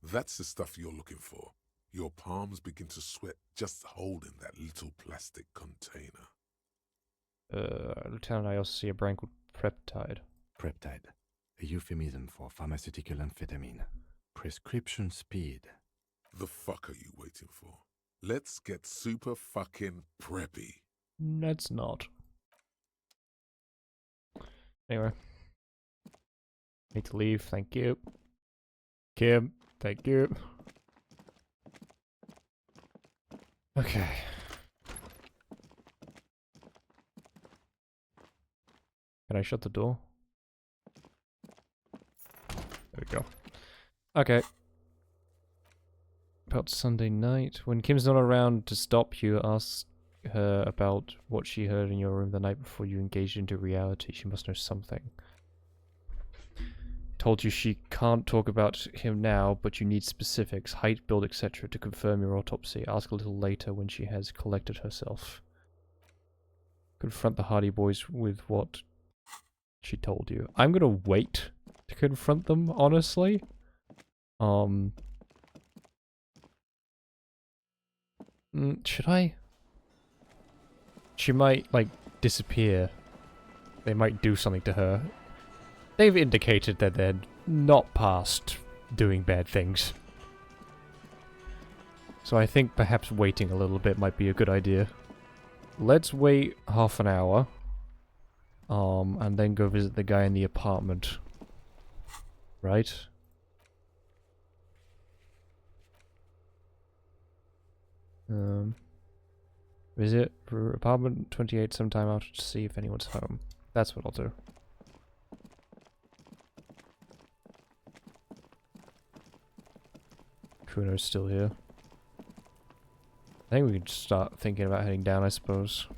That's the stuff you're looking for. Your palms begin to sweat just holding that little plastic container. Lieutenant, I also see a brand called Peptide. Peptide, a euphemism for pharmaceutical amphetamine. Prescription speed. The fuck are you waiting for? Let's get super fucking preppy. Let's not. Anyway. Need to leave, thank you. Kim, thank you. Okay. Can I shut the door? There we go. Okay. About Sunday night. When Kim's not around to stop you, ask her about what she heard in your room the night before you engaged into reality. She must know something. Told you she can't talk about him now, but you need specifics, height, build, etc. to confirm your autopsy. Ask a little later when she has collected herself. Confront the Hardy Boys with what she told you. I'm gonna wait to confront them, honestly. Should I? She might, like, disappear. They might do something to her. They've indicated that they're not past doing bad things. So I think perhaps waiting a little bit might be a good idea. Let's wait half an hour. And then go visit the guy in the apartment. Right? Visit apartment 28 sometime after to see if anyone's home. That's what I'll do. Kuno's still here. I think we could start thinking about heading down, I suppose.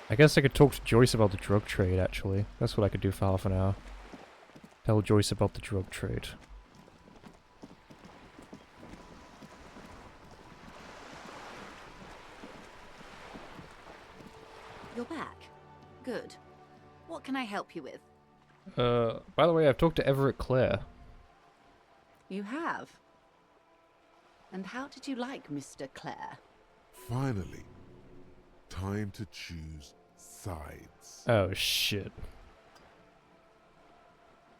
I guess I could talk to Joyce about the drug trade, actually. That's what I could do for half an hour. Tell Joyce about the drug trade. You're back. Good. What can I help you with? By the way, I've talked to Everett Clare. You have? And how did you like Mr. Clare? Finally. Time to choose sides. Oh, shit.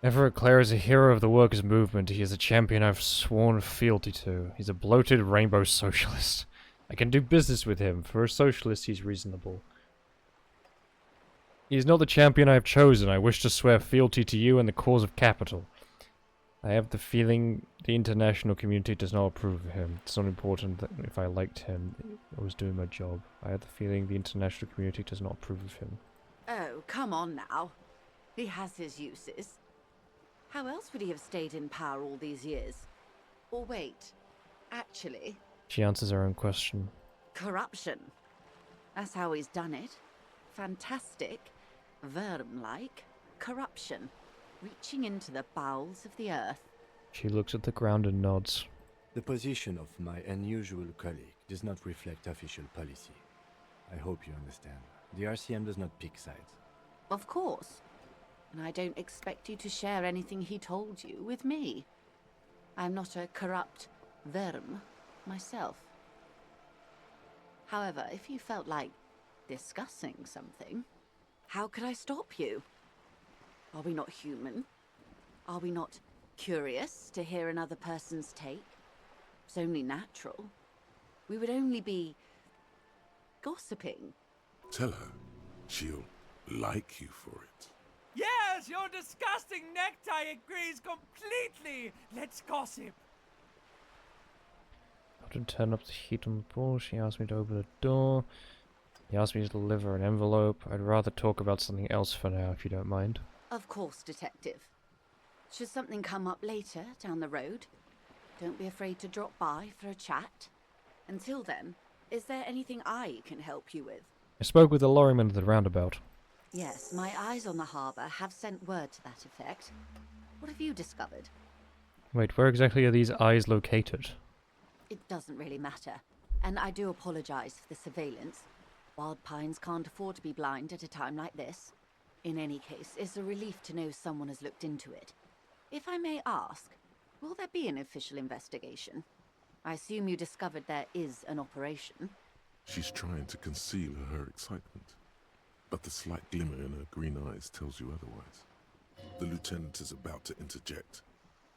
Everett Clare is a hero of the workers' movement. He is a champion I've sworn fealty to. He's a bloated rainbow socialist. I can do business with him. For a socialist, he's reasonable. He is not the champion I have chosen. I wish to swear fealty to you and the cause of capital. I have the feeling the international community does not approve of him. It's not important that if I liked him, I was doing my job. I have the feeling the international community does not approve of him. Oh, come on now. He has his uses. How else would he have stayed in power all these years? Or wait, actually... She answers her own question. Corruption. That's how he's done it. Fantastic, Verm-like corruption. Reaching into the bowels of the earth. She looks at the ground and nods. The position of my unusual colleague does not reflect official policy. I hope you understand. The RCM does not pick sides. Of course. And I don't expect you to share anything he told you with me. I'm not a corrupt Verm myself. However, if you felt like discussing something, how could I stop you? Are we not human? Are we not curious to hear another person's take? It's only natural. We would only be gossiping. Tell her she'll like you for it. Yes, your disgusting necktie agrees completely. Let's gossip. How to turn up the heat on the pool. She asked me to open the door. He asked me to deliver an envelope. I'd rather talk about something else for now, if you don't mind. Of course, Detective. Should something come up later down the road, don't be afraid to drop by for a chat. Until then, is there anything I can help you with? I spoke with the lorryman at the roundabout. Yes, my eyes on the harbour have sent word to that effect. What have you discovered? Wait, where exactly are these eyes located? It doesn't really matter, and I do apologise for the surveillance. Wild Pines can't afford to be blind at a time like this. In any case, it's a relief to know someone has looked into it. If I may ask, will there be an official investigation? I assume you discovered there is an operation. She's trying to conceal her excitement, but the slight glimmer in her green eyes tells you otherwise. The lieutenant is about to interject.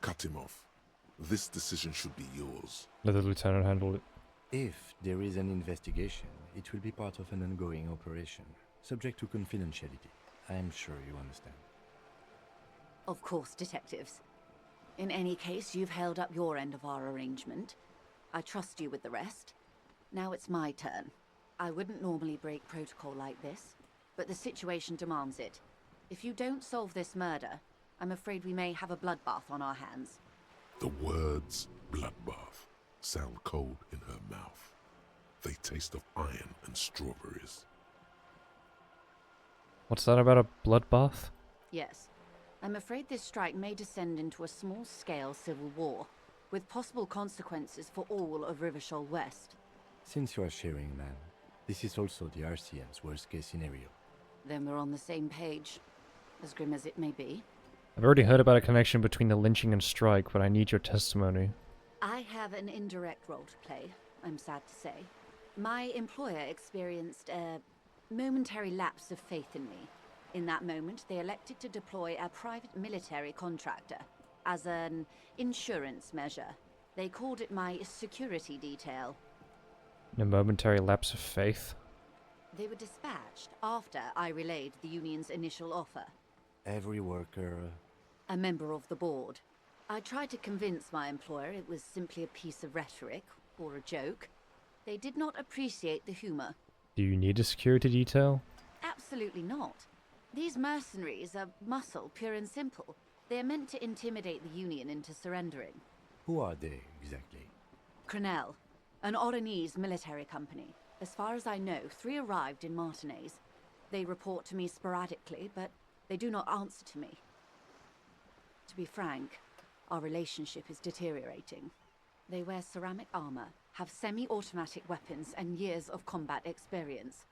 Cut him off. This decision should be yours. Let the lieutenant handle it. If there is an investigation, it will be part of an ongoing operation, subject to confidentiality. I am sure you understand. Of course, detectives. In any case, you've held up your end of our arrangement. I trust you with the rest. Now it's my turn. I wouldn't normally break protocol like this, but the situation demands it. If you don't solve this murder, I'm afraid we may have a bloodbath on our hands. The words bloodbath sound cold in her mouth. They taste of iron and strawberries. What's that about a bloodbath? Yes. I'm afraid this strike may descend into a small-scale civil war, with possible consequences for all of Rivershoal West. Since you are sharing, ma'am, this is also the RCM's worst-case scenario. Then we're on the same page, as grim as it may be. I've already heard about a connection between the lynching and strike, but I need your testimony. I have an indirect role to play, I'm sad to say. My employer experienced a momentary lapse of faith in me. In that moment, they elected to deploy a private military contractor as an insurance measure. They called it my security detail. A momentary lapse of faith? They were dispatched after I relayed the union's initial offer. Every worker... A member of the board. I tried to convince my employer it was simply a piece of rhetoric, or a joke. They did not appreciate the humor. Do you need a security detail? Absolutely not. These mercenaries are muscle, pure and simple. They are meant to intimidate the Union into surrendering. Who are they, exactly? Crenell, an Oranese military company. As far as I know, 3 arrived in Martinez. They report to me sporadically, but they do not answer to me. To be frank, our relationship is deteriorating. They wear ceramic armor, have semi-automatic weapons, and years of combat experience.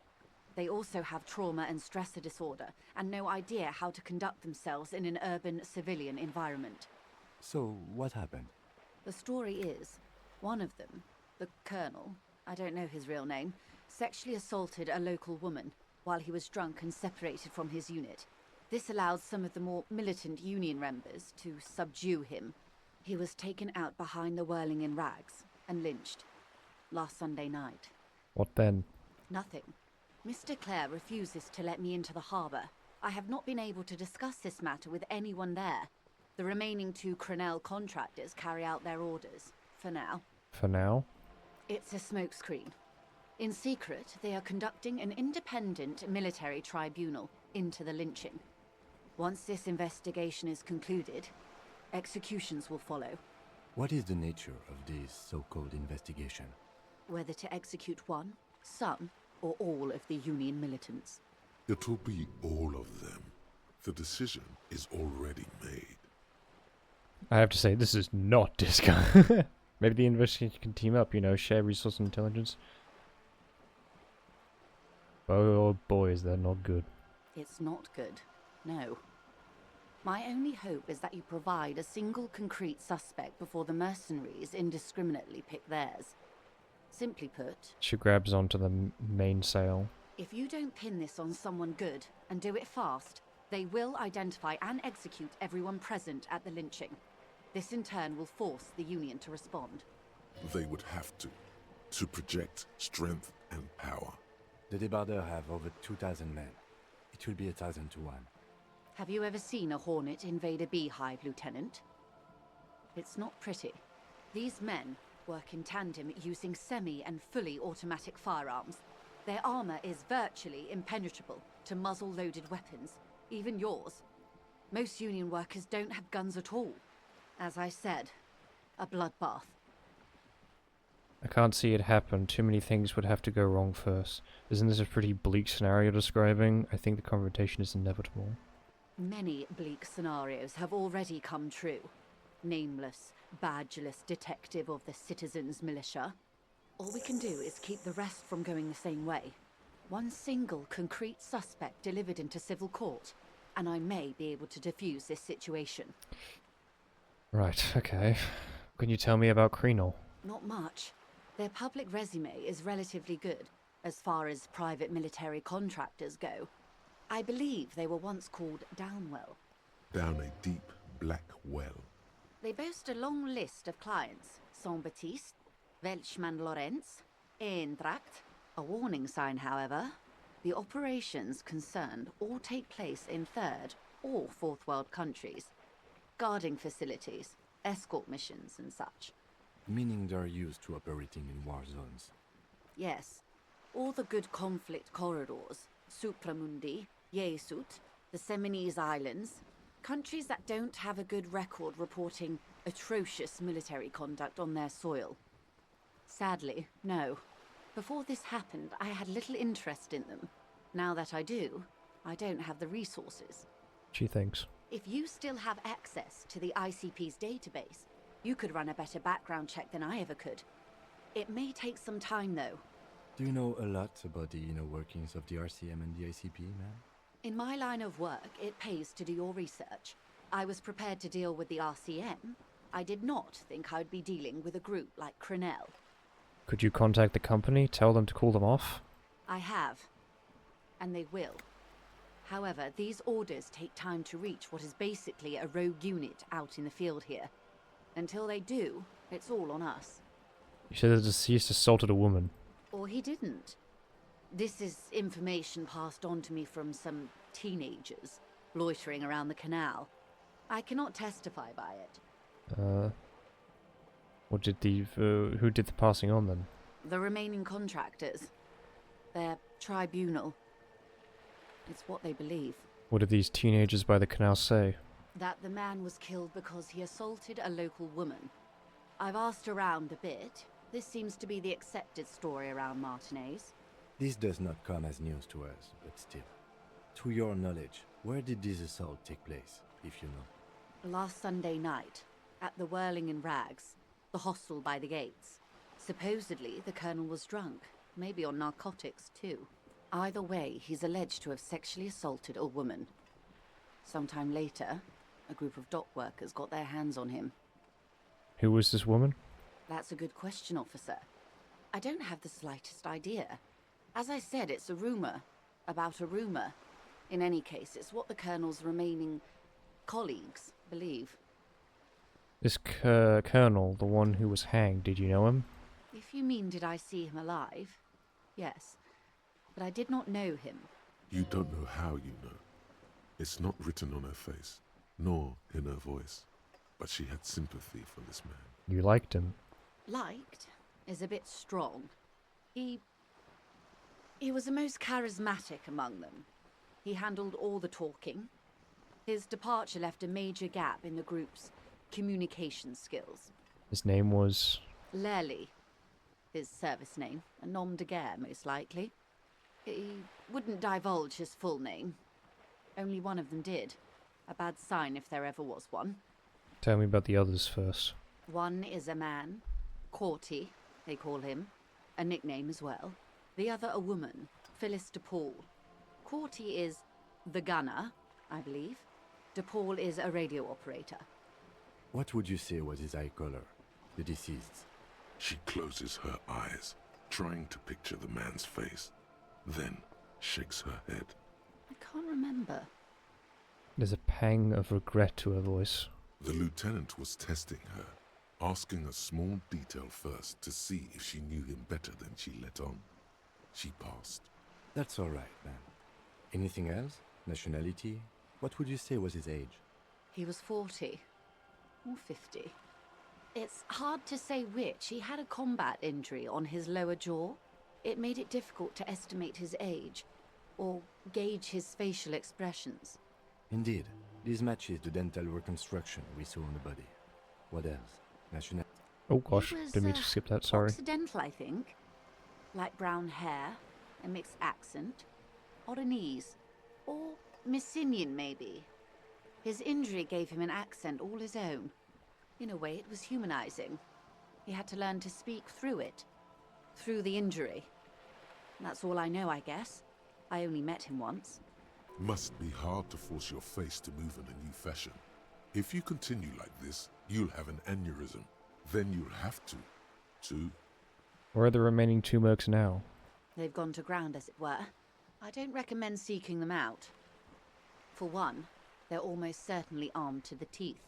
They also have trauma and stressor disorder, and no idea how to conduct themselves in an urban civilian environment. So, what happened? The story is, one of them, the Colonel, I don't know his real name, sexually assaulted a local woman while he was drunk and separated from his unit. This allowed some of the more militant Union members to subdue him. He was taken out behind the whirling in rags and lynched last Sunday night. What then? Nothing. Mr. Clare refuses to let me into the harbour. I have not been able to discuss this matter with anyone there. The remaining 2 Crenell contractors carry out their orders, for now. For now? It's a smokescreen. In secret, they are conducting an independent military tribunal into the lynching. Once this investigation is concluded, executions will follow. What is the nature of this so-called investigation? Whether to execute one, some, or all of the Union militants. It will be all of them. The decision is already made. I have to say, this is not Disco. Maybe the investigation can team up, share resource and intelligence. Oh boy, is that not good. It's not good, no. My only hope is that you provide a single concrete suspect before the mercenaries indiscriminately pick theirs. Simply put... She grabs onto the mainsail. If you don't pin this on someone good, and do it fast, they will identify and execute everyone present at the lynching. This in turn will force the Union to respond. They would have to project strength and power. The Debardeurs have over 2,000 men. It will be 1,000 to 1. Have you ever seen a Hornet invade a beehive, Lieutenant? It's not pretty. These men work in tandem using semi- and fully automatic firearms. Their armor is virtually impenetrable to muzzle-loaded weapons, even yours. Most Union workers don't have guns at all. As I said, a bloodbath. I can't see it happen. Too many things would have to go wrong first. Isn't this a pretty bleak scenario describing? I think the confrontation is inevitable. Many bleak scenarios have already come true. Nameless, badgeless detective of the citizens' militia. All we can do is keep the rest from going the same way. One single concrete suspect delivered into civil court, and I may be able to defuse this situation. Right, okay. Can you tell me about Crenell? Not much. Their public resume is relatively good, as far as private military contractors go. I believe they were once called Downwell. Down a deep, black well. They boast a long list of clients. Saint-Baptiste, Welchman Lorenz, Eintracht. A warning sign, however. The operations concerned all take place in third or fourth world countries. Guarding facilities, escort missions and such. Meaning they're used to operating in war zones. Yes. All the good conflict corridors, Supramundi, Yesut, the Seminese Islands, countries that don't have a good record reporting atrocious military conduct on their soil. Sadly, no. Before this happened, I had little interest in them. Now that I do, I don't have the resources. She thinks. If you still have access to the ICP's database, you could run a better background check than I ever could. It may take some time, though. Do you know a lot about the inner workings of the RCM and the ICP, ma'am? In my line of work, it pays to do your research. I was prepared to deal with the RCM. I did not think I'd be dealing with a group like Crenell. Could you contact the company, tell them to call them off? I have. And they will. However, these orders take time to reach what is basically a rogue unit out in the field here. Until they do, it's all on us. You said the deceased assaulted a woman. Or he didn't. This is information passed on to me from some teenagers loitering around the canal. I cannot testify by it. What did who did the passing on then? The remaining contractors. Their tribunal. It's what they believe. What did these teenagers by the canal say? That the man was killed because he assaulted a local woman. I've asked around a bit. This seems to be the accepted story around Martinez. This does not come as news to us, but still. To your knowledge, where did this assault take place, if you know? Last Sunday night, at the Whirling in Rags, the hostel by the gates. Supposedly, the colonel was drunk, maybe on narcotics too. Either way, he's alleged to have sexually assaulted a woman. Sometime later, a group of dock workers got their hands on him. Who was this woman? That's a good question, officer. I don't have the slightest idea. As I said, it's a rumor. About a rumor. In any case, it's what the colonel's remaining colleagues believe. This colonel, the one who was hanged, did you know him? If you mean did I see him alive? Yes. But I did not know him. You don't know how you know. It's not written on her face, nor in her voice. But she had sympathy for this man. You liked him? Liked is a bit strong. He was the most charismatic among them. He handled all the talking. His departure left a major gap in the group's communication skills. His name was? Lely. His service name. A nom de guerre, most likely. He wouldn't divulge his full name. Only one of them did. A bad sign if there ever was one. Tell me about the others first. One is a man. Corty, they call him. A nickname as well. The other a woman. Phyllis DePaul. Corty is the gunner, I believe. DePaul is a radio operator. What would you say was his eye color, the deceased's? She closes her eyes, trying to picture the man's face, then shakes her head. I can't remember. There's a pang of regret to her voice. The lieutenant was testing her, asking a small detail first to see if she knew him better than she let on. She passed. That's all right, ma'am. Anything else? Nationality? What would you say was his age? He was 40. Or 50. It's hard to say which. He had a combat injury on his lower jaw. It made it difficult to estimate his age, or gauge his facial expressions. Indeed. This matches the dental reconstruction we saw on the body. What else? Nationality? Oh gosh, didn't mean to skip that, sorry. Occidental, I think. Light brown hair, a mixed accent, Oranese, or Messinian maybe. His injury gave him an accent all his own. In a way, it was humanizing. He had to learn to speak through it, through the injury. That's all I know, I guess. I only met him once. Must be hard to force your face to move in a new fashion. If you continue like this, you'll have an aneurysm. Then you'll have to. 2. Where are the remaining 2 mercs now? They've gone to ground, as it were. I don't recommend seeking them out. For one, they're almost certainly armed to the teeth.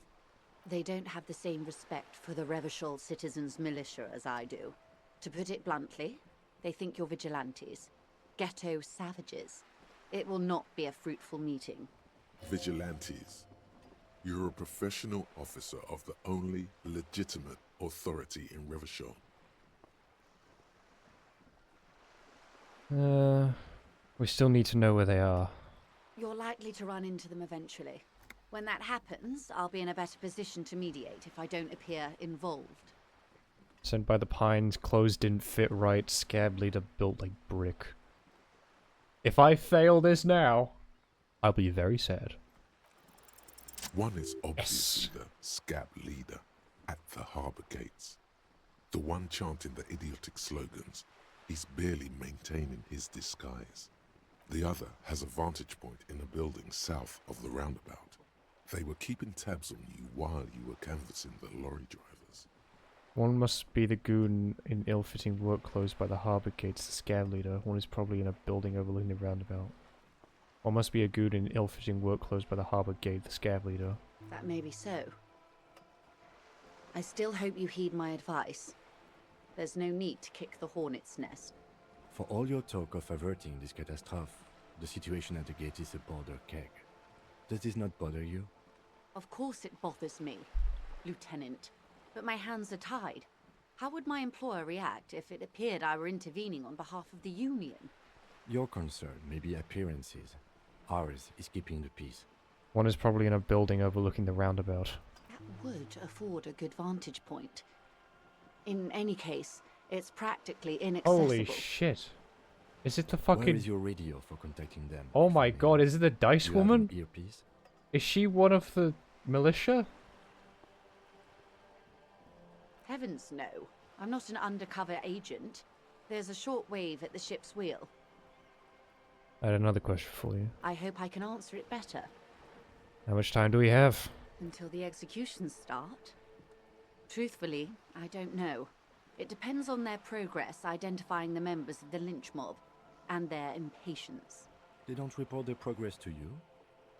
They don't have the same respect for the Revachol citizens' militia as I do. To put it bluntly, they think you're vigilantes. Ghetto savages. It will not be a fruitful meeting. Vigilantes. You're a professional officer of the only legitimate authority in Revachol. We still need to know where they are. You're likely to run into them eventually. When that happens, I'll be in a better position to mediate if I don't appear involved. Sent by the Pines, clothes didn't fit right, scab leader built like brick. If I fail this now, I'll be very sad. One is obviously the scab leader at the harbour gates. The one chanting the idiotic slogans. He's barely maintaining his disguise. The other has a vantage point in a building south of the roundabout. They were keeping tabs on you while you were canvassing the lorry drivers. One must be the goon in ill-fitting work clothes by the harbour gates, the scab leader. One is probably in a building overlooking the roundabout. One must be a goon in ill-fitting work clothes by the harbour gate, the scab leader. That may be so. I still hope you heed my advice. There's no need to kick the hornet's nest. For all your talk of averting this catastrophe, the situation at the gate is a powder keg. Does this not bother you? Of course it bothers me, Lieutenant. But my hands are tied. How would my employer react if it appeared I were intervening on behalf of the Union? Your concern may be appearances. Ours is keeping the peace. One is probably in a building overlooking the roundabout. That would afford a good vantage point. In any case, it's practically inaccessible. Holy shit. Is it the fucking... Where is your radio for contacting them? Oh my god, is it the Dice You Woman? have an earpiece? Is she one of the militia? Heavens no. I'm not an undercover agent. There's a short wave at the ship's wheel. I had another question for you. I hope I can answer it better. How much time do we have? Until the executions start? Truthfully, I don't know. It depends on their progress identifying the members of the lynch mob, and their impatience. They don't report their progress to you?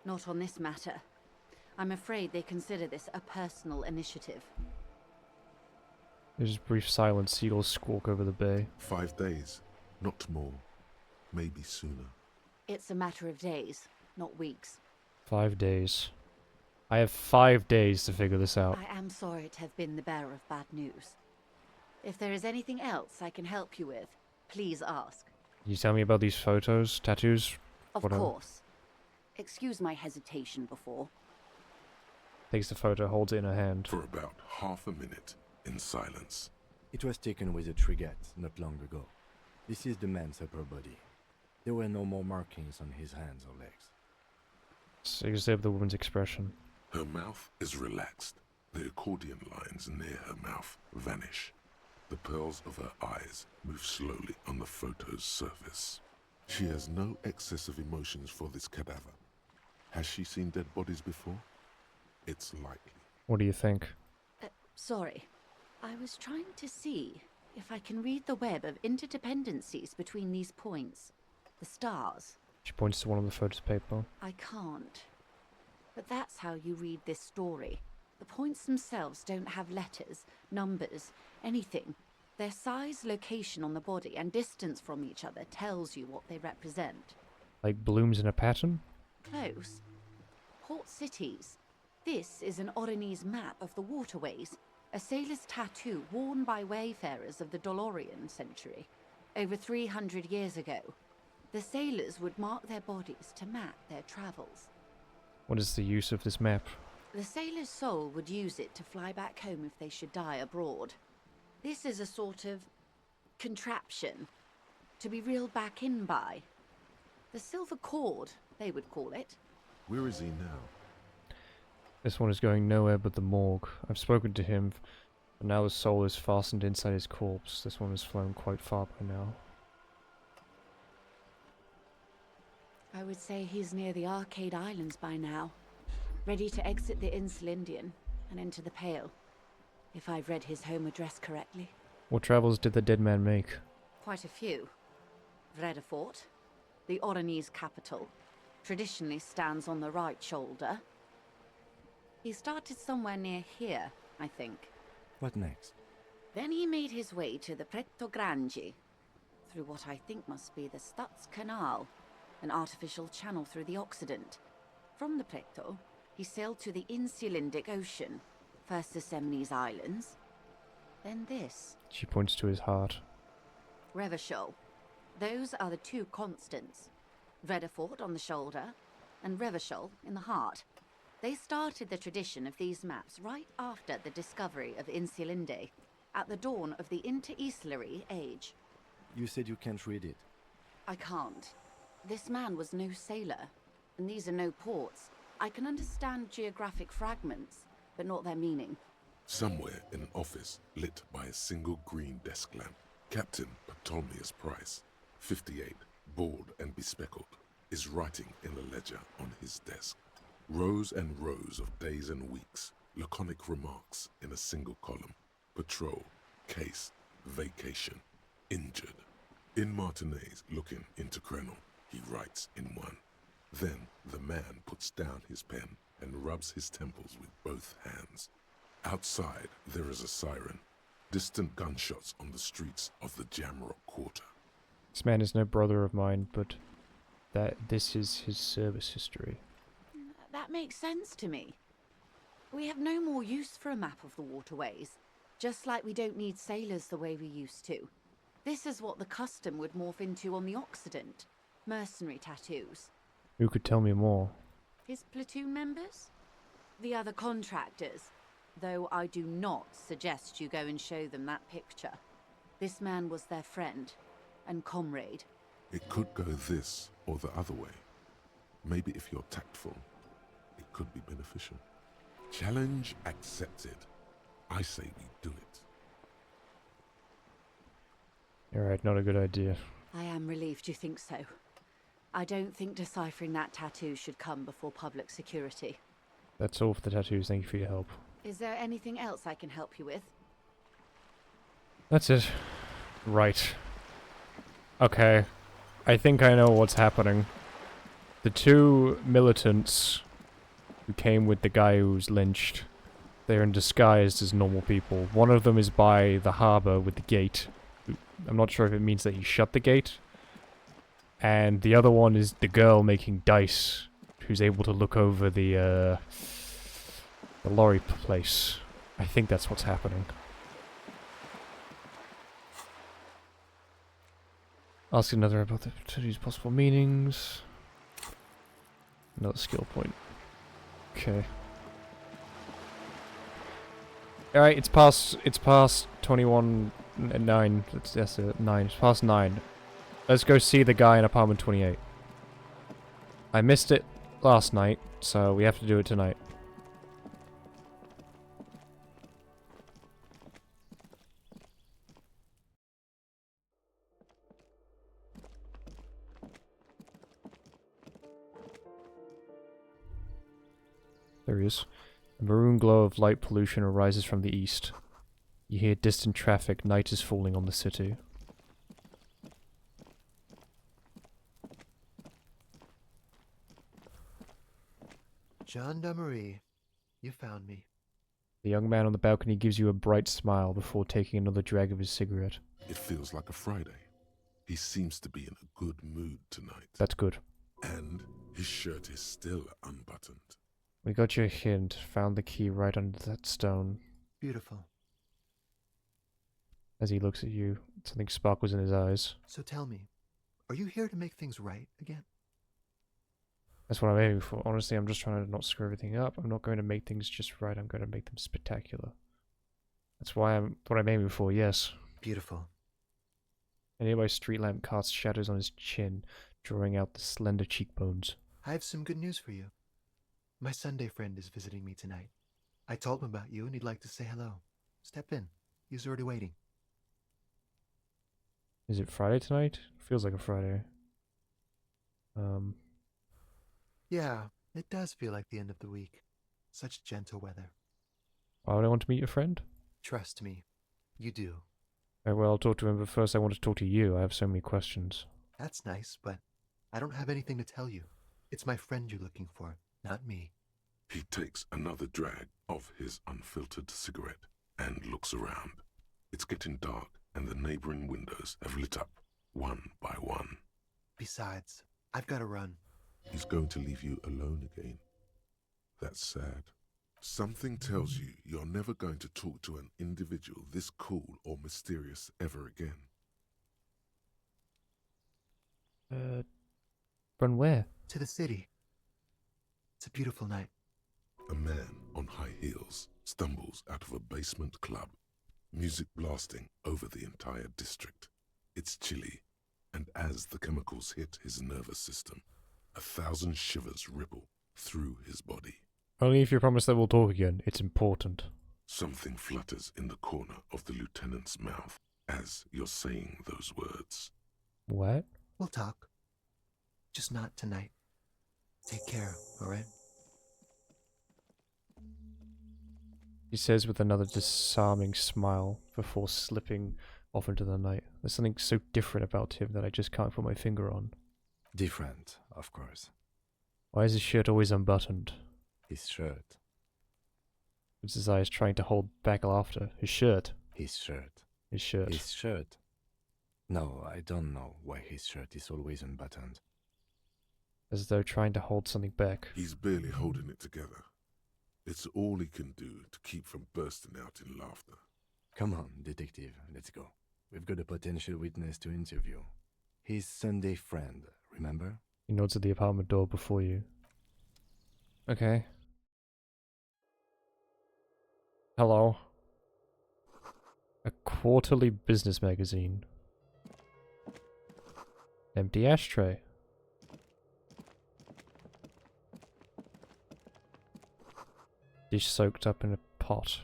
Not on this matter. I'm afraid they consider this a personal initiative. There's a brief silence. Seagulls squawk over the bay. 5 days, not more. Maybe sooner. It's a matter of days, not weeks. 5 days. I have 5 days to figure this out. I am sorry to have been the bearer of bad news. If there is anything else I can help you with, please ask. Can you tell me about these photos, tattoos? Of whatever? course. Excuse my hesitation before. Takes the photo, holds it in her hand. For about half a minute, in silence. It was taken with a trigette not long ago. This is the man's upper body. There were no more markings on his hands or legs. So you observe the woman's expression. Her mouth is relaxed. The accordion lines near her mouth vanish. The pearls of her eyes move slowly on the photo's surface. She has no excess of emotions for this cadaver. Has she seen dead bodies before? It's likely. What do you think? Sorry. I was trying to see if I can read the web of interdependencies between these points. The stars. She points to one of the photos of paper. I can't. But that's how you read this story. The points themselves don't have letters, numbers, anything. Their size, location on the body, and distance from each other tells you what they represent. Like blooms in a pattern? Close. Port cities. This is an Oronese map of the waterways, a sailor's tattoo worn by wayfarers of the Dolorian century. Over 300 years ago, the sailors would mark their bodies to map their travels. What is the use of this map? The sailor's soul would use it to fly back home if they should die abroad. This is a sort of contraption to be reeled back in by. The silver cord, they would call it. Where is he now? This one is going nowhere but the morgue. I've spoken to him, but now the soul is fastened inside his corpse. This one has flown quite far by now. I would say he's near the Arcade Islands by now, ready to exit the Insulindian and into the Pale, if I've read his home address correctly. What travels did the dead man make? Quite a few. Vredefort, the Oronese capital, traditionally stands on the right shoulder. He started somewhere near here, I think. What next? Then he made his way to the Preto Grande, through what I think must be the Stutz Canal, an artificial channel through the Occident. From the Preto, he sailed to the Insulindic Ocean, first the Semines Islands, then this. She points to his heart. Revachol. Those are the two constants. Vredefort on the shoulder, and Revachol in the heart. They started the tradition of these maps right after the discovery of Insulinde, at the dawn of the Interinsulary Age. You said you can't read it. I can't. This man was no sailor, and these are no ports. I can understand geographic fragments, but not their meaning. Somewhere in an office lit by a single green desk lamp, Captain Ptolemaeus Price, 58, bald and bespectacled, is writing in a ledger on his desk. Rows and rows of days and weeks, laconic remarks in a single column. Patrol, case, vacation, injured. In Martinez looking into Krenel, he writes in one. Then the man puts down his pen and rubs his temples with both hands. Outside there is a siren. Distant gunshots on the streets of the Jamrock Quarter. This man is no brother of mine, but this is his service history. That makes sense to me. We have no more use for a map of the waterways, just like we don't need sailors the way we used to. This is what the custom would morph into on the Occident. Mercenary tattoos. Who could tell me more? His platoon members? The other contractors. Though I do not suggest you go and show them that picture. This man was their friend and comrade. It could go this or the other way. Maybe if you're tactful, it could be beneficial. Challenge accepted. I say we do it. Alright, not a good idea. I am relieved you think so. I don't think deciphering that tattoo should come before public security. That's all for the tattoos, thank you for your help. Is there anything else I can help you with? That's it. Right. Okay. I think I know what's happening. The two militants who came with the guy who's lynched, they're in disguise as normal people. One of them is by the harbour with the gate. I'm not sure if it means that he shut the gate. And the other one is the girl making dice, who's able to look over the lorry place. I think that's what's happening. Ask another about the tattoos' possible meanings. Another skill point. Okay. Alright, it's past 21 and 9. That's it, 9. It's past 9. Let's go see the guy in apartment 28. I missed it last night, so we have to do it tonight. There he is. A maroon glow of light pollution arises from the east. You hear distant traffic. Night is falling on the city. Gendarmerie, you found me. The young man on the balcony gives you a bright smile before taking another drag of his cigarette. It feels like a Friday. He seems to be in a good mood tonight. That's good. And his shirt is still unbuttoned. We got your hint. Found the key right under that stone. Beautiful. As he looks at you, something sparkles in his eyes. So tell me, are you here to make things right again? That's what I'm aiming for. Honestly, I'm just trying to not screw everything up. I'm not going to make things just right. I'm going to make them spectacular. That's what I'm aiming for, yes. Beautiful. A nearby street lamp casts shadows on his chin, drawing out the slender cheekbones. I have some good news for you. My Sunday friend is visiting me tonight. I told him about you and he'd like to say hello. Step in. He's already waiting. Is it Friday tonight? Feels like a Friday. Yeah, it does feel like the end of the week. Such gentle weather. Why would I want to meet your friend? Trust me, you do. Very well, I'll talk to him, but first I want to talk to you. I have so many questions. That's nice, but I don't have anything to tell you. It's my friend you're looking for, not me. He takes another drag of his unfiltered cigarette and looks around. It's getting dark, and the neighboring windows have lit up, one by one. Besides, I've got to run. He's going to leave you alone again. That's sad. Something tells you you're never going to talk to an individual this cool or mysterious ever again. Run where? To the city. It's a beautiful night. A man on high heels stumbles out of a basement club, music blasting over the entire district. It's chilly, and as the chemicals hit his nervous system, 1,000 shivers ripple through his body. Only if you promise that we'll talk again. It's important. Something flutters in the corner of the lieutenant's mouth as you're saying those words. What? We'll talk. Just not tonight. Take care, alright? He says with another disarming smile before slipping off into the night. There's something so different about him that I just can't put my finger on. Different, of course. Why is his shirt always unbuttoned? His shirt. It's his eyes trying to hold back laughter. His shirt. His shirt. His shirt. His shirt. No, I don't know why his shirt is always unbuttoned. As though trying to hold something back. He's barely holding it together. It's all he can do to keep from bursting out in laughter. Come on, detective, let's go. We've got a potential witness to interview. His Sunday friend, remember? He nods at the apartment door before you. Okay. Hello. A quarterly business magazine. Empty ashtray. Dish soaked up in a pot.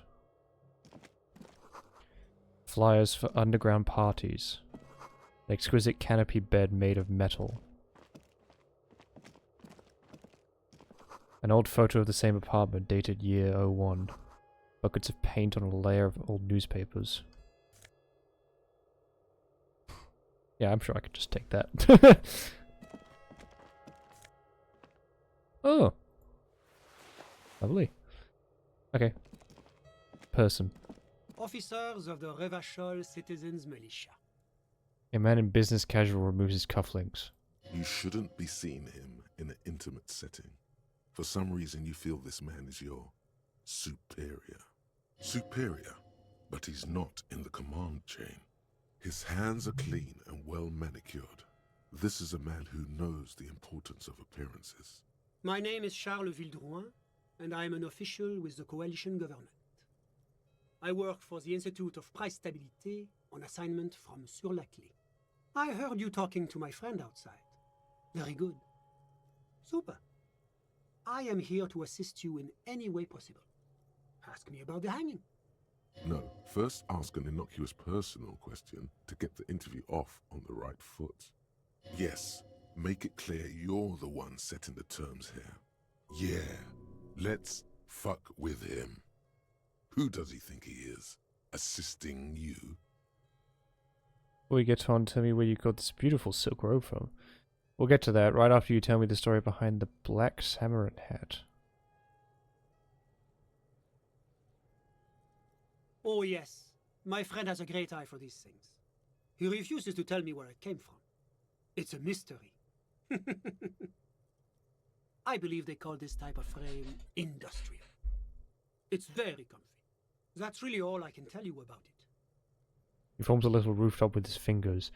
Flyers for underground parties. An exquisite canopy bed made of metal. An old photo of the same apartment dated year 01. Buckets of paint on a layer of old newspapers. Yeah, I'm sure I could just take that. Oh. Lovely. Okay. Person. Officers of the Revachol Citizens Militia. A man in business casual removes his cufflinks. You shouldn't be seeing him in an intimate setting. For some reason you feel this man is your superior. Superior, but he's not in the command chain. His hands are clean and well manicured. This is a man who knows the importance of appearances. My name is Charles Vildrouin, and I am an official with the coalition government. I work for the Institute of Price Stabilité on assignment from Sur la Clé. I heard you talking to my friend outside. Very good. Super. I am here to assist you in any way possible. Ask me about the hanging. No, first ask an innocuous personal question to get the interview off on the right foot. Yes, make it clear you're the one setting the terms here. Yeah, let's fuck with him. Who does he think he is? Assisting you? Before we get on, tell me where you got this beautiful silk robe from. We'll get to that right after you tell me the story behind the black samurai hat. Oh yes, my friend has a great eye for these things. He refuses to tell me where it came from. It's a mystery. I believe they call this type of frame industrial. It's very comfy. That's really all I can tell you about it. He forms a little rooftop with his fingers.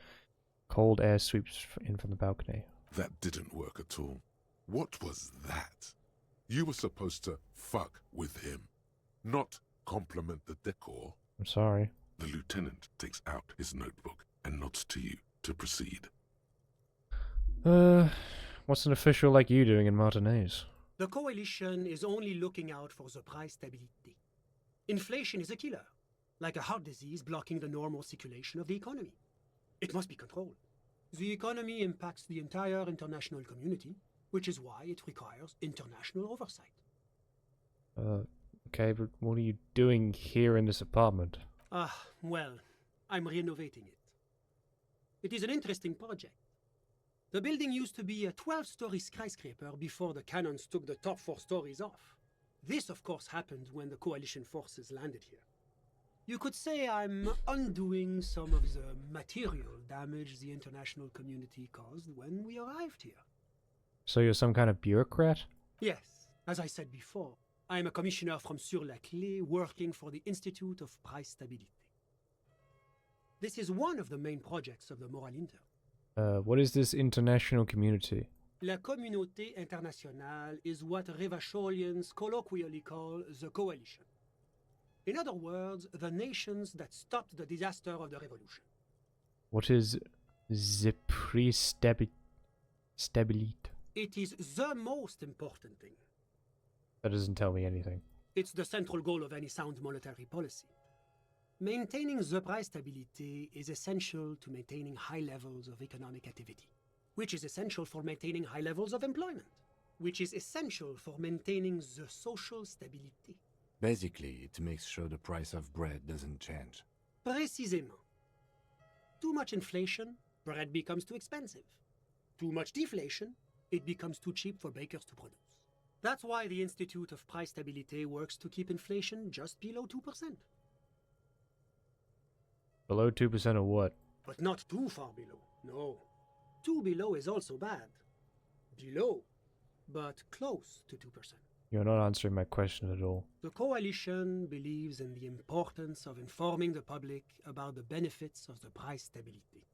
Cold air sweeps in from the balcony. That didn't work at all. What was that? You were supposed to fuck with him, not compliment the decor. I'm sorry. The lieutenant takes out his notebook and nods to you to proceed. What's an official like you doing in Martinez? The coalition is only looking out for the price stability. Inflation is a killer, like a heart disease blocking the normal circulation of the economy. It must be controlled. The economy impacts the entire international community, which is why it requires international oversight. Okay, but what are you doing here in this apartment? Well, I'm renovating it. It is an interesting project. The building used to be a 12-story skyscraper before the cannons took the top 4 stories off. This, of course, happened when the coalition forces landed here. You could say I'm undoing some of the material damage the international community caused when we arrived here. So you're some kind of bureaucrat? Yes, as I said before, I am a commissioner from Sur-la-Clé working for the Institute of Price Stability. This is one of the main projects of the Moral Intern. What is this international community? La Communauté Internationale is what Revacholians colloquially call the Coalition. In other words, the nations that stopped the disaster of the revolution. What is the stability? It is the most important thing. That doesn't tell me anything. It's the central goal of any sound monetary policy. Maintaining the price stability is essential to maintaining high levels of economic activity, which is essential for maintaining high levels of employment, which is essential for maintaining the social stability. Basically, it makes sure the price of bread doesn't change. Précisément. Too much inflation, bread becomes too expensive. Too much deflation, it becomes too cheap for bakers to produce. That's why the Institute of Price Stability works to keep inflation just below 2%. Below 2% of what? But not too far below, no. Too below is also bad. Below, but close to 2%. You're not answering my question at all. The coalition believes in the importance of informing the public about the benefits of the price stability.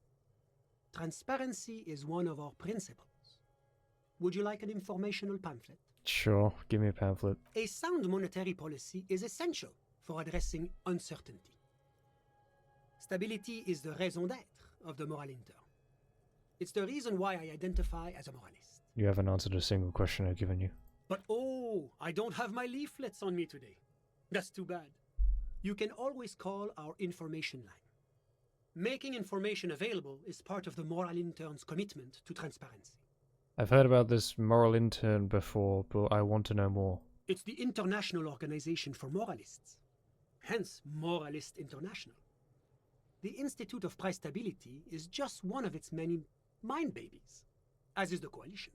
Transparency is one of our principles. Would you like an informational pamphlet? Sure, give me a pamphlet. A sound monetary policy is essential for addressing uncertainty. Stability is the raison d'être of the Moral Intern. It's the reason why I identify as a moralist. You haven't answered a single question I've given you. But oh, I don't have my leaflets on me today. That's too bad. You can always call our information line. Making information available is part of the Moral Intern's commitment to transparency. I've heard about this Moral Intern before, but I want to know more. It's the International Organization for Moralists. Hence, Moralist International. The Institute of Price Stability is just one of its many mind babies, as is the Coalition.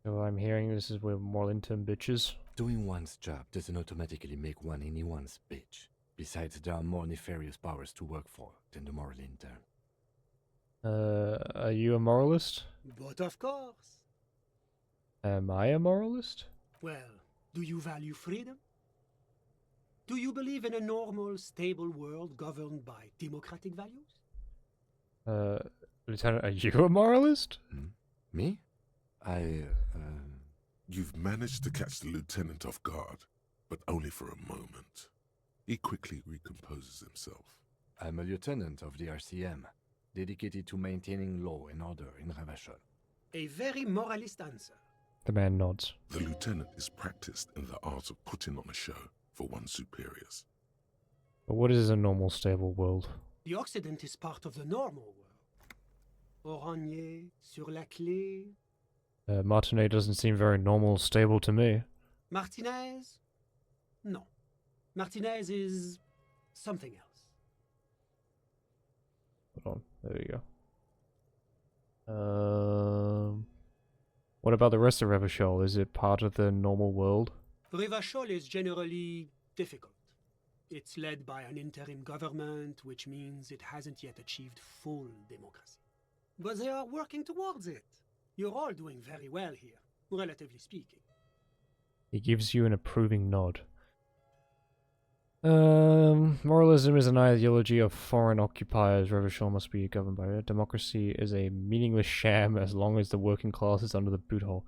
So I'm hearing this is where Moral Intern bitches. Doing one's job doesn't automatically make one anyone's bitch. Besides, there are more nefarious powers to work for than the Moral Intern. Are you a moralist? But of course. Am I a moralist? Well, do you value freedom? Do you believe in a normal, stable world governed by democratic values? Lieutenant, are you a moralist? Me? You've managed to catch the lieutenant off guard, but only for a moment. He quickly recomposes himself. I'm a lieutenant of the RCM, dedicated to maintaining law and order in Revachol. A very moralist answer. The man nods. The lieutenant is practiced in the art of putting on a show for one's superiors. But what is a normal, stable world? The Occident is part of the normal world. Oranje, Sur-la-Clé. Martinet doesn't seem very normal, stable to me. Martinez? No. Martinez is something else. Hold on, there you go. What about the rest of Revachol? Is it part of the normal world? Revachol is generally difficult. It's led by an interim government, which means it hasn't yet achieved full democracy. But they are working towards it. You're all doing very well here, relatively speaking. He gives you an approving nod. Moralism is an ideology of foreign occupiers. Revachol must be governed by it. Democracy is a meaningless sham as long as the working class is under the boot hole.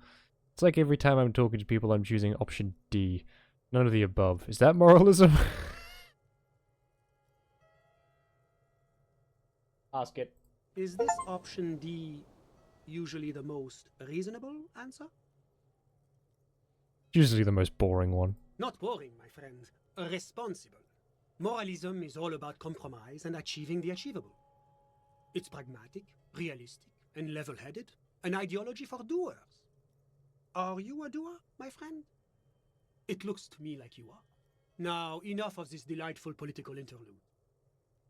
It's like every time I'm talking to people I'm choosing option D. None of the above. Is that moralism? Ask it. Is this option D usually the most reasonable answer? Usually the most boring one. Not boring, my friend. Responsible. Moralism is all about compromise and achieving the achievable. It's pragmatic, realistic, and level-headed. An ideology for doers. Are you a doer, my friend? It looks to me like you are. Now, enough of this delightful political interlude.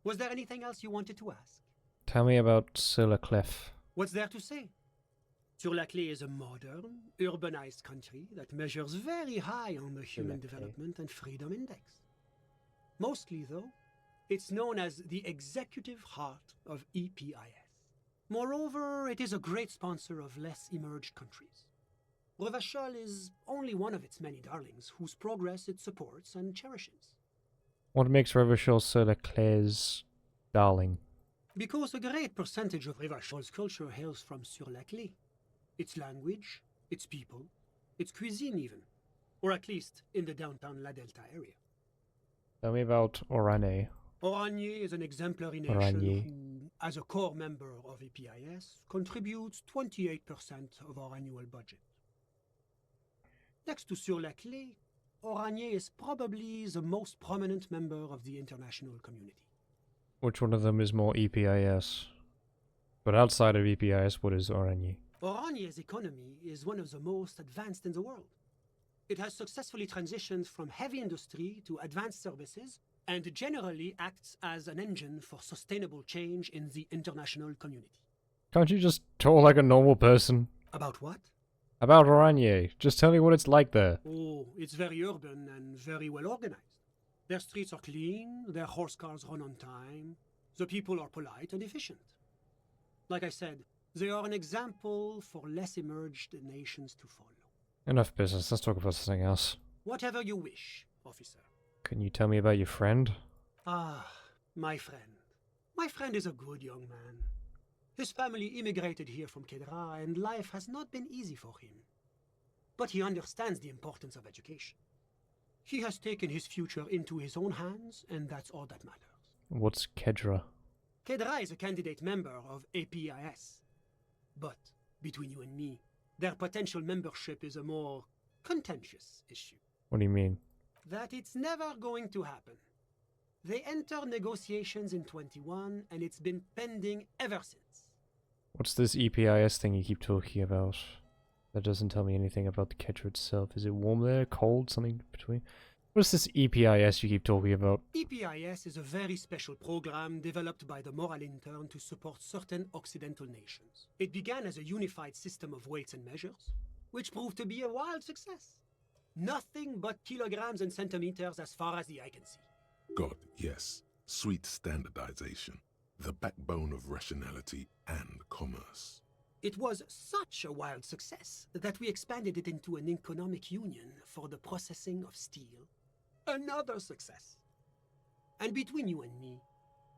Was there anything else you wanted to ask? Tell me about Sur Cliff. What's there to say? Sur-la-Clé is a modern, urbanized country that measures very high on the Human Development and Freedom Index. Mostly, though, it's known as the executive heart of EPIS. Moreover, it is a great sponsor of less emerged countries. Revachol is only one of its many darlings whose progress it supports and cherishes. What makes Revachol Sur Clé's darling? Because a great percentage of Revachol's culture hails from Sur-la-Clé. Its language, its people, its cuisine even. Or at least in the downtown La Delta area. Tell me about Oranje. Oranje is an exemplary nation who, as a core member of EPIS, contributes 28% of our annual budget. Next to Sur-la-Clé, Oranje is probably the most prominent member of the international community. Which one of them is more EPIS? But outside of EPIS, what is Oranje? Oranje's economy is one of the most advanced in the world. It has successfully transitioned from heavy industry to advanced services and generally acts as an engine for sustainable change in the international community. Can't you just talk like a normal person? About what? About Oranje. Just tell me what it's like there. Oh, it's very urban and very well organized. Their streets are clean, their horse cars run on time, the people are polite and efficient. Like I said, they are an example for less emerged nations to follow. Enough business, let's talk about something else. Whatever you wish, officer. Can you tell me about your friend? Ah, my friend. My friend is a good young man. His family immigrated here from Kedra, and life has not been easy for him. But he understands the importance of education. He has taken his future into his own hands, and that's all that matters. What's Kedra? Kedra is a candidate member of APIS. But, between you and me, their potential membership is a more contentious issue. What do you mean? That it's never going to happen. They entered negotiations in 21, and it's been pending ever since. What's this EPIS thing you keep talking about? That doesn't tell me anything about the Kedra itself. Is it warm there? Cold? Something between? What's this EPIS you keep talking about? EPIS is a very special program developed by the Moral Intern to support certain Occidental nations. It began as a unified system of weights and measures, which proved to be a wild success. Nothing but kilograms and centimeters as far as the eye can see. God, yes. Sweet standardization. The backbone of rationality and commerce. It was such a wild success that we expanded it into an economic union for the processing of steel. Another success. And between you and me,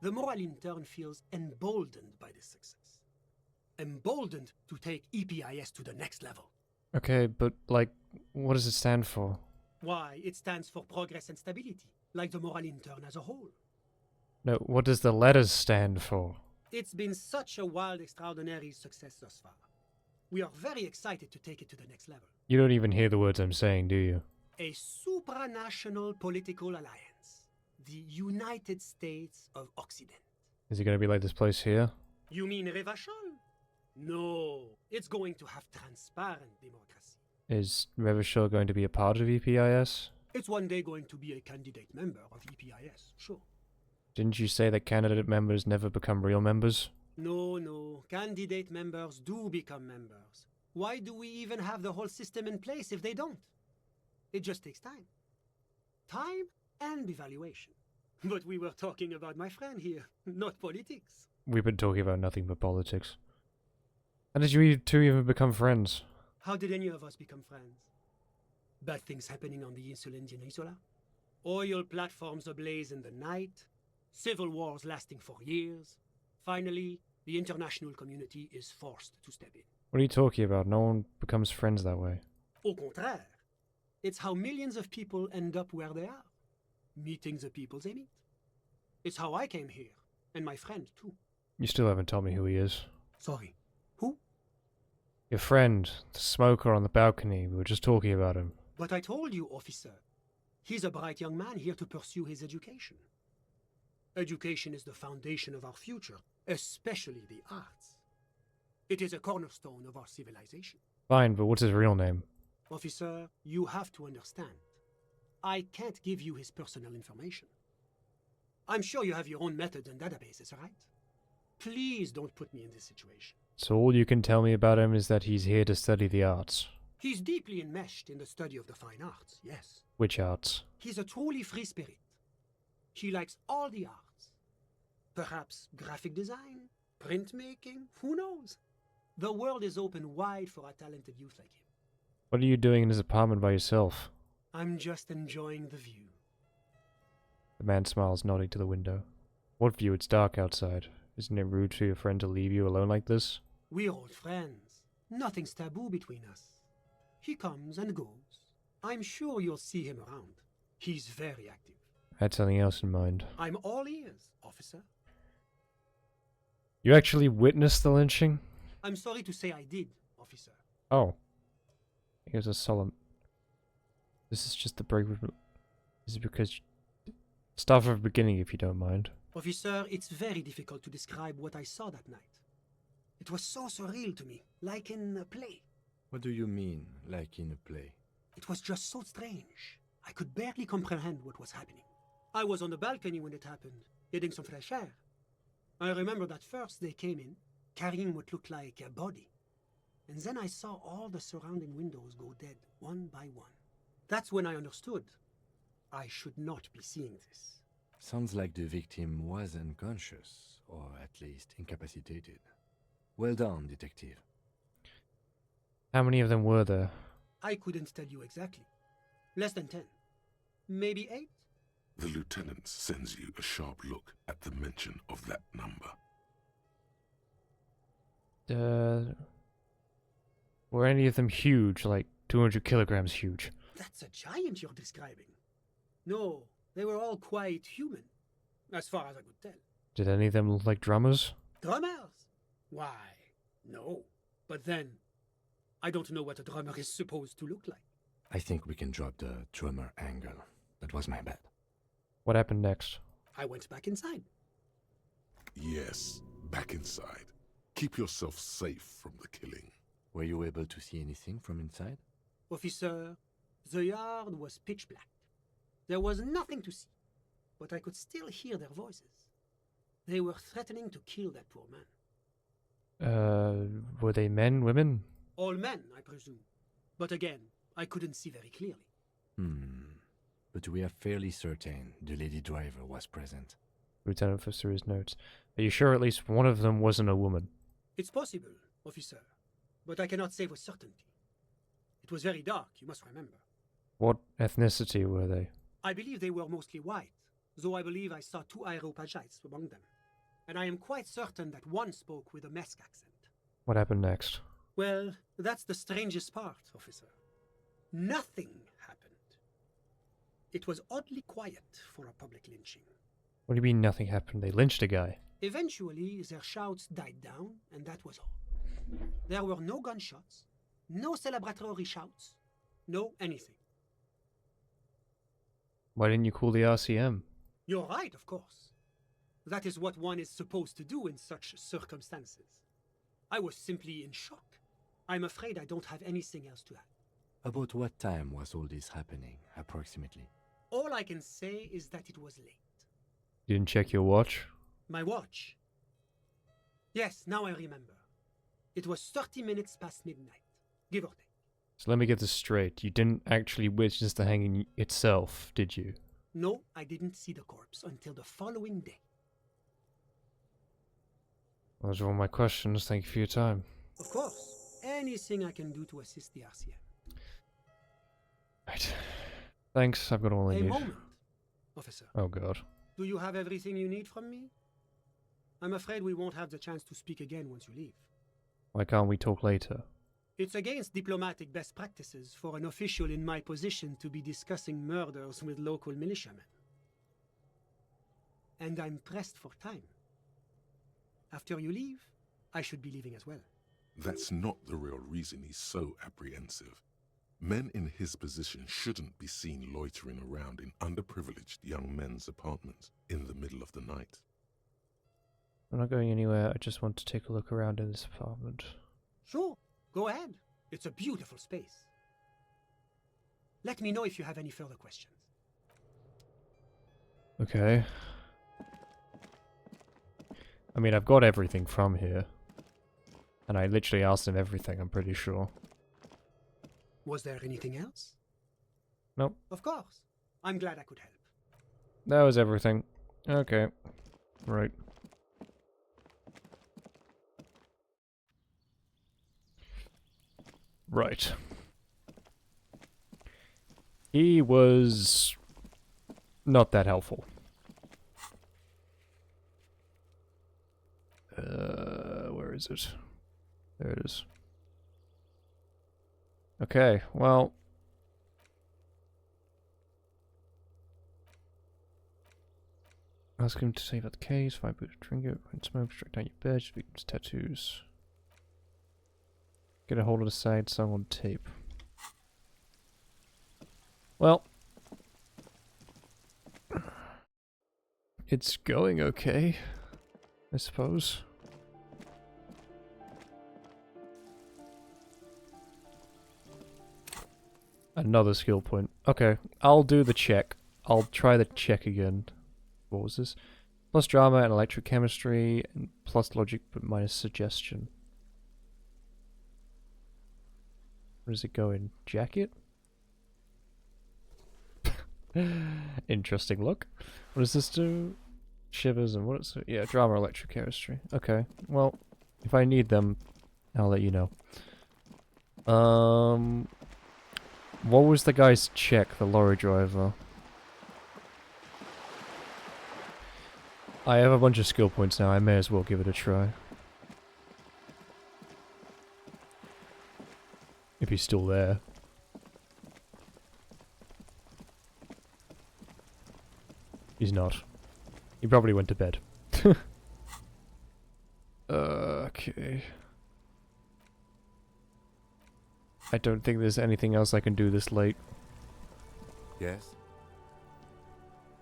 the Moral Intern feels emboldened by this success. Emboldened to take EPIS to the next level. Okay, but, like, what does it stand for? Why, it stands for progress and stability, like the Moral Intern as a whole. No, what does the letters stand for? It's been such a wild, extraordinary success thus far. We are very excited to take it to the next level. You don't even hear the words I'm saying, do you? A supranational political alliance. The United States of Occident. Is it going to be like this place here? You mean Revachol? No, it's going to have transparent democracy. Is Revachol going to be a part of EPIS? It's one day going to be a candidate member of EPIS, sure. Didn't you say that candidate members never become real members? No. Candidate members do become members. Why do we even have the whole system in place if they don't? It just takes time. Time and evaluation. But we were talking about my friend here, not politics. We've been talking about nothing but politics. How did you two even become friends? How did any of us become friends? Bad things happening on the insulin Isola? Oil platforms ablaze in the night? Civil wars lasting for years? Finally, the international community is forced to step in. What are you talking about? No one becomes friends that way. Au contraire. It's how millions of people end up where they are. Meeting the people they meet. It's how I came here, and my friend too. You still haven't told me who he is. Sorry. Who? Your friend, the smoker on the balcony. We were just talking about him. But I told you, officer. He's a bright young man here to pursue his education. Education is the foundation of our future, especially the arts. It is a cornerstone of our civilization. Fine, but what's his real name? Officer, you have to understand. I can't give you his personal information. I'm sure you have your own methods and databases, right? Please don't put me in this situation. So all you can tell me about him is that he's here to study the arts. He's deeply enmeshed in the study of the fine arts, yes. Which arts? He's a truly free spirit. He likes all the arts. Perhaps graphic design, printmaking, who knows? The world is open wide for a talented youth like him. What are you doing in his apartment by yourself? I'm just enjoying the view. The man smiles, nodding to the window. What view? It's dark outside. Isn't it rude for your friend to leave you alone like this? We're old friends. Nothing's taboo between us. He comes and goes. I'm sure you'll see him around. He's very active. I had something else in mind. I'm all ears, officer. You actually witnessed the lynching? I'm sorry to say I did, officer. Oh. It was a solemn... This is just the break... This is because... Start from the beginning if you don't mind. Officer, it's very difficult to describe what I saw that night. It was so surreal to me, like in a play. What do you mean, like in a play? It was just so strange. I could barely comprehend what was happening. I was on the balcony when it happened, getting some fresh air. I remember that first they came in, carrying what looked like a body. And then I saw all the surrounding windows go dead, one by one. That's when I understood. I should not be seeing this. Sounds like the victim was unconscious, or at least incapacitated. Well done, detective. How many of them were there? I couldn't tell you exactly. Less than 10. Maybe 8? The lieutenant sends you a sharp look at the mention of that number. Were any of them huge, like 200 kilograms huge? That's a giant you're describing. No, they were all quite human, as far as I could tell. Did any of them look like drummers? Drummers? Why, no. But then, I don't know what a drummer is supposed to look like. I think we can drop the drummer angle. That was my bad. What happened next? I went back inside. Yes, back inside. Keep yourself safe from the killing. Were you able to see anything from inside? Officer, the yard was pitch black. There was nothing to see, but I could still hear their voices. They were threatening to kill that poor man. Were they men, women? All men, I presume. But again, I couldn't see very clearly. But we are fairly certain the lady driver was present. Lieutenant Fuster his notes. Are you sure at least one of them wasn't a woman? It's possible, officer, but I cannot say with certainty. It was very dark, you must remember. What ethnicity were they? I believe they were mostly white, though I believe I saw 2 Areopagites among them. And I am quite certain that one spoke with a Mesk accent. What happened next? Well, that's the strangest part, officer. Nothing happened. It was oddly quiet for a public lynching. What do you mean nothing happened? They lynched a guy. Eventually, their shouts died down, and that was all. There were no gunshots, no celebratory shouts, no anything. Why didn't you call the RCM? You're right, of course. That is what one is supposed to do in such circumstances. I was simply in shock. I'm afraid I don't have anything else to add. About what time was all this happening, approximately? All I can say is that it was late. You didn't check your watch? My watch? Yes, now I remember. It was 30 minutes past midnight, give or take. So let me get this straight. You didn't actually witness the hanging itself, did you? No, I didn't see the corpse until the following day. Those are all my questions. Thank you for your time. Of course. Anything I can do to assist the RCM. Right. Thanks, I've got all I need. A moment, officer. Oh god. Do you have everything you need from me? I'm afraid we won't have the chance to speak again once you leave. Why can't we talk later? It's against diplomatic best practices for an official in my position to be discussing murders with local militiamen. And I'm pressed for time. After you leave, I should be leaving as well. That's not the real reason he's so apprehensive. Men in his position shouldn't be seen loitering around in underprivileged young men's apartments in the middle of the night. I'm not going anywhere, I just want to take a look around in this apartment. Sure, go ahead. It's a beautiful space. Let me know if you have any further questions. Okay. I mean, I've got everything from here. And I literally asked him everything, I'm pretty sure. Was there anything else? Nope. Of course. I'm glad I could help. That was everything. Okay. Right. Right. He was not that helpful. Where is it? There it is. Okay, well... Ask him to save out the case, find a trinket, find smoke, strike down your bed, victims' tattoos. Get a hold of the side song on tape. Well... It's going okay, I suppose. Another skill point. Okay, I'll do the check. I'll try the check again. What was this? Plus drama and electrochemistry, and plus logic but minus suggestion. Where does it go in? Jacket? Interesting look. What does this do? Shivers and what is it? Yeah, drama, electrochemistry. Okay, well, if I need them, I'll let you know. What was the guy's check, the lorry driver? I have a bunch of skill points now, I may as well give it a try. If he's still there. He's not. He probably went to bed. Okay. I don't think there's anything else I can do this late. Yes?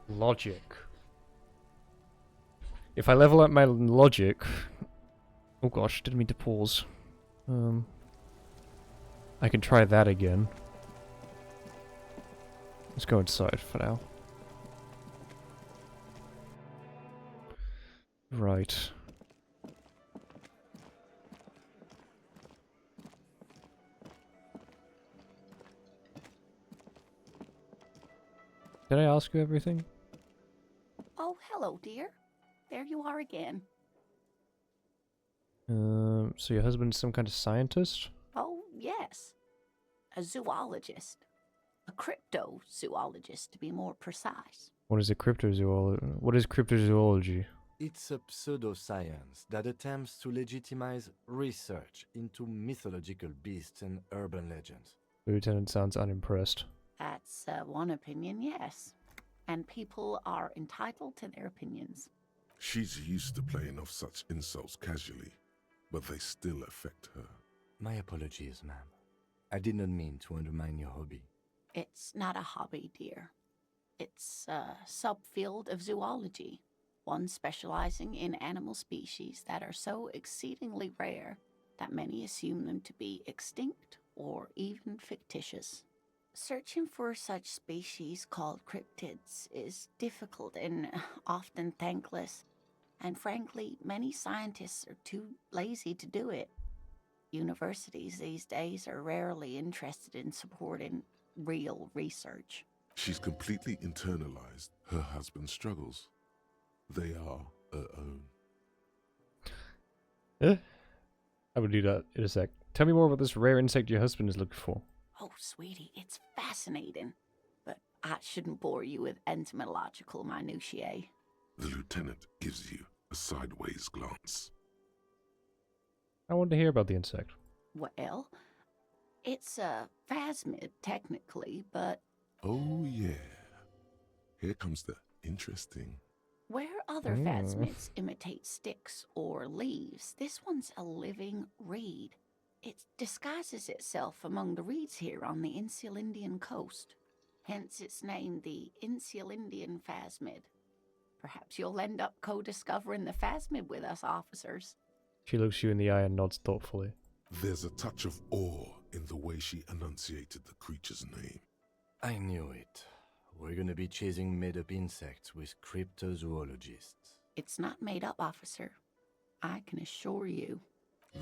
Logic. If I level up my logic... Oh gosh, didn't mean to pause. I can try that again. Let's go inside for now. Right. Did I ask you everything? Oh, hello, dear. There you are again. So your husband's some kind of scientist? Oh, yes. A zoologist. A cryptozoologist, to be more precise. What is a cryptozoology? What is cryptozoology? It's a pseudoscience that attempts to legitimize research into mythological beasts and urban legends. The lieutenant sounds unimpressed. That's one opinion, yes. And people are entitled to their opinions. She's used to playing off such insults casually, but they still affect her. My apologies, ma'am. I did not mean to undermine your hobby. It's not a hobby, dear. It's a subfield of zoology, one specializing in animal species that are so exceedingly rare that many assume them to be extinct or even fictitious. Searching for such species called cryptids is difficult and often thankless, and frankly, many scientists are too lazy to do it. Universities these days are rarely interested in supporting real research. She's completely internalized her husband's struggles. They are her own. I would do that in a sec. Tell me more about this rare insect your husband is looking for. Oh, sweetie, it's fascinating, but I shouldn't bore you with entomological minutiae. The lieutenant gives you a sideways glance. I want to hear about the insect. Well, it's a phasmid, technically, but... Oh, yeah. Here comes the interesting. Where other phasmids imitate sticks or leaves, this one's a living reed. It disguises itself among the reeds here on the Insulindian coast. Hence its name, the Insulindian phasmid. Perhaps you'll end up co-discovering the phasmid with us, officers. She looks you in the eye and nods thoughtfully. There's a touch of awe in the way she enunciated the creature's name. I knew it. We're gonna be chasing made-up insects with cryptozoologists. It's not made up, officer. I can assure you.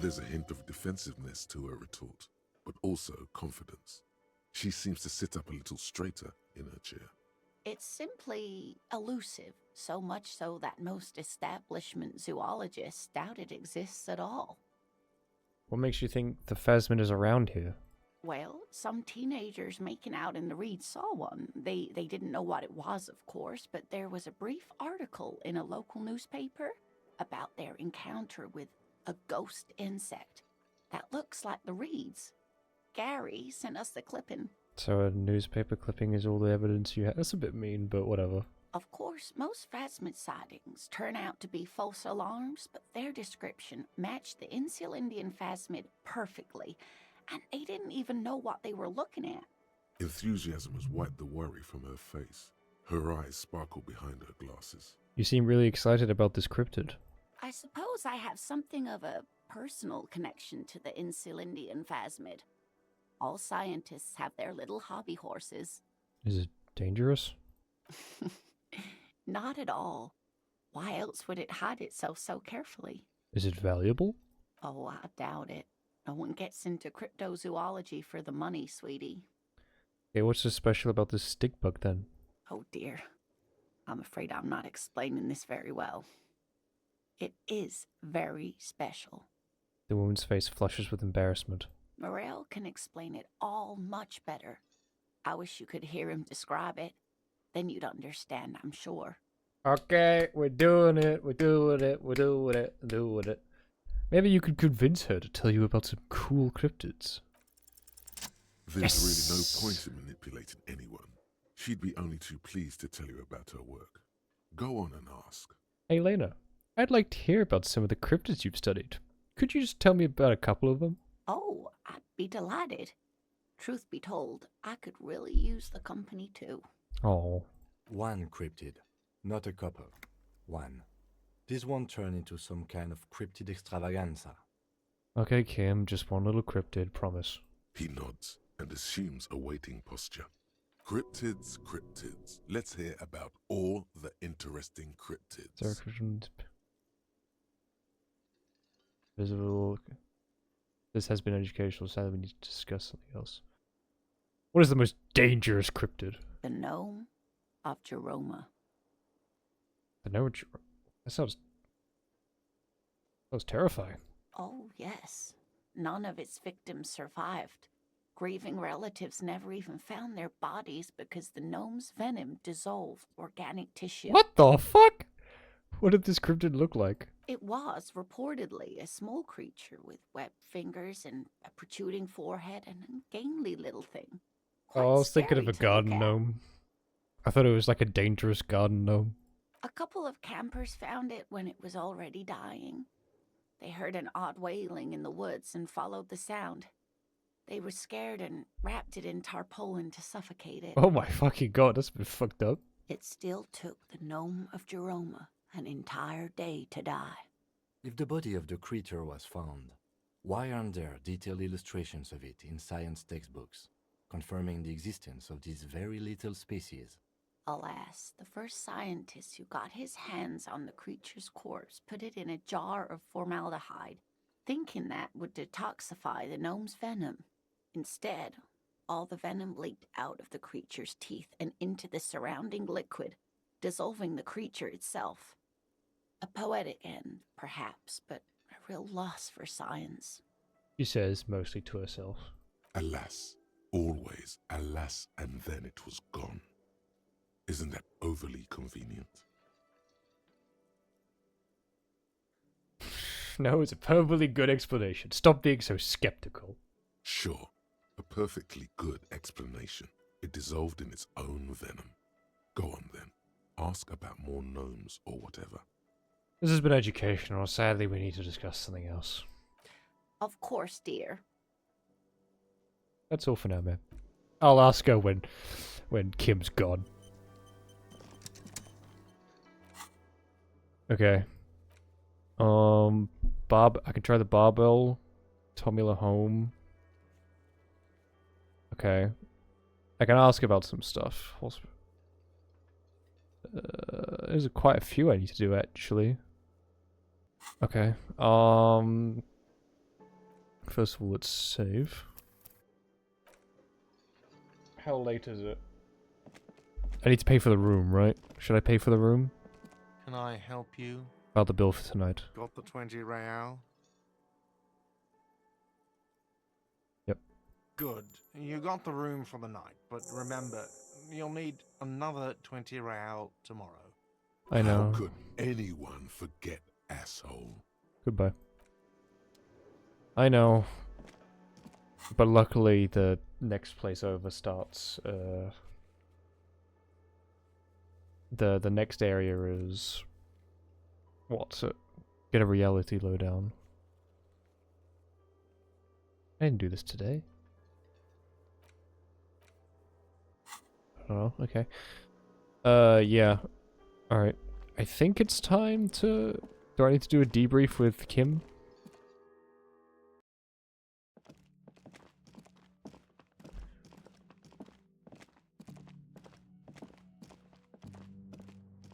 There's a hint of defensiveness to her retort, but also confidence. She seems to sit up a little straighter in her chair. It's simply elusive, so much so that most establishment zoologists doubt it exists at all. What makes you think the phasmid is around here? Well, some teenagers making out in the reed saw one. They didn't know what it was, of course, but there was a brief article in a local newspaper about their encounter with a ghost insect that looks like the reeds. Gary sent us the clipping. So a newspaper clipping is all the evidence you have? That's a bit mean, but whatever. Of course, most phasmid sightings turn out to be false alarms, but their description matched the Insul Indian phasmid perfectly, and they didn't even know what they were looking at. Enthusiasm has wiped the worry from her face. Her eyes sparkle behind her glasses. You seem really excited about this cryptid. I suppose I have something of a personal connection to the Insul Indian phasmid. All scientists have their little hobby horses. Is it dangerous? Not at all. Why else would it hide itself so carefully? Is it valuable? Oh, I doubt it. No one gets into cryptozoology for the money, sweetie. Okay, what's so special about this stick bug then? Oh dear. I'm afraid I'm not explaining this very well. It is very special. The woman's face flushes with embarrassment. Morel can explain it all much better. I wish you could hear him describe it. Then you'd understand, I'm sure. Okay, we're doing it, we're doing it, we're doing it, doing it. Maybe you could convince her to tell you about some cool cryptids. There's really no point in manipulating anyone. She'd be only too pleased to tell you about her work. Go on and ask. Hey Lena, I'd like to hear about some of the cryptids you've studied. Could you just tell me about a couple of them? Oh, I'd be delighted. Truth be told, I could really use the company too. Oh. One cryptid, not a couple. One. This won't turn into some kind of cryptid extravaganza. Okay, Kim, just one little cryptid, promise. He nods and assumes a waiting posture. Cryptids, cryptids. Let's hear about all the interesting cryptids. Visible. This has been educational, so we need to discuss something else. What is the most dangerous cryptid? The gnome of Jeroma. The gnome of Jeroma? That sounds terrifying. Oh, yes. None of its victims survived. Grieving relatives never even found their bodies because the gnome's venom dissolved organic tissue. What the fuck? What did this cryptid look like? It was reportedly a small creature with webbed fingers and a protruding forehead and a gangly little thing. Oh, I was thinking of scary a to garden look at. gnome. I thought it was like a dangerous garden gnome. A couple of campers found it when it was already dying. They heard an odd wailing in the woods and followed the sound. They were scared and wrapped it in tarpaulin to suffocate it. Oh my fucking god, that's been fucked up. It still took the gnome of Jeroma an entire day to die. If the body of the creature was found, why aren't there detailed illustrations of it in science textbooks, confirming the existence of this very little species? Alas, the first scientist who got his hands on the creature's corpse put it in a jar of formaldehyde, thinking that would detoxify the gnome's venom. Instead, all the venom leaked out of the creature's teeth and into the surrounding liquid, dissolving the creature itself. A poetic end, perhaps, but a real loss for science. She says, mostly to herself. Alas, always alas, and then it was gone. Isn't that overly convenient? No, it's a perfectly good explanation. Stop being so skeptical. Sure, a perfectly good explanation. It dissolved in its own venom. Go on then. Ask about more gnomes or whatever. This has been educational. Sadly, we need to discuss something else. Of course, dear. That's all for now, man. I'll ask her when Kim's gone. Okay. I can try the barbell. Tomula home. Okay. I can ask about some stuff. There's quite a few I need to do, actually. Okay. First of all, let's save. How late is it? I need to pay for the room, right? Should I pay for the room? Can I help you? About the bill for tonight. Got the 20 real? Yep. Good. You got the room for the night, but remember, you'll need another 20 real tomorrow. I know. How could anyone forget, asshole? Goodbye. I know. But luckily, the next place over starts, the next area is... What? Get a reality lowdown. I didn't do this today. Oh, okay. Yeah. Alright. I think it's time to... Do I need to do a debrief with Kim?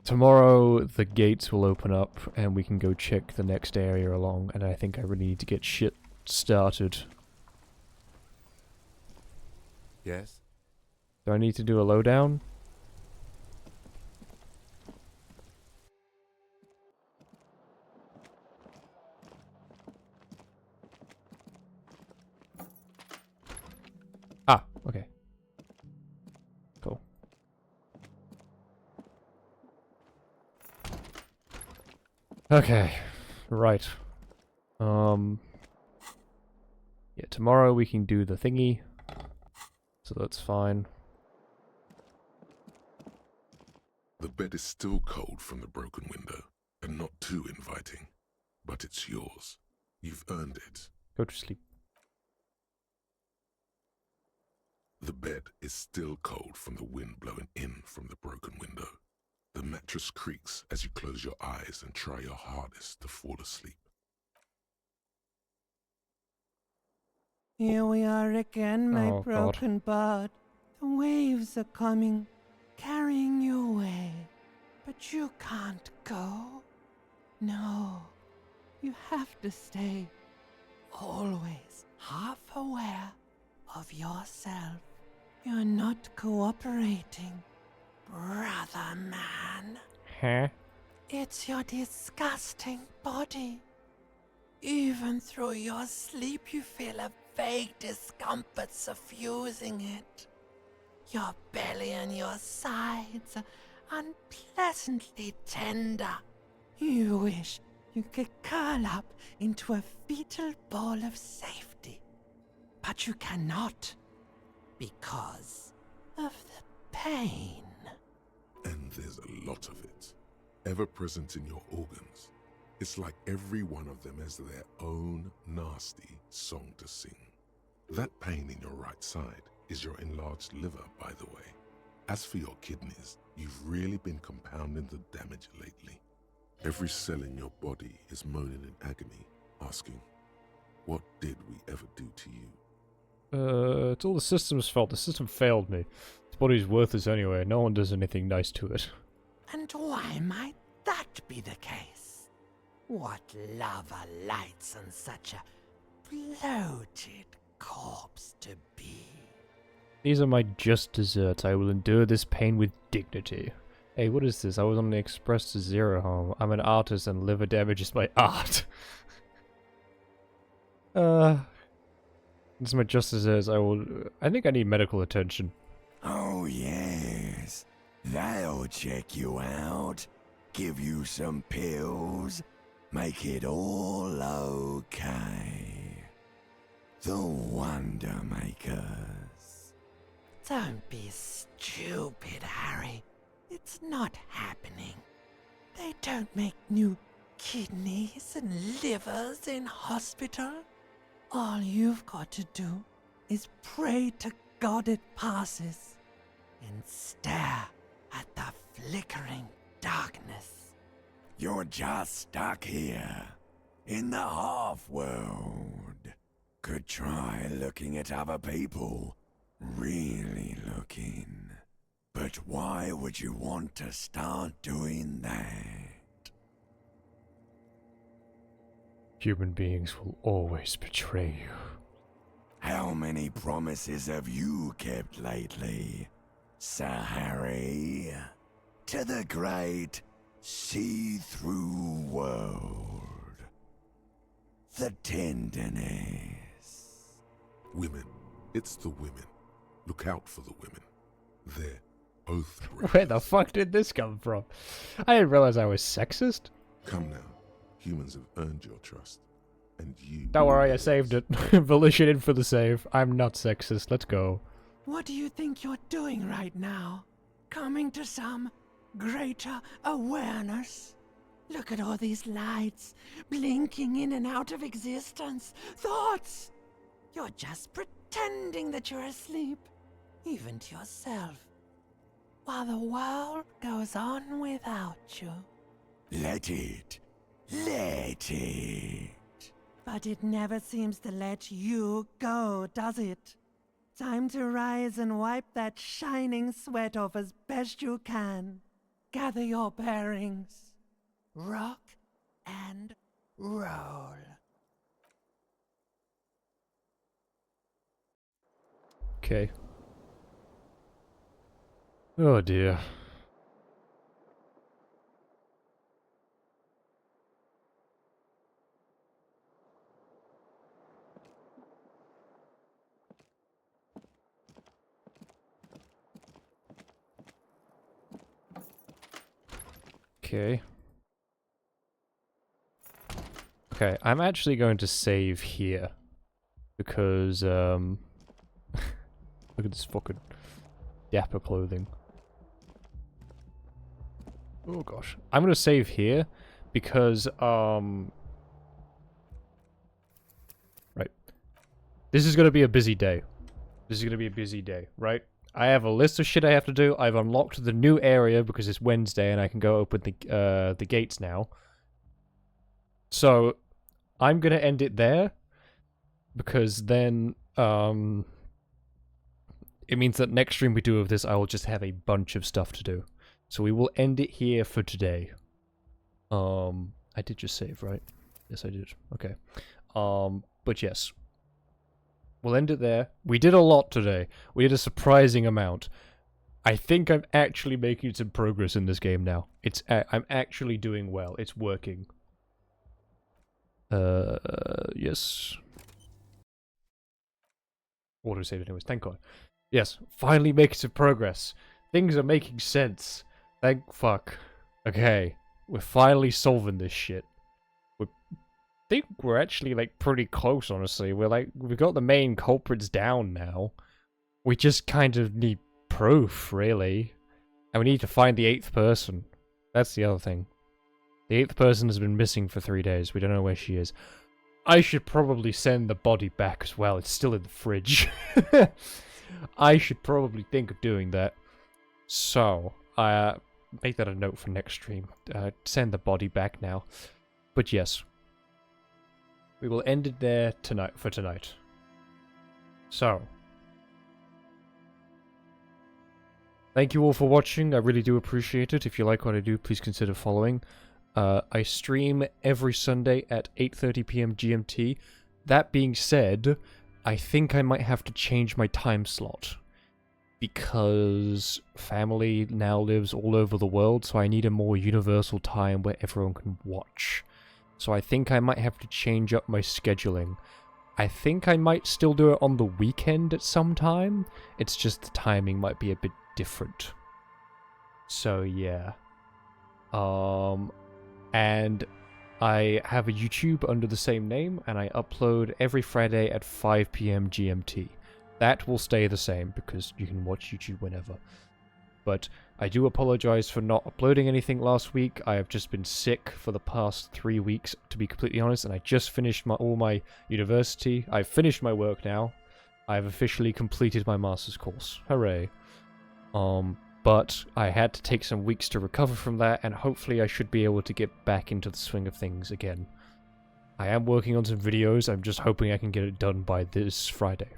Tomorrow, the gates will open up, and we can go check the next area along, and I think I really need to get shit started. Yes? Do I need to do a lowdown? Ah, okay. Cool. Okay, right. Yeah, tomorrow we can do the thingy, so that's fine. The bed is still cold from the broken window, and not too inviting. But it's yours. You've earned it. Go to sleep. The bed is still cold from the wind blowing in from the broken window. The mattress creaks as you close your eyes and try your hardest to fall asleep. Here we are again, my Oh, God. broken bud. The waves are coming, carrying you away. But you can't go. No, you have to stay. Always half aware of yourself. You're not cooperating, brother man. Huh? It's your disgusting body. Even through your sleep, you feel a vague discomfort suffusing it. Your belly and your sides are unpleasantly tender. You wish you could curl up into a fetal ball of safety. But you cannot, because of the pain. And there's a lot of it, ever present in your organs. It's like every one of them has their own nasty song to sing. That pain in your right side is your enlarged liver, by the way. As for your kidneys, you've really been compounding the damage lately. Every cell in your body is moaning in agony, asking, what did we ever do to you? It's all the system's fault. The system failed me. This body's worthless anyway. No one does anything nice to it. And why might that be the case? What lava lights on such a bloated corpse to be? These are my just desserts. I will endure this pain with dignity. Hey, what is this? I was on the express to zero home. I'm an artist and liver damage is my art. This is my just desserts. I think I need medical attention. Oh, yes. They'll check you out, give you some pills, make it all okay. The Wonder Makers. Don't be stupid, Harry. It's not happening. They don't make new kidneys and livers in hospital. All you've got to do is pray to God it passes and stare at the flickering darkness. You're just stuck here, in the half-world. Could try looking at other people, really looking. But why would you want to start doing that? Human beings will always betray you. How many promises have you kept lately, Sir Harry? To the great see-through world. The tenderness. Women. It's the women. Look out for the women. They're both Where the fuck did this come from? I didn't realize I was sexist. Come now. Humans have earned your trust. And you... Don't worry, I saved it. Volition in for the save. I'm not sexist. Let's go. What do you think you're doing right now? Coming to some greater awareness? Look at all these lights, blinking in and out of existence. Thoughts! You're just pretending that you're asleep, even to yourself, while the world goes on without you. Let it. Let it. But it never seems to let you go, does it? Time to rise and wipe that shining sweat off as best you can. Gather your bearings. Rock and roll. Okay. Oh dear. Okay. Okay, I'm actually going to save here. Because, look at this fucking dapper clothing. Oh gosh. I'm gonna save here because, right. This is gonna be a busy day. This is gonna be a busy day, right? I have a list of shit I have to do. I've unlocked the new area because it's Wednesday and I can go open the gates now. So, I'm gonna end it there because then, it means that next stream we do of this, I will just have a bunch of stuff to do. So we will end it here for today. I did just save, right? Yes, I did. Okay. But yes. We'll end it there. We did a lot today. We did a surprising amount. I think I'm actually making some progress in this game now. I'm actually doing well. It's working. Yes. Autosave anyways, thank God. Yes, finally making some progress. Things are making sense. Thank fuck. Okay, we're finally solving this shit. I think we're actually, like, pretty close, honestly. We've got the main culprits down now. We just kind of need proof, really. And we need to find the 8th person. That's the other thing. The 8th person has been missing for 3 days. We don't know where she is. I should probably send the body back as well. It's still in the fridge. I should probably think of doing that. So, make that a note for next stream. Send the body back now. But yes. We will end it there for tonight. So. Thank you all for watching. I really do appreciate it. If you like what I do, please consider following. I stream every Sunday at 8:30 PM GMT. That being said, I think I might have to change my time slot. Because family now lives all over the world, so I need a more universal time where everyone can watch. So I think I might have to change up my scheduling. I think I might still do it on the weekend at some time. It's just the timing might be a bit different. So yeah. And I have a YouTube under the same name, and I upload every Friday at 5 PM GMT. That will stay the same, because you can watch YouTube whenever. But I do apologize for not uploading anything last week. I have just been sick for the past 3 weeks, to be completely honest, and I just finished all my university. I've finished my work now. I've officially completed my master's course. Hooray. But I had to take some weeks to recover from that, and hopefully I should be able to get back into the swing of things again. I am working on some videos, I'm just hoping I can get it done by this Friday.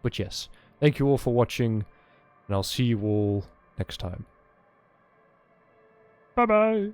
But yes, thank you all for watching, and I'll see you all next time. Bye-bye!